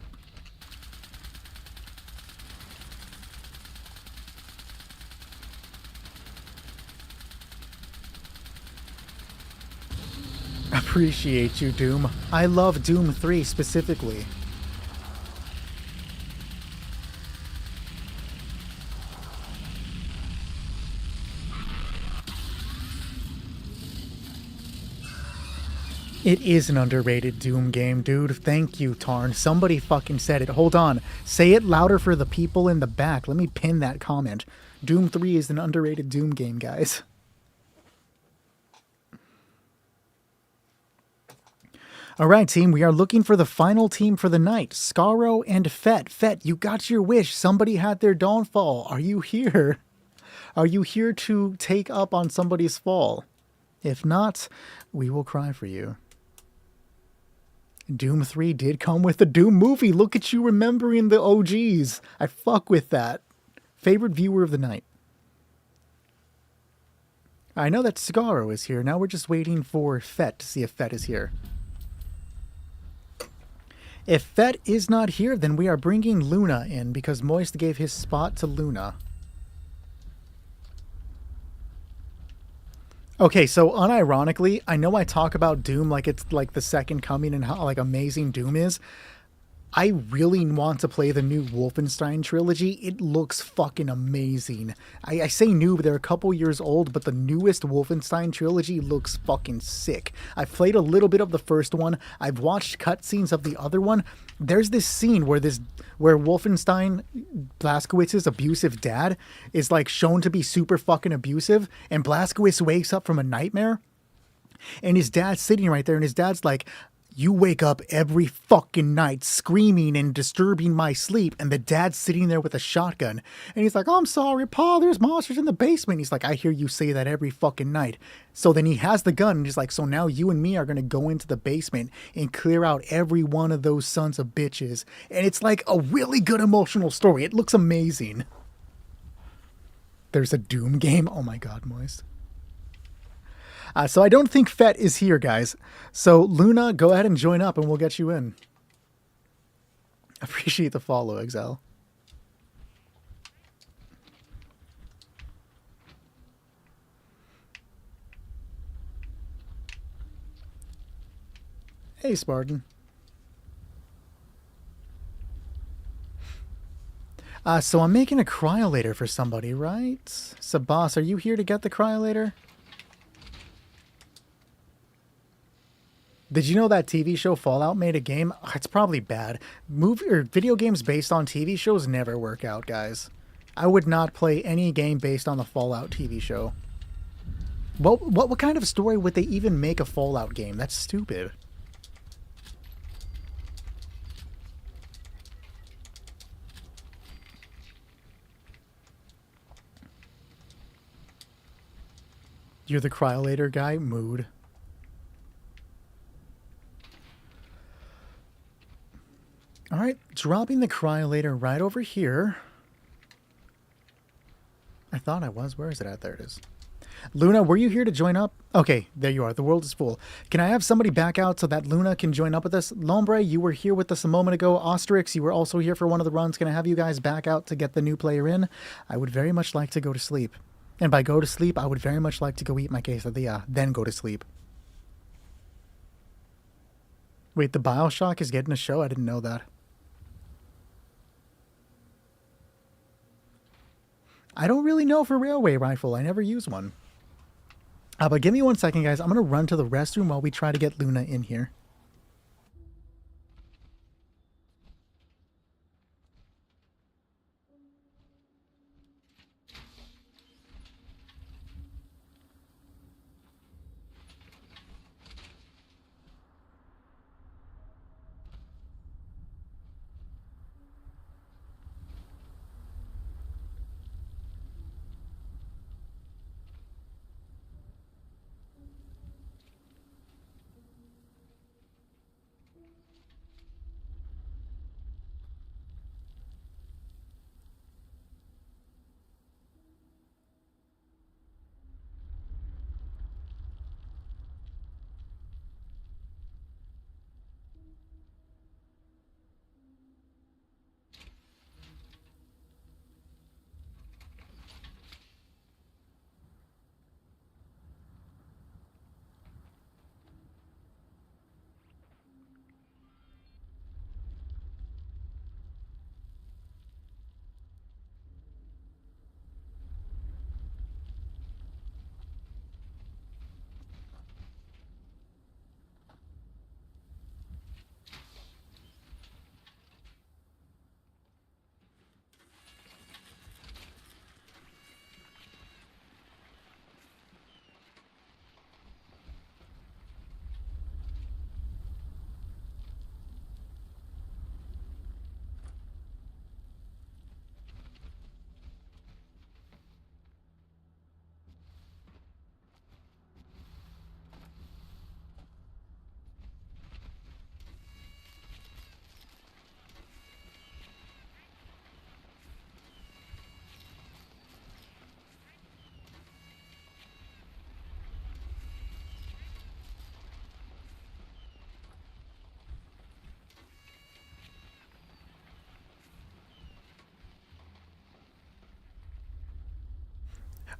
Appreciate you, Doom. I love Doom 3 specifically. It is an underrated Doom game, dude. Thank you, Tarn. Somebody fucking said it. Hold on. Say it louder for the people in the back. Let me pin that comment. Doom 3 is an underrated Doom game, guys. Alright, team, we are looking for the final team for the night. Scaro and Fett. Fett, you got your wish. Somebody had their downfall. Are you here? Are you here to take up on somebody's fall? If not, we will cry for you. Doom 3 did come with the Doom movie. Look at you remembering the OGs. I fuck with that. Favorite viewer of the night. I know that Cigaro is here. Now we're just waiting for Fett to see if Fett is here. If Fett is not here, then we are bringing Luna in because Moist gave his spot to Luna. Okay, so unironically, I know I talk about Doom like it's like the second coming and how like amazing Doom is. I really want to play the new Wolfenstein trilogy. It looks fucking amazing. I say new, but they're a couple years old, but the newest Wolfenstein trilogy looks fucking sick. I've played a little bit of the first one. I've watched cutscenes of the other one. There's this scene where Wolfenstein, Blazkowicz's abusive dad, is like shown to be super fucking abusive, and Blazkowicz wakes up from a nightmare, and his dad's sitting right there, and his dad's like, you wake up every fucking night screaming and disturbing my sleep. And the dad's sitting there with a shotgun. And he's like, I'm sorry, Pa, there's monsters in the basement. He's like, I hear you say that every fucking night. So then he has the gun and he's like, so now you and me are going to go into the basement and clear out every one of those sons of bitches. And it's like a really good emotional story. It looks amazing. There's a Doom game. Oh my God, Moist. So I don't think Fett is here, guys. So Luna, go ahead and join up and we'll get you in. Appreciate the follow, Exile. Hey, Spartan. So I'm making a cryolator for somebody, right? Sabas, are you here to get the cryolator? Did you know that TV show Fallout made a game? It's probably bad. Movie or video games based on TV shows never work out, guys. I would not play any game based on the Fallout TV show. What kind of story would they even make a Fallout game? That's stupid. You're the cryolator guy? Mood. All right, dropping the cryolator right over here. I thought I was. Where is it at? There it is. Luna, were you here to join up? Okay, there you are. The world is full. Can I have somebody back out so that Luna can join up with us? Lombre, you were here with us a moment ago. Ostrix, you were also here for one of the runs. Can I have you guys back out to get the new player in? I would very much like to go to sleep. And by go to sleep, I would very much like to go eat my quesadilla, then go to sleep. Wait, the Bioshock is getting a show? I didn't know that. I don't really know for Railway Rifle. I never use one. But give me 1 second, guys. I'm going to run to the restroom while we try to get Luna in here.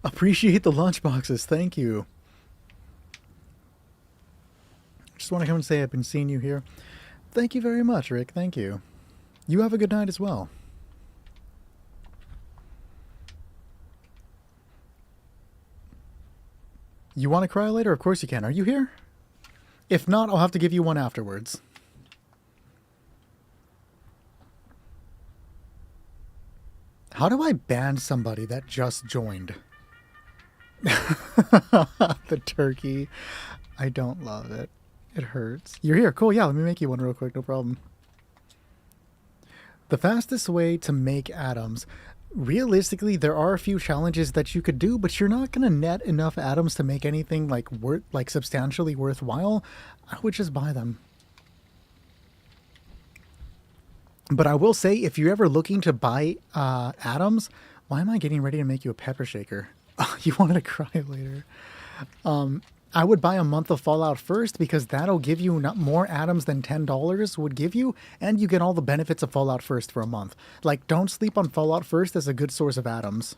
Appreciate the lunchboxes. Thank you. Just want to come and say I've been seeing you here. Thank you very much, Rick. Thank you. You have a good night as well. You want to cry later? Of course you can. Are you here? If not, I'll have to give you one afterwards. How do I ban somebody that just joined? The turkey. I don't love it. It hurts. You're here. Cool. Yeah, let me make you one real quick. No problem. The fastest way to make atoms. Realistically, there are a few challenges that you could do, but you're not going to net enough atoms to make anything like substantially worthwhile. I would just buy them. But I will say, if you're ever looking to buy atoms, why am I getting ready to make you a pepper shaker? Oh, you wanted to cry later. I would buy a month of Fallout first because that'll give you not more atoms than $10 would give you, and you get all the benefits of Fallout first for a month. Like, don't sleep on Fallout first as a good source of atoms.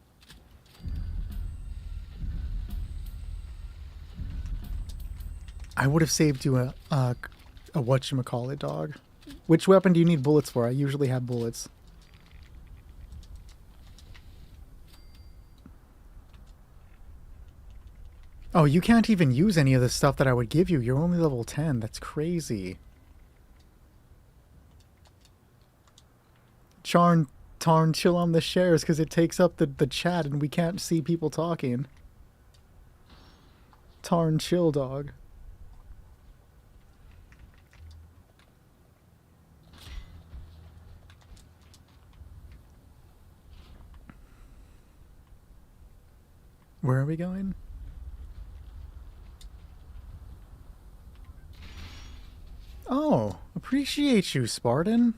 I would have saved you a whatchamacallit dog. Which weapon do you need bullets for? I usually have bullets. Oh, you can't even use any of the stuff that I would give you. You're only level 10. That's crazy. Tarn, chill on the shares because it takes up the chat and we can't see people talking. Tarn, chill, dog. Where are we going? Oh, appreciate you, Spartan.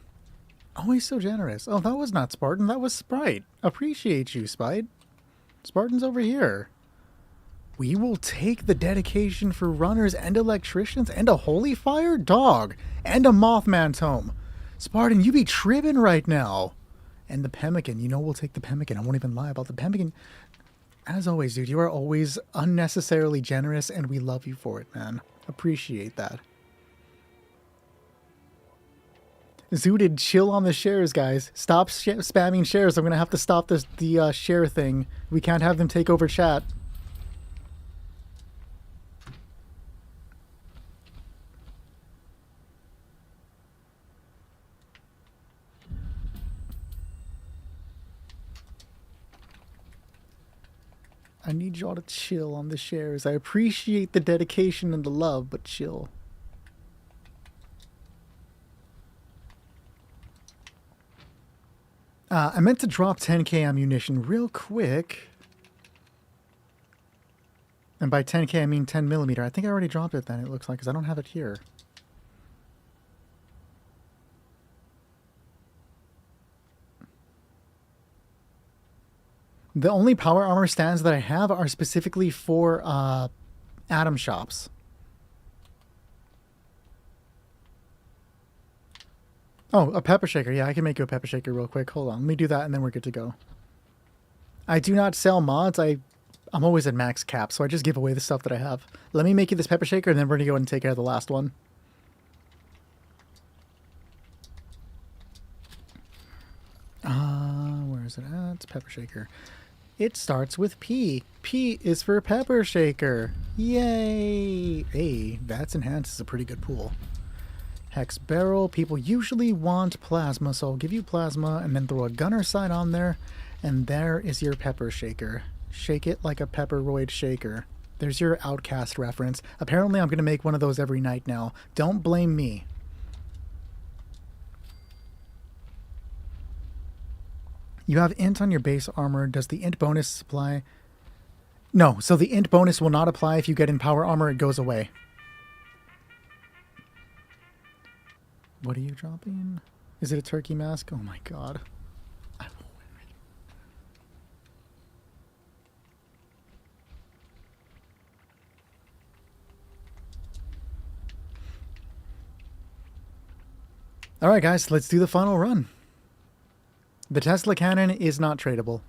Always so generous. Oh, that was not Spartan. That was Sprite. Appreciate you, Spite. Spartan's over here. We will take the dedication for runners and electricians and a holy fire dog and a Mothman tome. Spartan, you be tripping right now. And the pemmican. You know we'll take the pemmican. I won't even lie about the pemmican. As always, dude, you are always unnecessarily generous and we love you for it, man. Appreciate that. Zooted, chill on the shares, guys. Stop spamming shares. I'm going to have to stop the share thing. We can't have them take over chat. I need y'all to chill on the shares. I appreciate the dedication and the love, but chill. I meant to drop 10k ammunition real quick. And by 10k, I mean 10mm. I think I already dropped it then, it looks like, because I don't have it here. The only power armor stands that I have are specifically for atom shops. Oh, a pepper shaker. Yeah, I can make you a pepper shaker real quick. Hold on. Let me do that and then we're good to go. I do not sell mods. I'm always at max cap, so I just give away the stuff that I have. Let me make you this pepper shaker and then we're going to go and take care of the last one. Where is it at? It's pepper shaker. It starts with P. P is for pepper shaker. Yay! Hey, that's enhanced is a pretty good pool. Hex barrel. People usually want plasma, so I'll give you plasma and then throw a gunner sight on there. And there is your pepper shaker. Shake it like a pepperoid shaker. There's your Outcast reference. Apparently I'm going to make one of those every night now. Don't blame me. You have int on your base armor. Does the int bonus apply? No, so the int bonus will not apply if you get in power armor. It goes away. What are you dropping? Is it a turkey mask? Oh my god. I will win it. Alright guys, let's do the final run. The Tesla cannon is not tradable.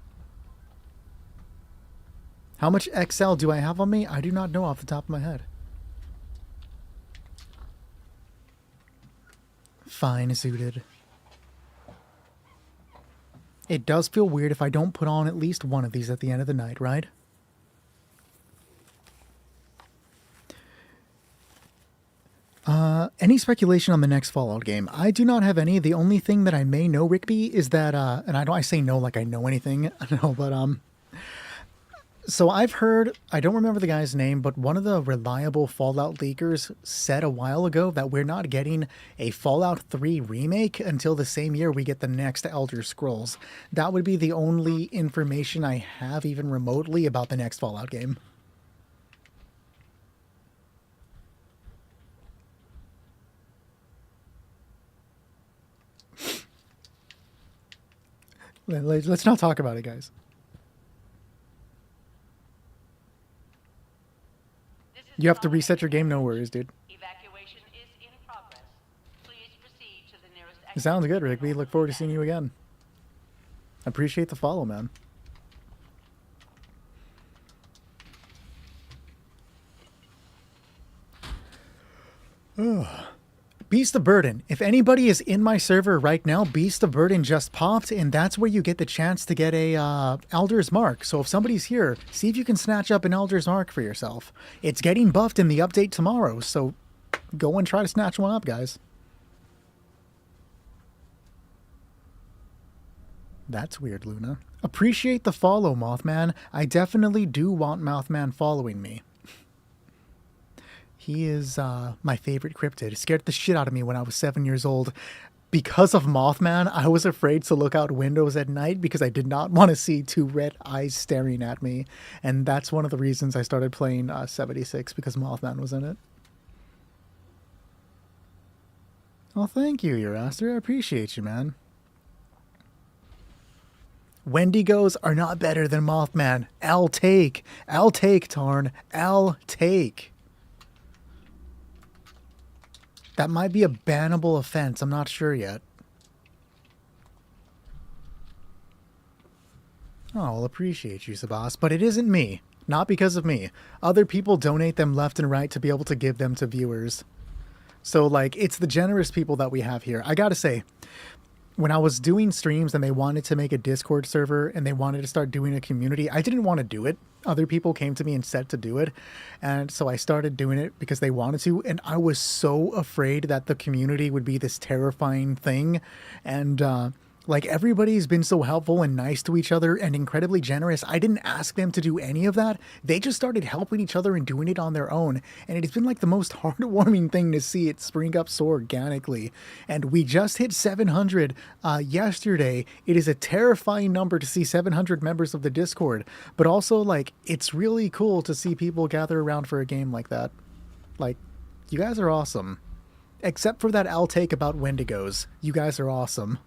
How much XL do I have on me? I do not know off the top of my head. Fine zooted. It does feel weird if I don't put on at least one of these at the end of the night, right? Any speculation on the next Fallout game? I do not have any. The only thing that I may know, Rigby, is that, and I say no like I know anything, no, but, so I've heard, I don't remember the guy's name, but one of the reliable Fallout leakers said a while ago that we're not getting a Fallout 3 remake until the same year we get the next Elder Scrolls. That would be the only information I have even remotely about the next Fallout game. Let's not talk about it, guys. You have to reset your game, no worries, dude. Evacuation is in progress. Please proceed to the nearest It sounds good, Rigby. Look forward to seeing you again. Appreciate the follow, man. Ugh. Beast of Burden. If anybody is in my server right now, Beast of Burden just popped, and that's where you get the chance to get a Elder's Mark. So if somebody's here, see if you can snatch up an Elder's Mark for yourself. It's getting buffed in the update tomorrow, so go and try to snatch one up, guys. That's weird, Luna. Appreciate the follow, Mothman. I definitely do want Mothman following me. He is my favorite cryptid. It scared the shit out of me when I was 7 years old. Because of Mothman, I was afraid to look out windows at night because I did not want to see two red eyes staring at me. And that's one of the reasons I started playing 76, because Mothman was in it. Oh, thank you, Uraster. I appreciate you, man. Wendigos are not better than Mothman. I'll take, Tarn. I'll take. That might be a bannable offense. I'm not sure yet. Oh, I'll appreciate you, Sabas. But it isn't me. Not because of me. Other people donate them left and right to be able to give them to viewers. So, like, it's the generous people that we have here. I gotta say, when I was doing streams and they wanted to make a Discord server and they wanted to start doing a community, I didn't want to do it. Other people came to me and said to do it. And so I started doing it because they wanted to. And I was so afraid that the community would be this terrifying thing. And, like, everybody's been so helpful and nice to each other and incredibly generous. I didn't ask them to do any of that. They just started helping each other and doing it on their own. And it has been like the most heartwarming thing to see it spring up so organically. And we just hit 700 yesterday. It is a terrifying number to see 700 members of the Discord. But also, like, it's really cool to see people gather around for a game like that. Like, you guys are awesome. Except for that I'll take about Wendigos. You guys are awesome.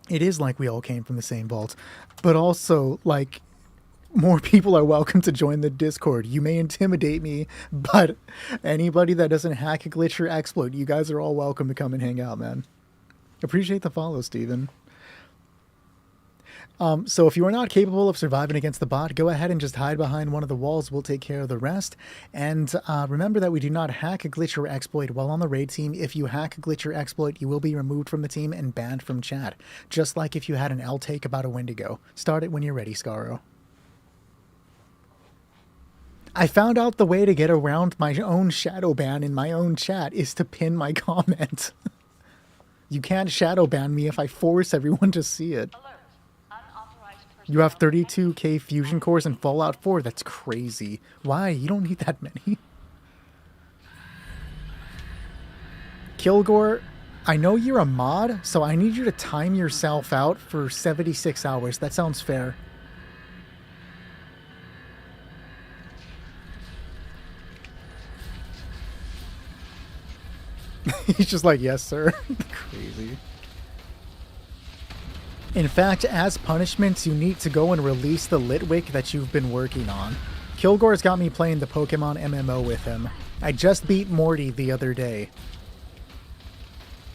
It is like we all came from the same vault, but also, like, more people are welcome to join the Discord. You may intimidate me, but anybody that doesn't hack, a glitch, or exploit, you guys are all welcome to come and hang out, man. Appreciate the follow, Steven. So if you are not capable of surviving against the bot, go ahead and just hide behind one of the walls. We'll take care of the rest. And remember that we do not hack, a glitch, or exploit while on the raid team. If you hack, a glitch, or exploit, you will be removed from the team and banned from chat. Just like if you had an L take about a Wendigo. Start it when you're ready, Scaro. I found out the way to get around my own shadow ban in my own chat is to pin my comment. You can't shadow ban me if I force everyone to see it. You have 32k fusion cores in Fallout 4. That's crazy. Why? You don't need that many. Kilgore, I know you're a mod, so I need you to time yourself out for 76 hours. That sounds fair. He's just like, yes, sir. Crazy. In fact, as punishment, you need to go and release the Litwick that you've been working on. Kilgore's got me playing the Pokemon MMO with him. I just beat Morty the other day.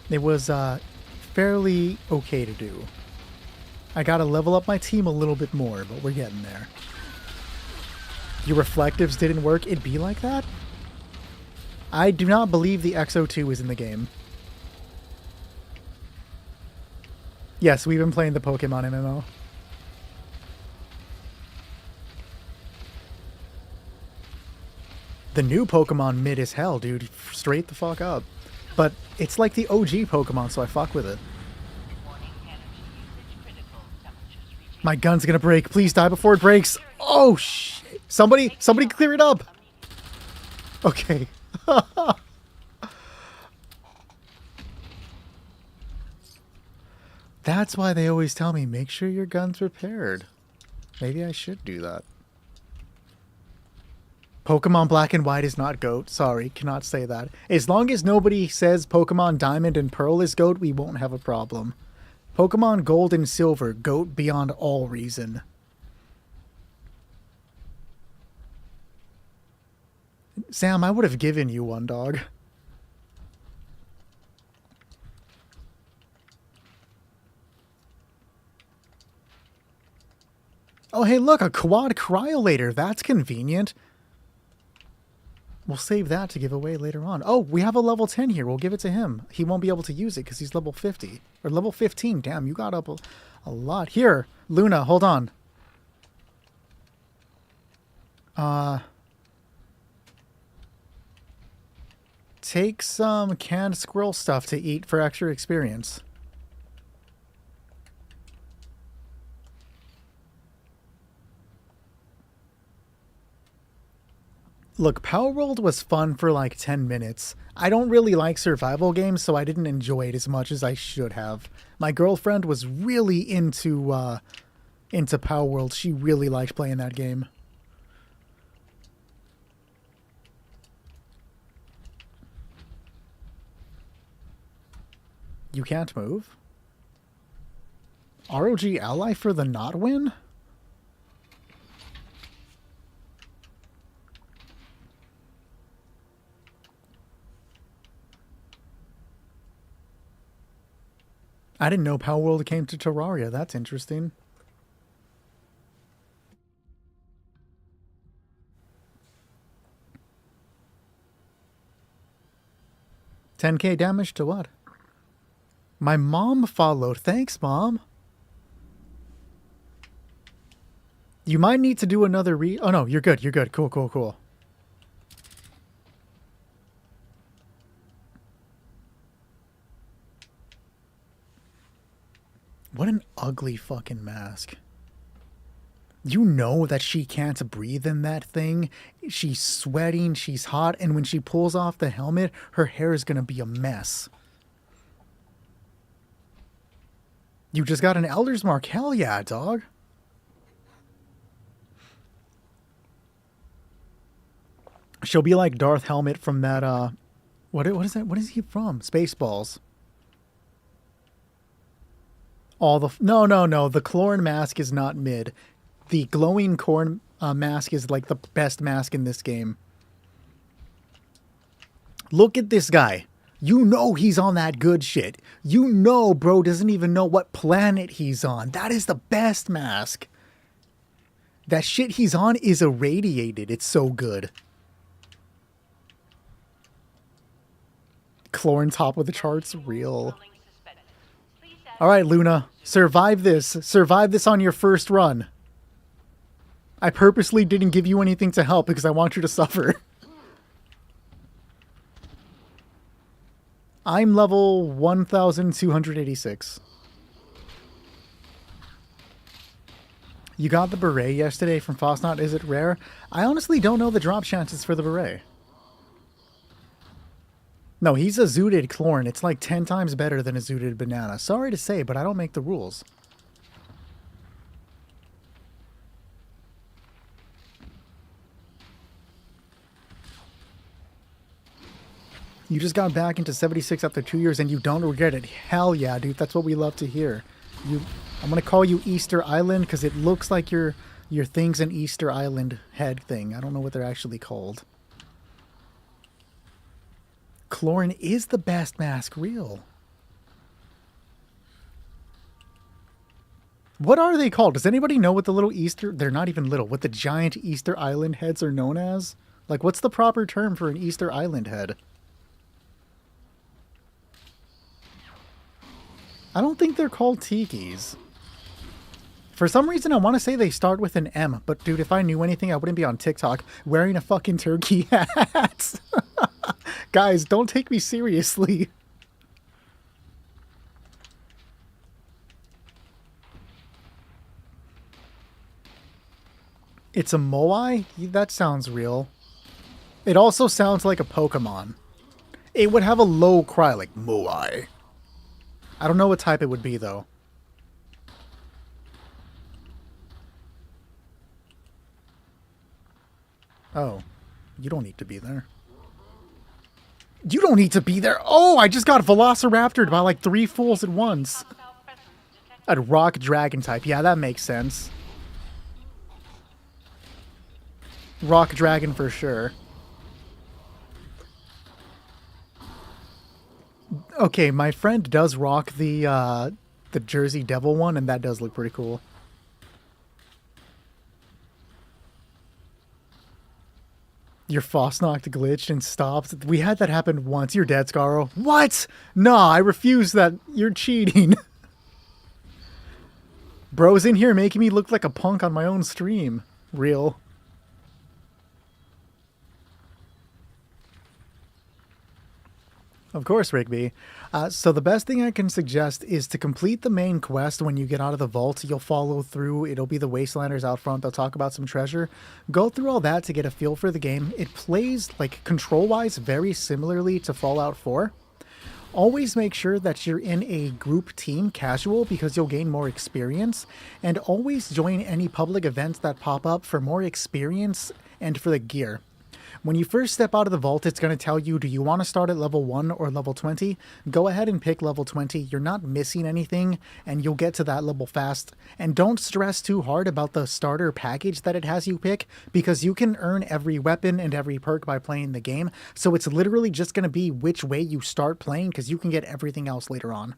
It was fairly okay to do. I gotta level up my team a little bit more, but we're getting there. Your reflectives didn't work? It'd be like that? I do not believe the XO2 is in the game. Yes, we've been playing the Pokemon MMO. The new Pokemon mid as hell, dude. Straight the fuck up. But it's like the OG Pokemon, so I fuck with it. Warning, energy usage critical. Temperatures reaching. My gun's gonna break. Please die before it breaks. Oh, shit. Somebody clear it up. Okay. That's why they always tell me, make sure your gun's repaired. Maybe I should do that. Pokemon Black and White is not GOAT. Sorry, cannot say that. As long as nobody says Pokemon Diamond and Pearl is GOAT, we won't have a problem. Pokemon Gold and Silver, GOAT beyond all reason. Sam, I would have given you one, dog. Oh, hey, look, a quad cryolator. That's convenient. We'll save that to give away later on. Oh, we have a level 10 here. We'll give it to him. He won't be able to use it because he's level 50. Or level 15. Damn, you got up a lot. Here, Luna, hold on. Take some canned squirrel stuff to eat for extra experience. Look, Power World was fun for like 10 minutes. I don't really like survival games, so I didn't enjoy it as much as I should have. My girlfriend was really into Power World. She really liked playing that game. You can't move? ROG ally for the not win? I didn't know Power World came to Terraria. That's interesting. $10K damage to what? My mom followed. Thanks, Mom. You might need to do another Oh, no, you're good. You're good. Cool, cool, cool. What an ugly fucking mask. You know that she can't breathe in that thing. She's sweating, she's hot, and when she pulls off the helmet, her hair is gonna be a mess. You just got an Elder's Mark. Hell yeah, dog. She'll be like Darth Helmet from that, what is that? What is he from? Spaceballs. All the... No. The Clorn mask is not mid. The glowing corn mask is like the best mask in this game. Look at this guy. You know he's on that good shit. You know bro doesn't even know what planet he's on. That is the best mask. That shit he's on is irradiated. It's so good. Clorn top of the charts, real. Alright, Luna. Survive this. Survive this on your first run. I purposely didn't give you anything to help because I want you to suffer. I'm level 1286. You got the beret yesterday from Fosnot. Is it rare? I honestly don't know the drop chances for the beret. No, he's a zooted Clorn. It's like 10 times better than a zooted banana. Sorry to say, but I don't make the rules. You just got back into 76 after 2 years and you don't regret it. Hell yeah, dude. That's what we love to hear. I'm going to call you Easter Island because it looks like your thing's an Easter Island head thing. I don't know what they're actually called. Clorn is the best mask, real. What are they called? Does anybody know what the little Easter... They're not even little. What the giant Easter Island heads are known as? Like, what's the proper term for an Easter Island head? I don't think they're called tikis. For some reason, I want to say they start with an M, but dude, if I knew anything, I wouldn't be on TikTok wearing a fucking turkey hat. Guys, don't take me seriously. It's a Moai? That sounds real. It also sounds like a Pokemon. It would have a low cry, like Moai. I don't know what type it would be, though. Oh, you don't need to be there. You don't need to be there. Oh, I just got Velociraptored by like 3 fools at once. Hostile presence detected. A rock dragon type. Yeah, that makes sense. Rock dragon for sure. Okay, my friend does rock the Jersey Devil one, and that does look pretty cool. Your Fosnocked glitched and stopped. We had that happen once. You're dead, Scaro. What? Nah, I refuse that. You're cheating. Bro's in here making me look like a punk on my own stream. Real. Of course, Rigby. So the best thing I can suggest is to complete the main quest when you get out of the vault. You'll follow through. It'll be the Wastelanders out front. They'll talk about some treasure. Go through all that to get a feel for the game. It plays, like, control-wise, very similarly to Fallout 4. Always make sure that you're in a group team casual because you'll gain more experience. And always join any public events that pop up for more experience and for the gear. When you first step out of the vault, it's going to tell you, do you want to start at level 1 or level 20? Go ahead and pick level 20. You're not missing anything, and you'll get to that level fast. And don't stress too hard about the starter package that it has you pick, because you can earn every weapon and every perk by playing the game. So it's literally just going to be which way you start playing, because you can get everything else later on.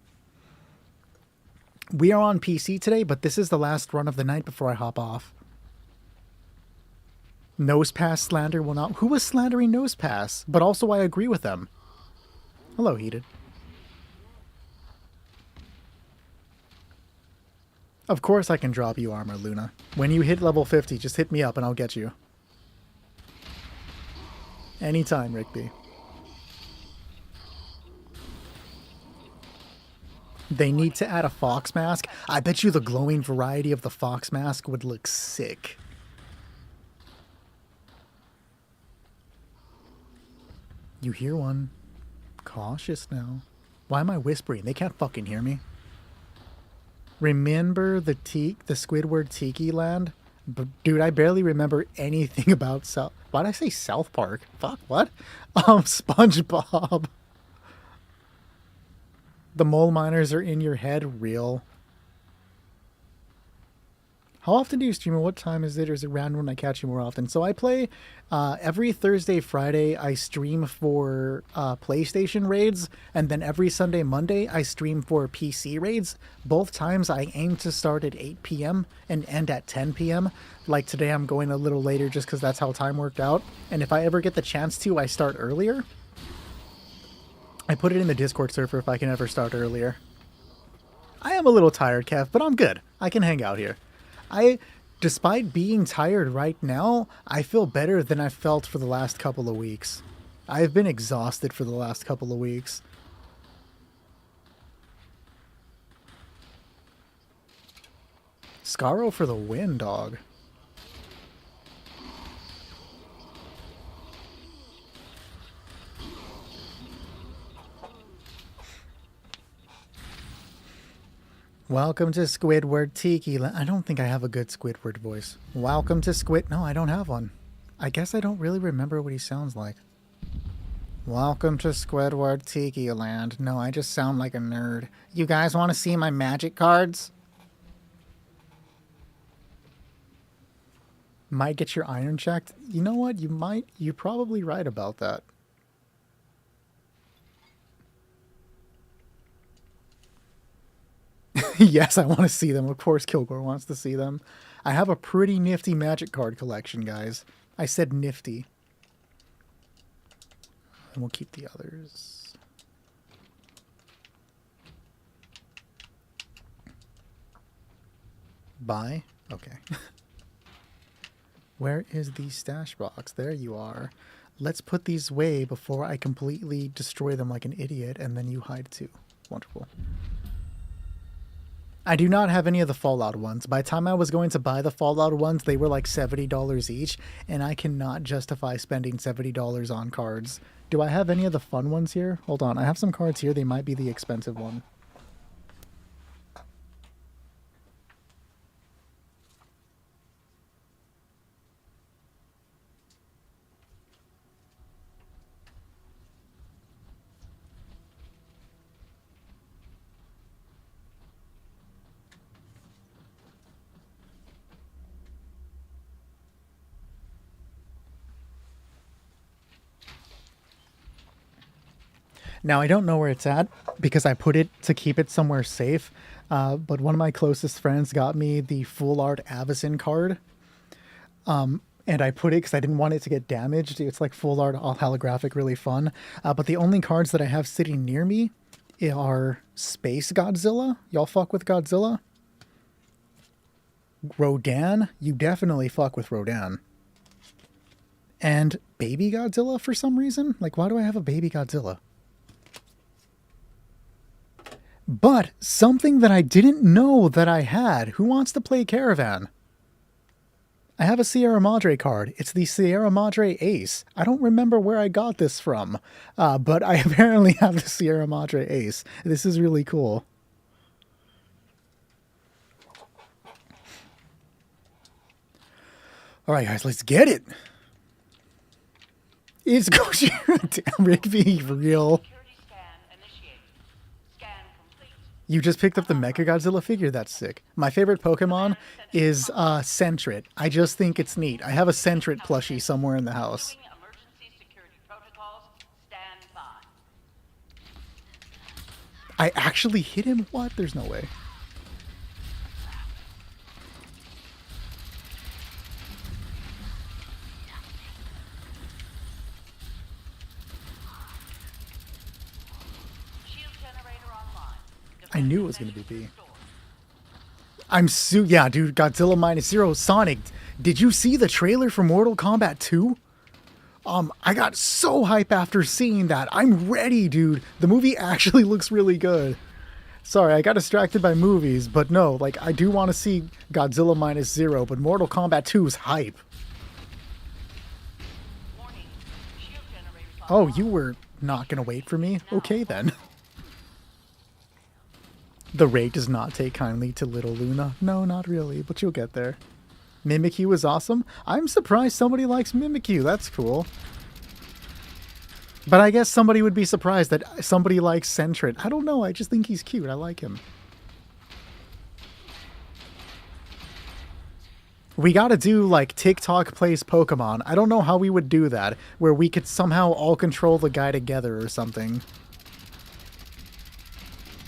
We are on PC today, but this is the last run of the night before I hop off. Nosepass slander will not... Who was slandering Nosepass? But also I agree with them. Hello, Heated. Of course I can drop you armor, Luna. When you hit level 50, just hit me up and I'll get you. Anytime, Rigby. They need to add a fox mask. I bet you the glowing variety of the fox mask would look sick. You hear one. Cautious now. Why am I whispering? They can't fucking hear me. Remember the Squidward Tiki Land? Dude, I barely remember anything about South... Why did I say South Park? Fuck, what? SpongeBob. The mole miners are in your head. Real. How often do you stream and what time is it? Or is it random when I catch you more often? So I play every Thursday, Friday, I stream for PlayStation raids. And then every Sunday, Monday, I stream for PC raids. Both times I aim to start at 8 p.m. and end at 10 p.m. Like today I'm going a little later just because that's how time worked out. And if I ever get the chance to, I start earlier. I put it in the Discord server if I can ever start earlier. I am a little tired, Kev, but I'm good. I can hang out here. Despite being tired right now, I feel better than I felt for the last couple of weeks. I've been exhausted for the last couple of weeks. Scaro for the win, dog. Welcome to Squidward Tiki. I don't think I have a good Squidward voice. Welcome to Squid... No, I don't have one. I guess I don't really remember what he sounds like. Welcome to Squidward Tiki Land. No, I just sound like a nerd. You guys want to see my magic cards? Might get your iron checked. You know what? You might... You're probably right about that. Yes, I want to see them. Of course, Kilgore wants to see them. I have a pretty nifty magic card collection, guys. I said nifty. And we'll keep the others. Buy? Okay. Where is the stash box? There you are. Let's put these away before I completely destroy them like an idiot, and then you hide too. Wonderful. I do not have any of the Fallout ones. By the time I was going to buy the Fallout ones, they were like $70 each, and I cannot justify spending $70 on cards. Do I have any of the fun ones here? Hold on, I have some cards here. They might be the expensive one. Now, I don't know where it's at because I put it to keep it somewhere safe, but one of my closest friends got me the Full Art Avacyn card, and I put it because I didn't want it to get damaged. It's like Full Art, all holographic, really fun. But the only cards that I have sitting near me are Space Godzilla. Y'all fuck with Godzilla? Rodan? You definitely fuck with Rodan. And Baby Godzilla for some reason? Like, why do I have a Baby Godzilla? But something that I didn't know that I had. Who wants to play Caravan? I have a Sierra Madre card. It's the Sierra Madre Ace. I don't remember where I got this from, but I apparently have the Sierra Madre Ace. This is really cool. All right, guys, let's get it. It's Gojira. Damn, Rigby, real. Security scan initiated. Scan complete. You just picked up the Mechagodzilla figure? That's sick. My favorite Pokemon is Sentret. I just think it's neat. I have a Sentret plushie somewhere in the house. Doing emergency security protocols. Stand by. I actually hit him? What? There's no way. Shield generator online. I knew it was going to be B. Restored. Yeah, dude, Godzilla minus zero. Sonic, did you see the trailer for Mortal Kombat 2? I got so hype after seeing that. I'm ready, dude. The movie actually looks really good. Sorry, I got distracted by movies, but no, like, I do want to see Godzilla minus zero, but Mortal Kombat 2 is hype. Warning. Shield generators Oh, online. you were not going to wait for me? Okay, then. The raid does not take kindly to Little Luna. No, not really, but you'll get there. Mimikyu is awesome. I'm surprised somebody likes Mimikyu. That's cool. But I guess somebody would be surprised that somebody likes Sentret. I don't know. I just think he's cute. I like him. We gotta do, like, TikTok plays Pokemon. I don't know how we would do that, where we could somehow all control the guy together or something.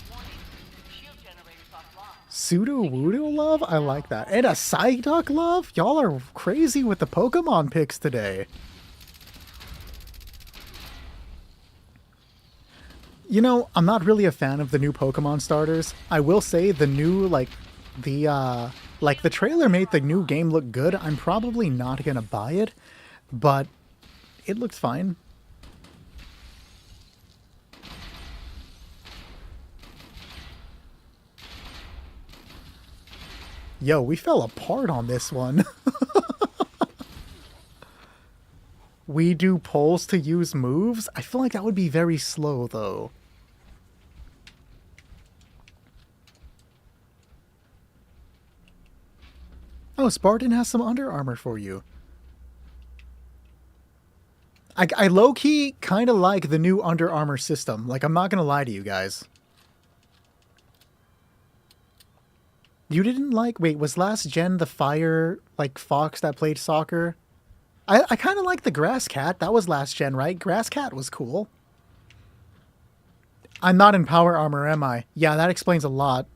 Warning. Shield generators offline. Pseudo-Wudo love? I like that. And a Psyduck love? Y'all are crazy with the Pokemon picks today. You know, I'm not really a fan of the new Pokemon starters. I will say the new, the trailer made the new game look good. I'm probably not gonna buy it, but it looks fine. Yo, we fell apart on this one. We do polls to use moves? I feel like that would be very slow, though. Oh, Spartan has some Under Armour for you. I low-key kind of like the new Under Armour system. Like, I'm not going to lie to you guys. You didn't like... Wait, was last gen the Fire, like, Fox that played soccer? I kind of like the Grass Cat. That was last gen, right? Grass Cat was cool. I'm not in Power Armor, am I? Yeah, that explains a lot.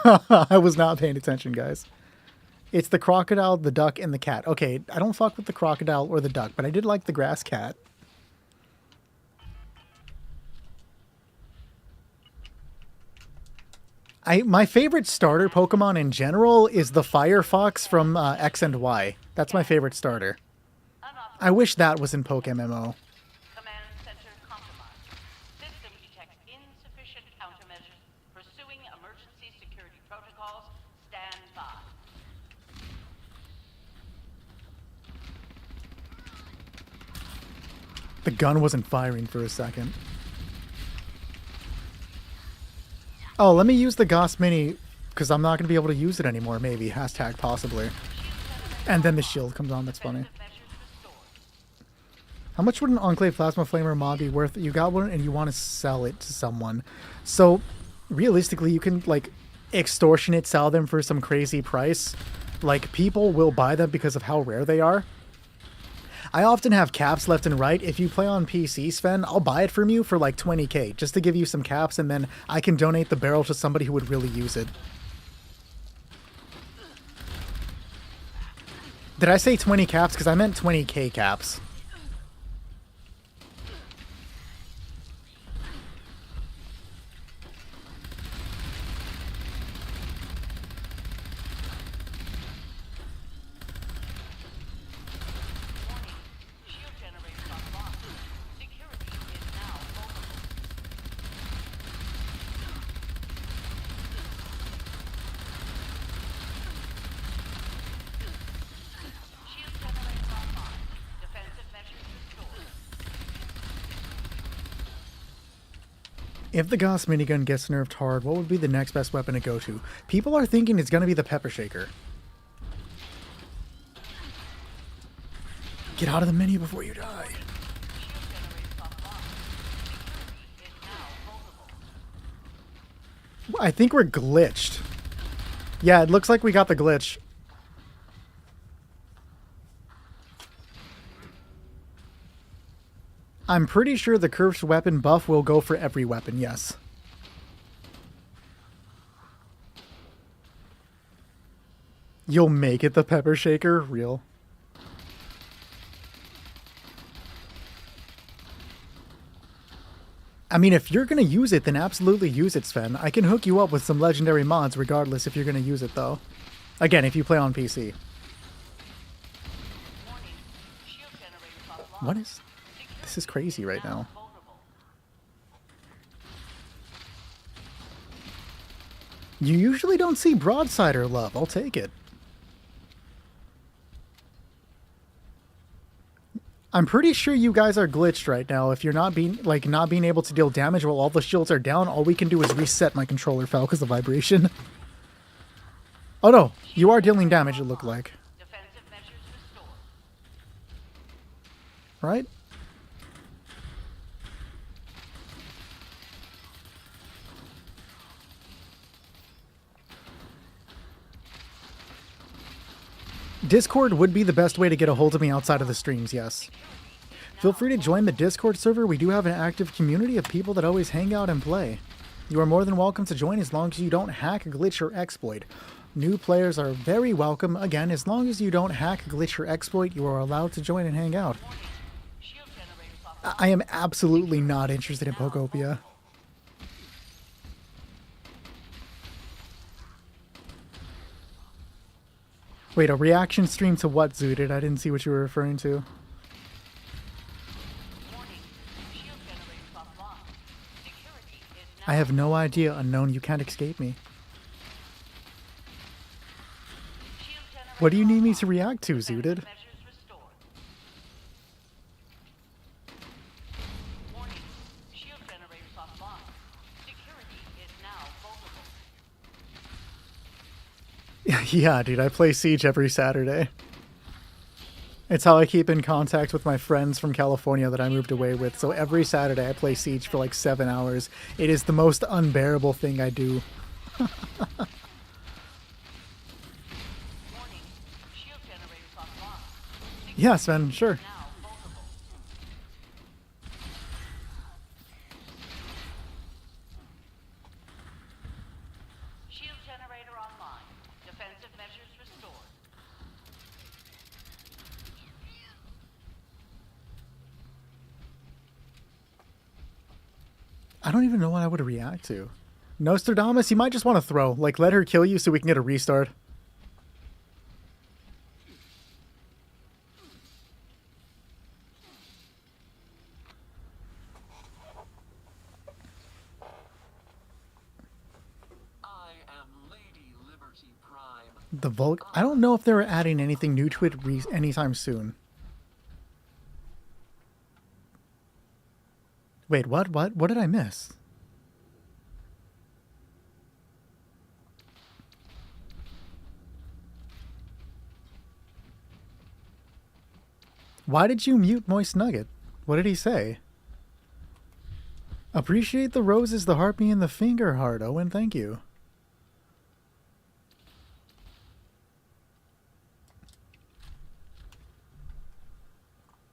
I was not paying attention, guys. It's the crocodile, the duck, and the cat. Okay, I don't fuck with the crocodile or the duck, but I did like the grass cat. My favorite starter Pokemon in general is the Firefox from X and Y. That's my favorite starter. I wish that was in PokeMMO. Command center compromised. System detects insufficient countermeasures. Pursuing emergency security protocols. Stand by. The gun wasn't firing for a second. Oh, let me use the Goss Mini, because I'm not going to be able to use it anymore, maybe. Hashtag possibly. And then the shield comes on, that's funny. Defensive measures restored. How much would an Enclave Plasma Flamer mod be worth? You got one and you want to sell it to someone. So, realistically, you can, like, extortionate sell them for some crazy price. Like, people will buy them because of how rare they are. I often have caps left and right. If you play on PC, Sven, I'll buy it from you for like 20k, just to give you some caps, and then I can donate the barrel to somebody who would really use it. Did I say 20 caps? Because I meant 20k caps. Shield generators offline. Security is now vulnerable. Shield generators online. Defensive measures restored. If the Goss minigun gets nerfed hard, what would be the next best weapon to go to? People are thinking it's going to be the Pepper Shaker. Get out of the menu before you die. Shield generators offline. Security is now vulnerable. I think we're glitched. Yeah, it looks like we got the glitch. I'm pretty sure the cursed weapon buff will go for every weapon, yes. You'll make it the Pepper Shaker? Real. I mean, if you're going to use it, then absolutely use it, Sven. I can hook you up with some legendary mods regardless if you're going to use it, though. Again, if you play on PC. Warning. Shield generators offline. What is... This is crazy right now. Vulnerable. You usually don't see Broadsider love. I'll take it. I'm pretty sure you guys are glitched right now. If you're not being able to deal damage while all the shields are down, all we can do is reset. My controller fell because of vibration. Oh no, you are dealing damage, it looked like. Defensive measures restored. Right? Discord would be the best way to get a hold of me outside of the streams, yes. Feel free to join the Discord server. We do have an active community of people that always hang out and play. You are more than welcome to join as long as you don't hack, glitch, or exploit. New players are very welcome. Again, as long as you don't hack, glitch, or exploit, you are allowed to join and hang out. Shield generators offline. I am absolutely not interested in Pokopia. Wait, a reaction stream to what, Zooted? I didn't see what you were referring to. Warning. Shield generators offline. Security is now I have no idea, unknown. You can't escape me. Shield generators What do you need me to offline. react to, Defensive Zooted? measures restored. Warning. Shield generators offline. Security is now vulnerable. Yeah, dude, I play Siege every Saturday. It's how I keep in contact with my friends from California that I moved away with. So every Saturday I play Siege for like 7 hours. It is the most unbearable thing I do. Warning. Shield generators offline. Yeah, Sven, sure. Now vulnerable. Shield generators I don't even know what I would react to. Nostradamus, you might just want to throw. Like, let her kill you so we can get a restart. I am Lady Liberty Prime. The Volk. I don't know if they're adding anything new to it anytime soon. Wait, what? What did I miss? Why did you mute Moist Nugget? What did he say? Appreciate the roses, the heart me, and the finger heart, Owen. Thank you.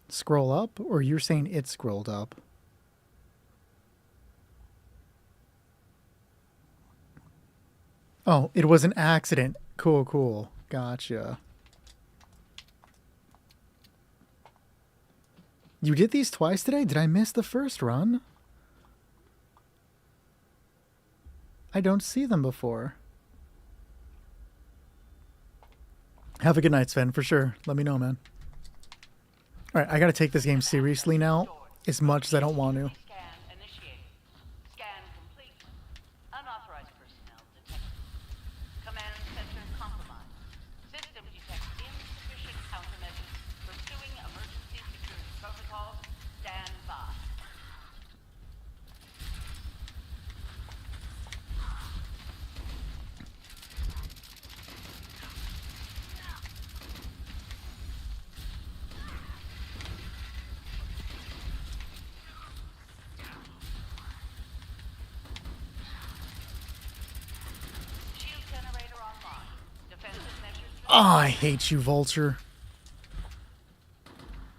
Scroll up, or you're saying it scrolled up? Oh, it was an accident. Cool, cool. Gotcha. You did these twice today? Did I miss the first run? I don't see them before. Have a good night, Sven, for sure. Let me know, man. Alright, I gotta take this game seriously now, as much as I don't want to. Scan initiated. Scan complete. Unauthorized personnel detected. Command center compromised. System detects insufficient countermeasures. Pursuing emergency security protocols. Stand by. Shield generator online. Defensive measures. Oh, I hate you, Vulture.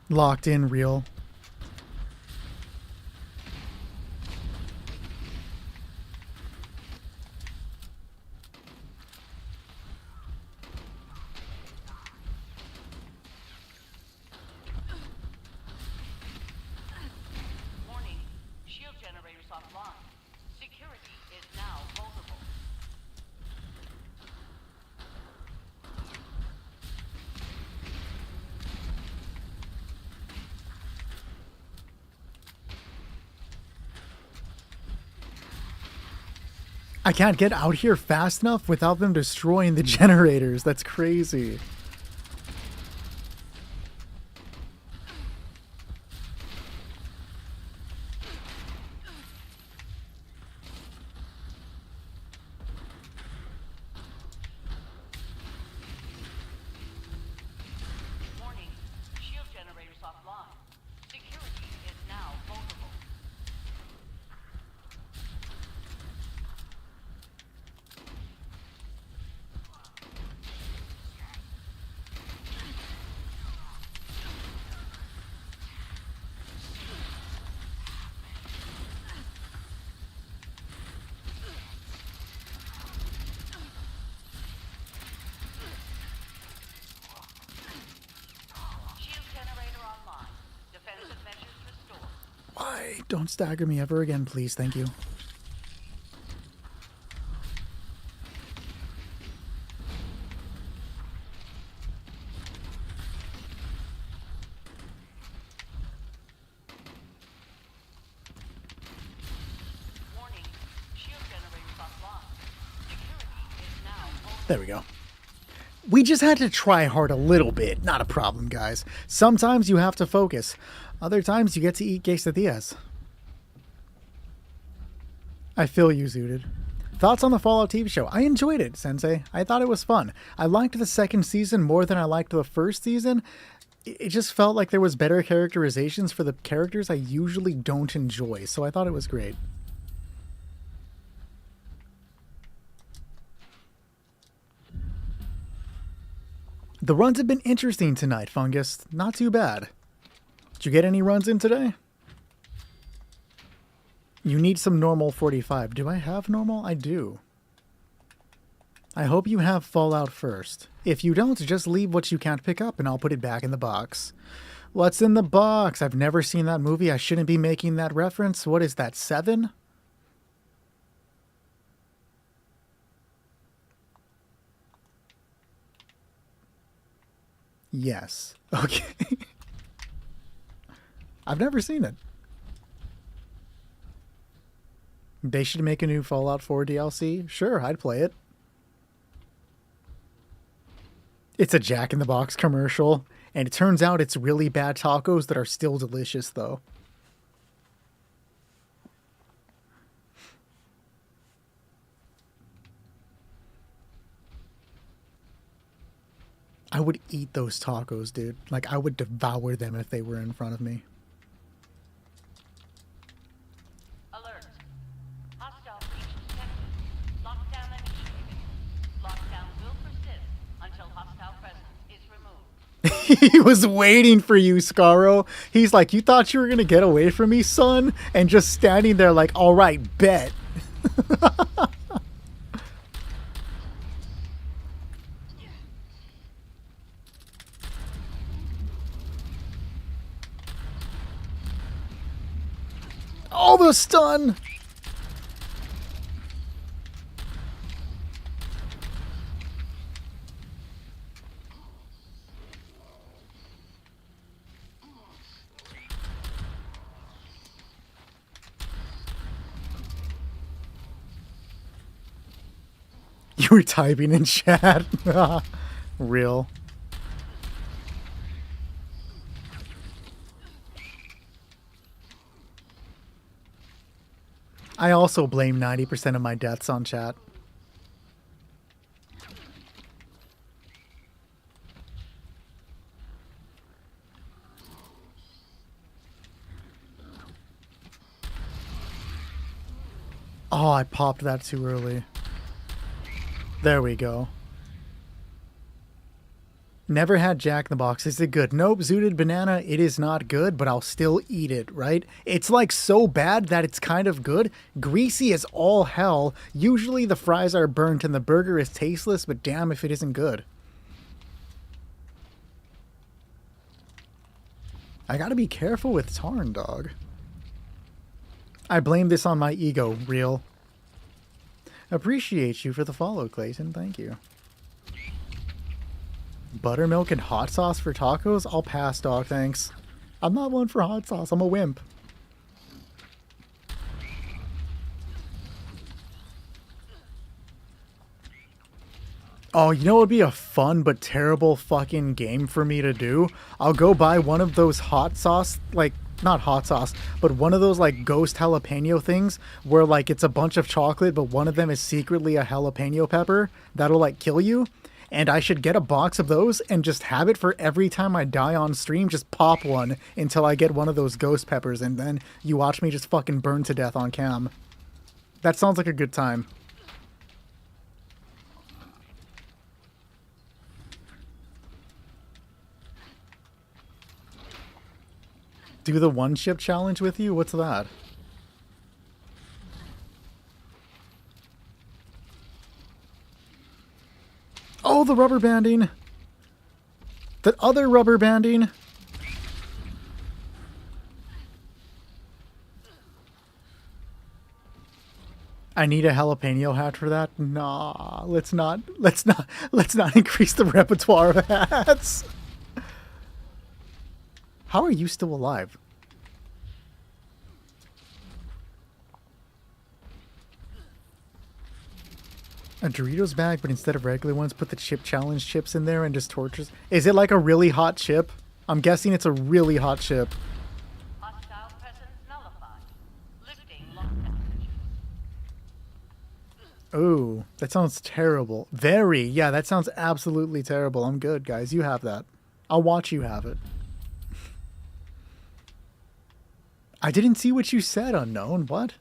Locked in, real. Warning. Shield generators offline. Security is now vulnerable. I can't get out here fast enough without them destroying the generators. That's crazy. Warning. Shield generators offline. Security is now vulnerable. Shield generator online. Defensive measures restored. Why? Don't stagger me ever again, please. Thank you. Warning. Shield generators offline. Security is now vulnerable. There we go. We just had to try hard a little bit. Not a problem, guys. Sometimes you have to focus. Other times you get to eat quesadillas. I feel you, Zooted. Thoughts on the Fallout TV show? I enjoyed it, Sensei. I thought it was fun. I liked the second season more than I liked the first season. It just felt like there was better characterizations for the characters I usually don't enjoy, so I thought it was great. The runs have been interesting tonight, Fungus. Not too bad. Did you get any runs in today? You need some normal 45. Do I have normal? I do. I hope you have Fallout first. If you don't, just leave what you can't pick up and I'll put it back in the box. What's in the box? I've never seen that movie. I shouldn't be making that reference. What is that, 7? Yes. Okay. I've never seen it. They should make a new Fallout 4 DLC? Sure, I'd play it. It's a Jack in the Box commercial, and it turns out it's really bad tacos that are still delicious, though. I would eat those tacos, dude. Like, I would devour them if they were in front of me. Alert. Hostile breach detected. Lockdown initiated. Lockdown will persist until hostile presence is removed. He was waiting for you, Scaro. He's like, you thought you were going to get away from me, son? And just standing there like, all right, bet. Oh, the stun! You were typing in chat. Real. I also blame 90% of my deaths on chat. Oh, I popped that too early. There we go. Never had Jack in the Box. Is it good? Nope. Zooted banana. It is not good, but I'll still eat it, right? It's like so bad that it's kind of good. Greasy as all hell. Usually the fries are burnt and the burger is tasteless, but damn if it isn't good. I gotta be careful with Tarn, dog. I blame this on my ego, real. Appreciate you for the follow, Clayton. Thank you. Buttermilk and hot sauce for tacos? I'll pass, dog, thanks. I'm not one for hot sauce. I'm a wimp. Oh, you know what would be a fun but terrible fucking game for me to do? I'll go buy one of those hot sauce, like, not hot sauce, but one of those, like, ghost jalapeno things where, like, it's a bunch of chocolate, but one of them is secretly a jalapeno pepper that'll, like, kill you. And I should get a box of those and just have it for every time I die on stream, just pop one until I get one of those ghost peppers, and then you watch me just fucking burn to death on cam. That sounds like a good time. Do the one chip challenge with you? What's that? Oh, the rubber banding. The other rubber banding. I need a jalapeno hat for that. Nah, let's not increase the repertoire of hats. How are you still alive? A Doritos bag, but instead of regular ones, put the chip challenge chips in there and just tortures. Is it like a really hot chip? I'm guessing it's a really hot chip. Hostile presence nullified. Lifting lockdown measures. Ooh, that sounds terrible. Very. Yeah, that sounds absolutely terrible. I'm good, guys. You have that. I'll watch you have it. I didn't see what you said, Unknown. What?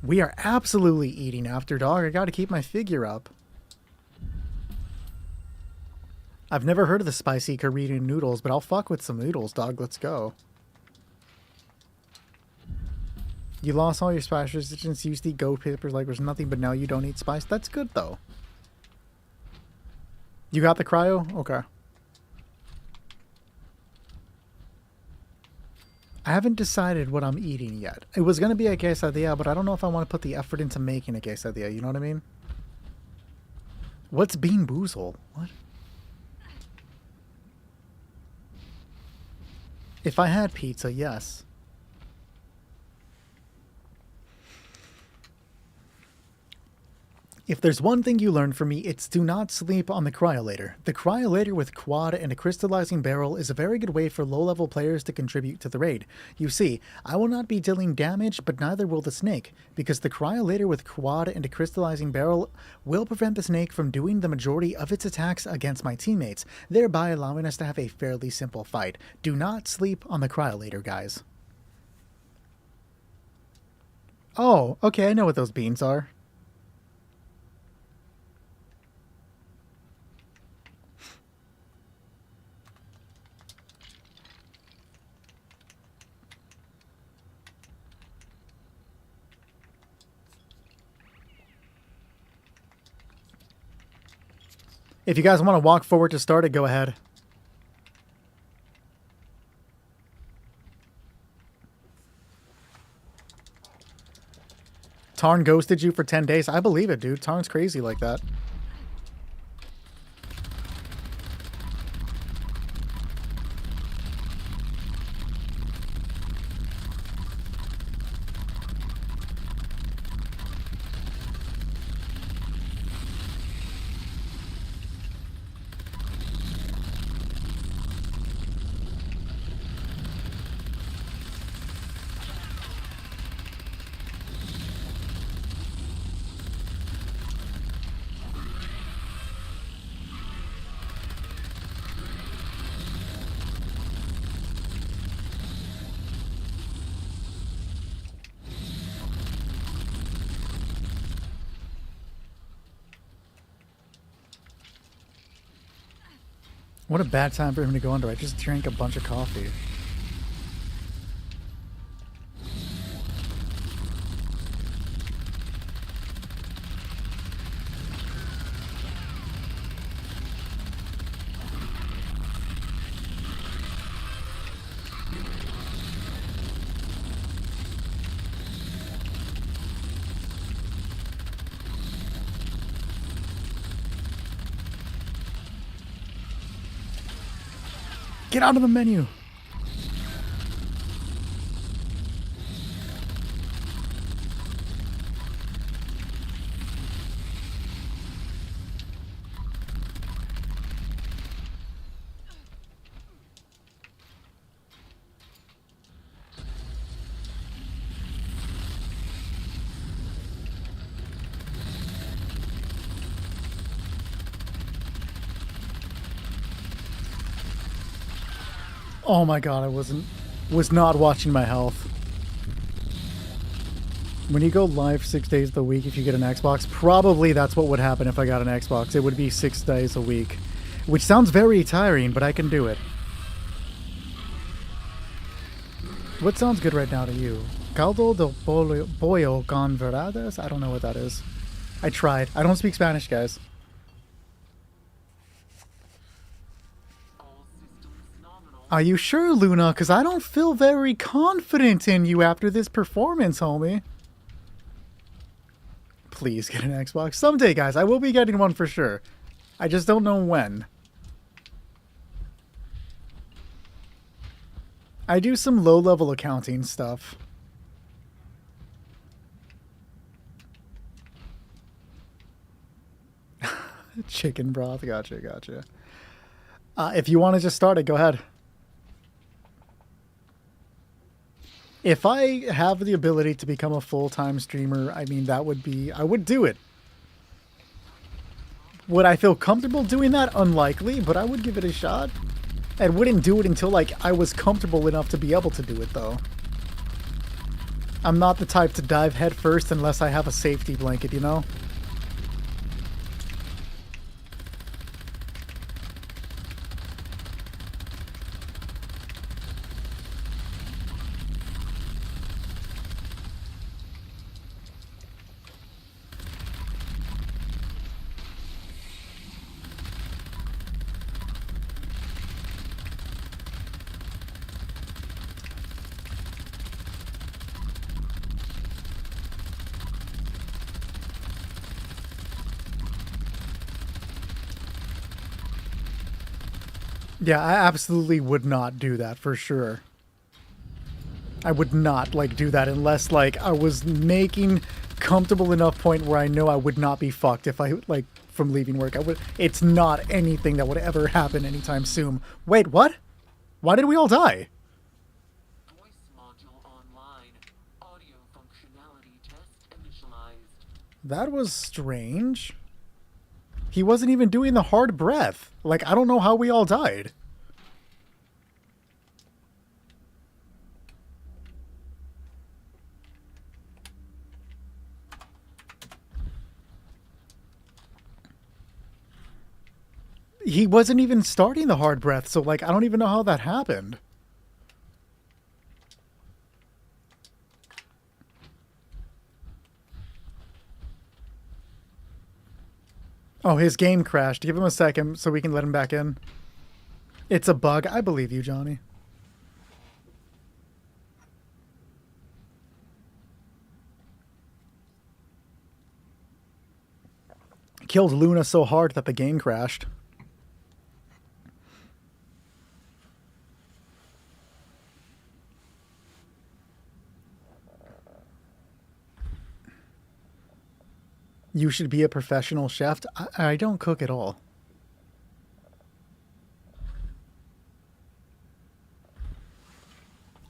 We are absolutely eating after, dog. I gotta keep my figure up. I've never heard of the spicy Korean noodles, but I'll fuck with some noodles, dog. Let's go. You lost all your spice resistance. You used to eat goat peppers like there's nothing, but now you don't eat spice. That's good, though. You got the cryo? Okay. I haven't decided what I'm eating yet. It was going to be a quesadilla, but I don't know if I want to put the effort into making a quesadilla. You know what I mean? What's Bean Boozle? What? If I had pizza, yes. If there's one thing you learn from me, it's do not sleep on the cryolator. The cryolator with quad and a crystallizing barrel is a very good way for low-level players to contribute to the raid. You see, I will not be dealing damage, but neither will the snake, because the cryolator with quad and a crystallizing barrel will prevent the snake from doing the majority of its attacks against my teammates, thereby allowing us to have a fairly simple fight. Do not sleep on the cryolator, guys. Oh, okay, I know what those beans are. If you guys want to walk forward to start it, go ahead. Tarn ghosted you for 10 days. I believe it, dude. Tarn's crazy like that. What a bad time for him to go under. I just drank a bunch of coffee. Get out of the menu! Oh my god, I was not watching my health. When you go live 6 days of the week, if you get an Xbox, probably that's what would happen if I got an Xbox. It would be 6 days a week, which sounds very tiring, but I can do it. What sounds good right now to you? Caldo de pollo con verduras? I don't know what that is. I tried. I don't speak Spanish, guys. Are you sure, Luna? Because I don't feel very confident in you after this performance, homie. Please get an Xbox. Someday, guys. I will be getting one for sure. I just don't know when. I do some low-level accounting stuff. Chicken broth. Gotcha, gotcha. If you want to just start it, go ahead. If I have the ability to become a full-time streamer, I mean, that would be... I would do it. Would I feel comfortable doing that? Unlikely, but I would give it a shot. And wouldn't do it until, like, I was comfortable enough to be able to do it, though. I'm not the type to dive head first unless I have a safety blanket, you know? Yeah, I absolutely would not do that for sure. I would not like do that unless like I was making comfortable enough point where I know I would not be fucked if I like from leaving work. I would. It's not anything that would ever happen anytime soon. Wait, what? Why did we all die? Voice module online. Audio functionality test initialized. That was strange. He wasn't even doing the hard breath. Like, I don't know how we all died. He wasn't even starting the hard breath, so, like, I don't even know how that happened. Oh, his game crashed. Give him a second so we can let him back in. It's a bug. I believe you, Johnny. Killed Luna so hard that the game crashed. You should be a professional chef. I don't cook at all.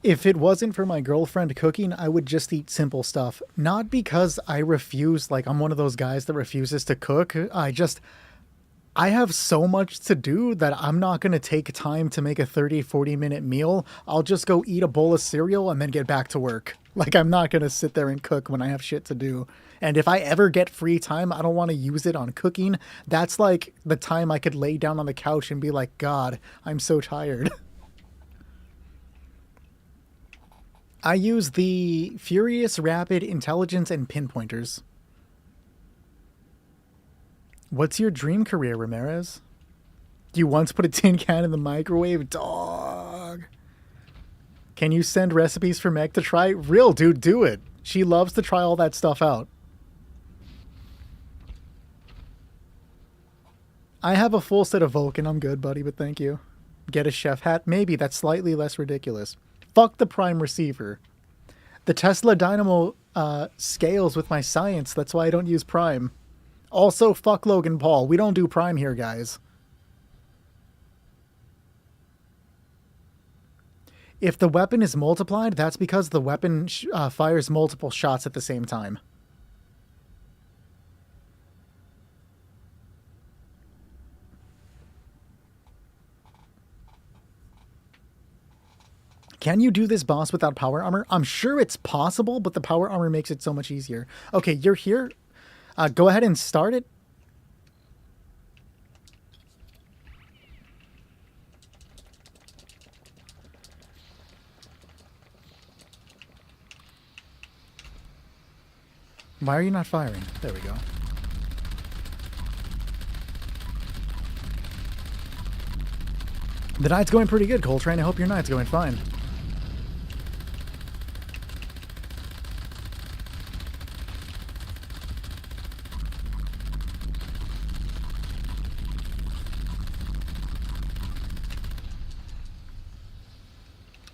If it wasn't for my girlfriend cooking, I would just eat simple stuff. Not because I refuse, like I'm one of those guys that refuses to cook. I have so much to do that I'm not going to take time to make a 30-40 minute meal. I'll just go eat a bowl of cereal and then get back to work. Like, I'm not going to sit there and cook when I have shit to do. And if I ever get free time, I don't want to use it on cooking. That's like the time I could lay down on the couch and be like, God, I'm so tired. I use the Furious Rapid Intelligence and Pinpointers. What's your dream career, Ramirez? You once put a tin can in the microwave? Dog. Can you send recipes for Meg to try? Real, dude, do it. She loves to try all that stuff out. I have a full set of Vulcan. I'm good, buddy, but thank you. Get a chef hat? Maybe. That's slightly less ridiculous. Fuck the prime receiver. The Tesla Dynamo scales with my science. That's why I don't use prime. Also, fuck Logan Paul. We don't do prime here, guys. If the weapon is multiplied, that's because the weapon fires multiple shots at the same time. Can you do this boss without power armor? I'm sure it's possible, but the power armor makes it so much easier. Okay, you're here. Go ahead and start it. Why are you not firing? There we go. The night's going pretty good, Coltrane. I hope your night's going fine.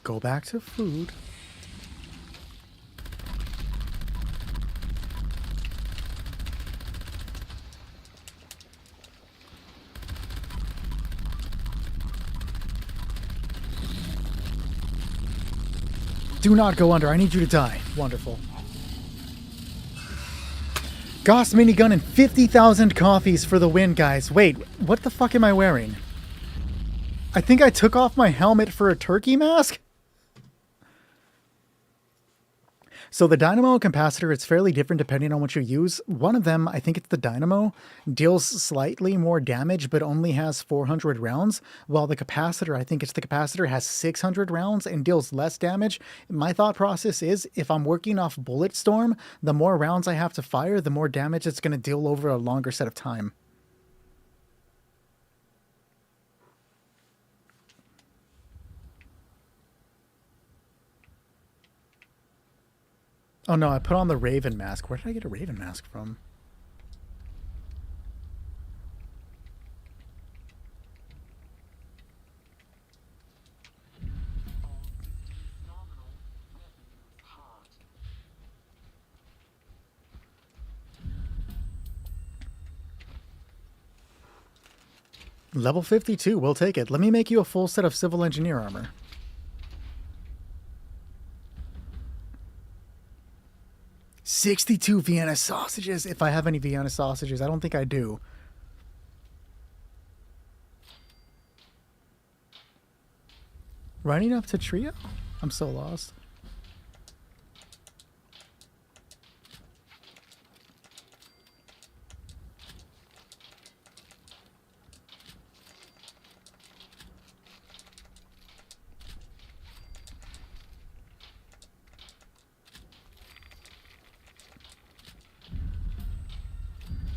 Go back to food. Do not go under. I need you to die. Wonderful. Goss minigun and 50,000 coffees for the win, guys. Wait, what the fuck am I wearing? I think I took off my helmet for a turkey mask? So the dynamo and capacitor, it's fairly different depending on what you use. One of them, I think it's the dynamo, deals slightly more damage but only has 400 rounds, while the capacitor, I think it's the capacitor, has 600 rounds and deals less damage. My thought process is, if I'm working off Bullet Storm, the more rounds I have to fire, the more damage it's going to deal over a longer set of time. Oh no, I put on the Raven mask. Where did I get a Raven mask from? Level 52, we'll take it. Let me make you a full set of civil engineer armor. $62 Vienna sausages. If I have any Vienna sausages, I don't think I do. Running up to Trio? I'm so lost.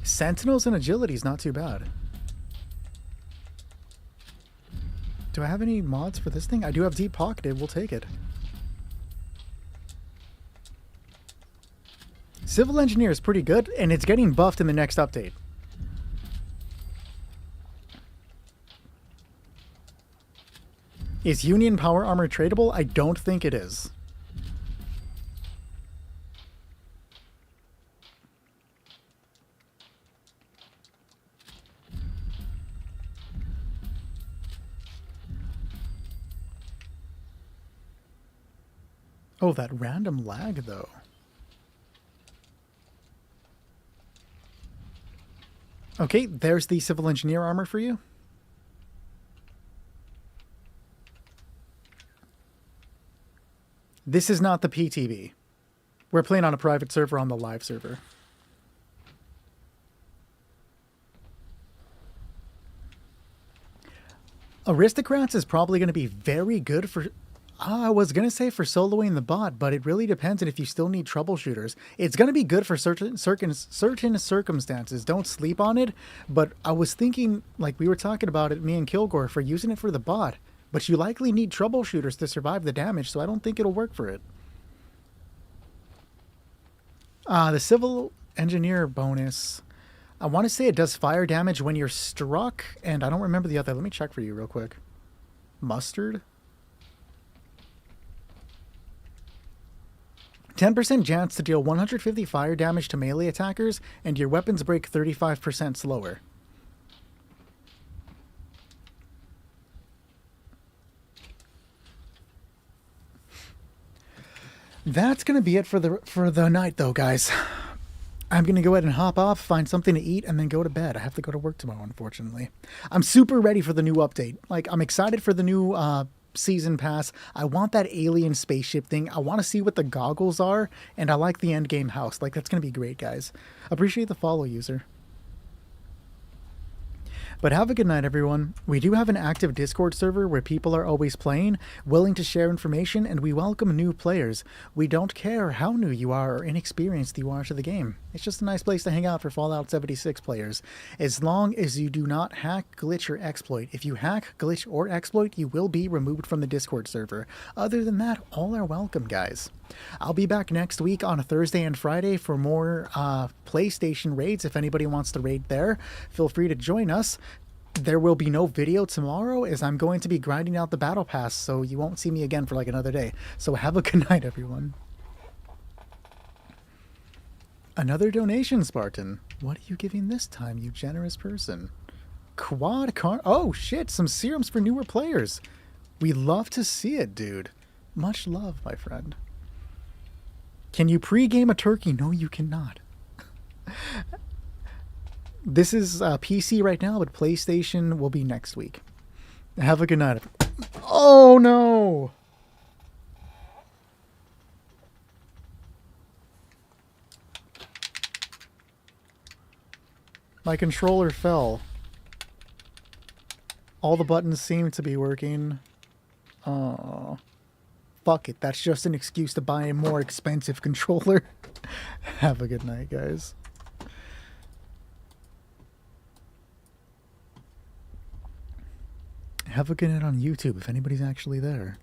Sentinels and agility is not too bad. Do I have any mods for this thing? I do have deep pocketed. We'll take it. Civil engineer is pretty good, and it's getting buffed in the next update. Is Union power armor tradable? I don't think it is. Oh, that random lag, though. Okay, there's the civil engineer armor for you. This is not the PTB. We're playing on a private server on the live server. Aristocrats is probably going to be very good for... I was going to say for soloing the bot, but it really depends on if you still need troubleshooters. It's going to be good for certain circumstances. Don't sleep on it. But I was thinking, like we were talking about it, me and Kilgore, for using it for the bot. But you likely need troubleshooters to survive the damage, so I don't think it'll work for it. The civil engineer bonus. I want to say it does fire damage when you're struck, and I don't remember the other. Let me check for you real quick. Mustard? 10% chance to deal 150 fire damage to melee attackers, and your weapons break 35% slower. That's going to be it for the night, though, guys. I'm going to go ahead and hop off, find something to eat, and then go to bed. I have to go to work tomorrow, unfortunately. I'm super ready for the new update. Like, I'm excited for the new season pass. I want that alien spaceship thing. I want to see what the goggles are, and I like the endgame house. Like, that's going to be great, guys. Appreciate the follow, user. But have a good night, everyone. We do have an active Discord server where people are always playing, willing to share information, and we welcome new players. We don't care how new you are or inexperienced you are to the game. It's just a nice place to hang out for Fallout 76 players. As long as you do not hack, glitch, or exploit. If you hack, glitch, or exploit, you will be removed from the Discord server. Other than that, all are welcome, guys. I'll be back next week on a Thursday and Friday for more PlayStation raids. If anybody wants to raid there, feel free to join us. There will be no video tomorrow as I'm going to be grinding out the battle pass, so you won't see me again for like another day. So have a good night, everyone. Another donation, Spartan. What are you giving this time, you generous person? Quad car. Oh, shit. Some serums for newer players. We love to see it, dude. Much love, my friend. Can you pre-game a turkey? No, you cannot. This is PC right now, but PlayStation will be next week. Have a good night. Oh, no. My controller fell. All the buttons seem to be working. Oh, fuck it. That's just an excuse to buy a more expensive controller. Have a good night, guys. Have a good night on YouTube if anybody's actually there.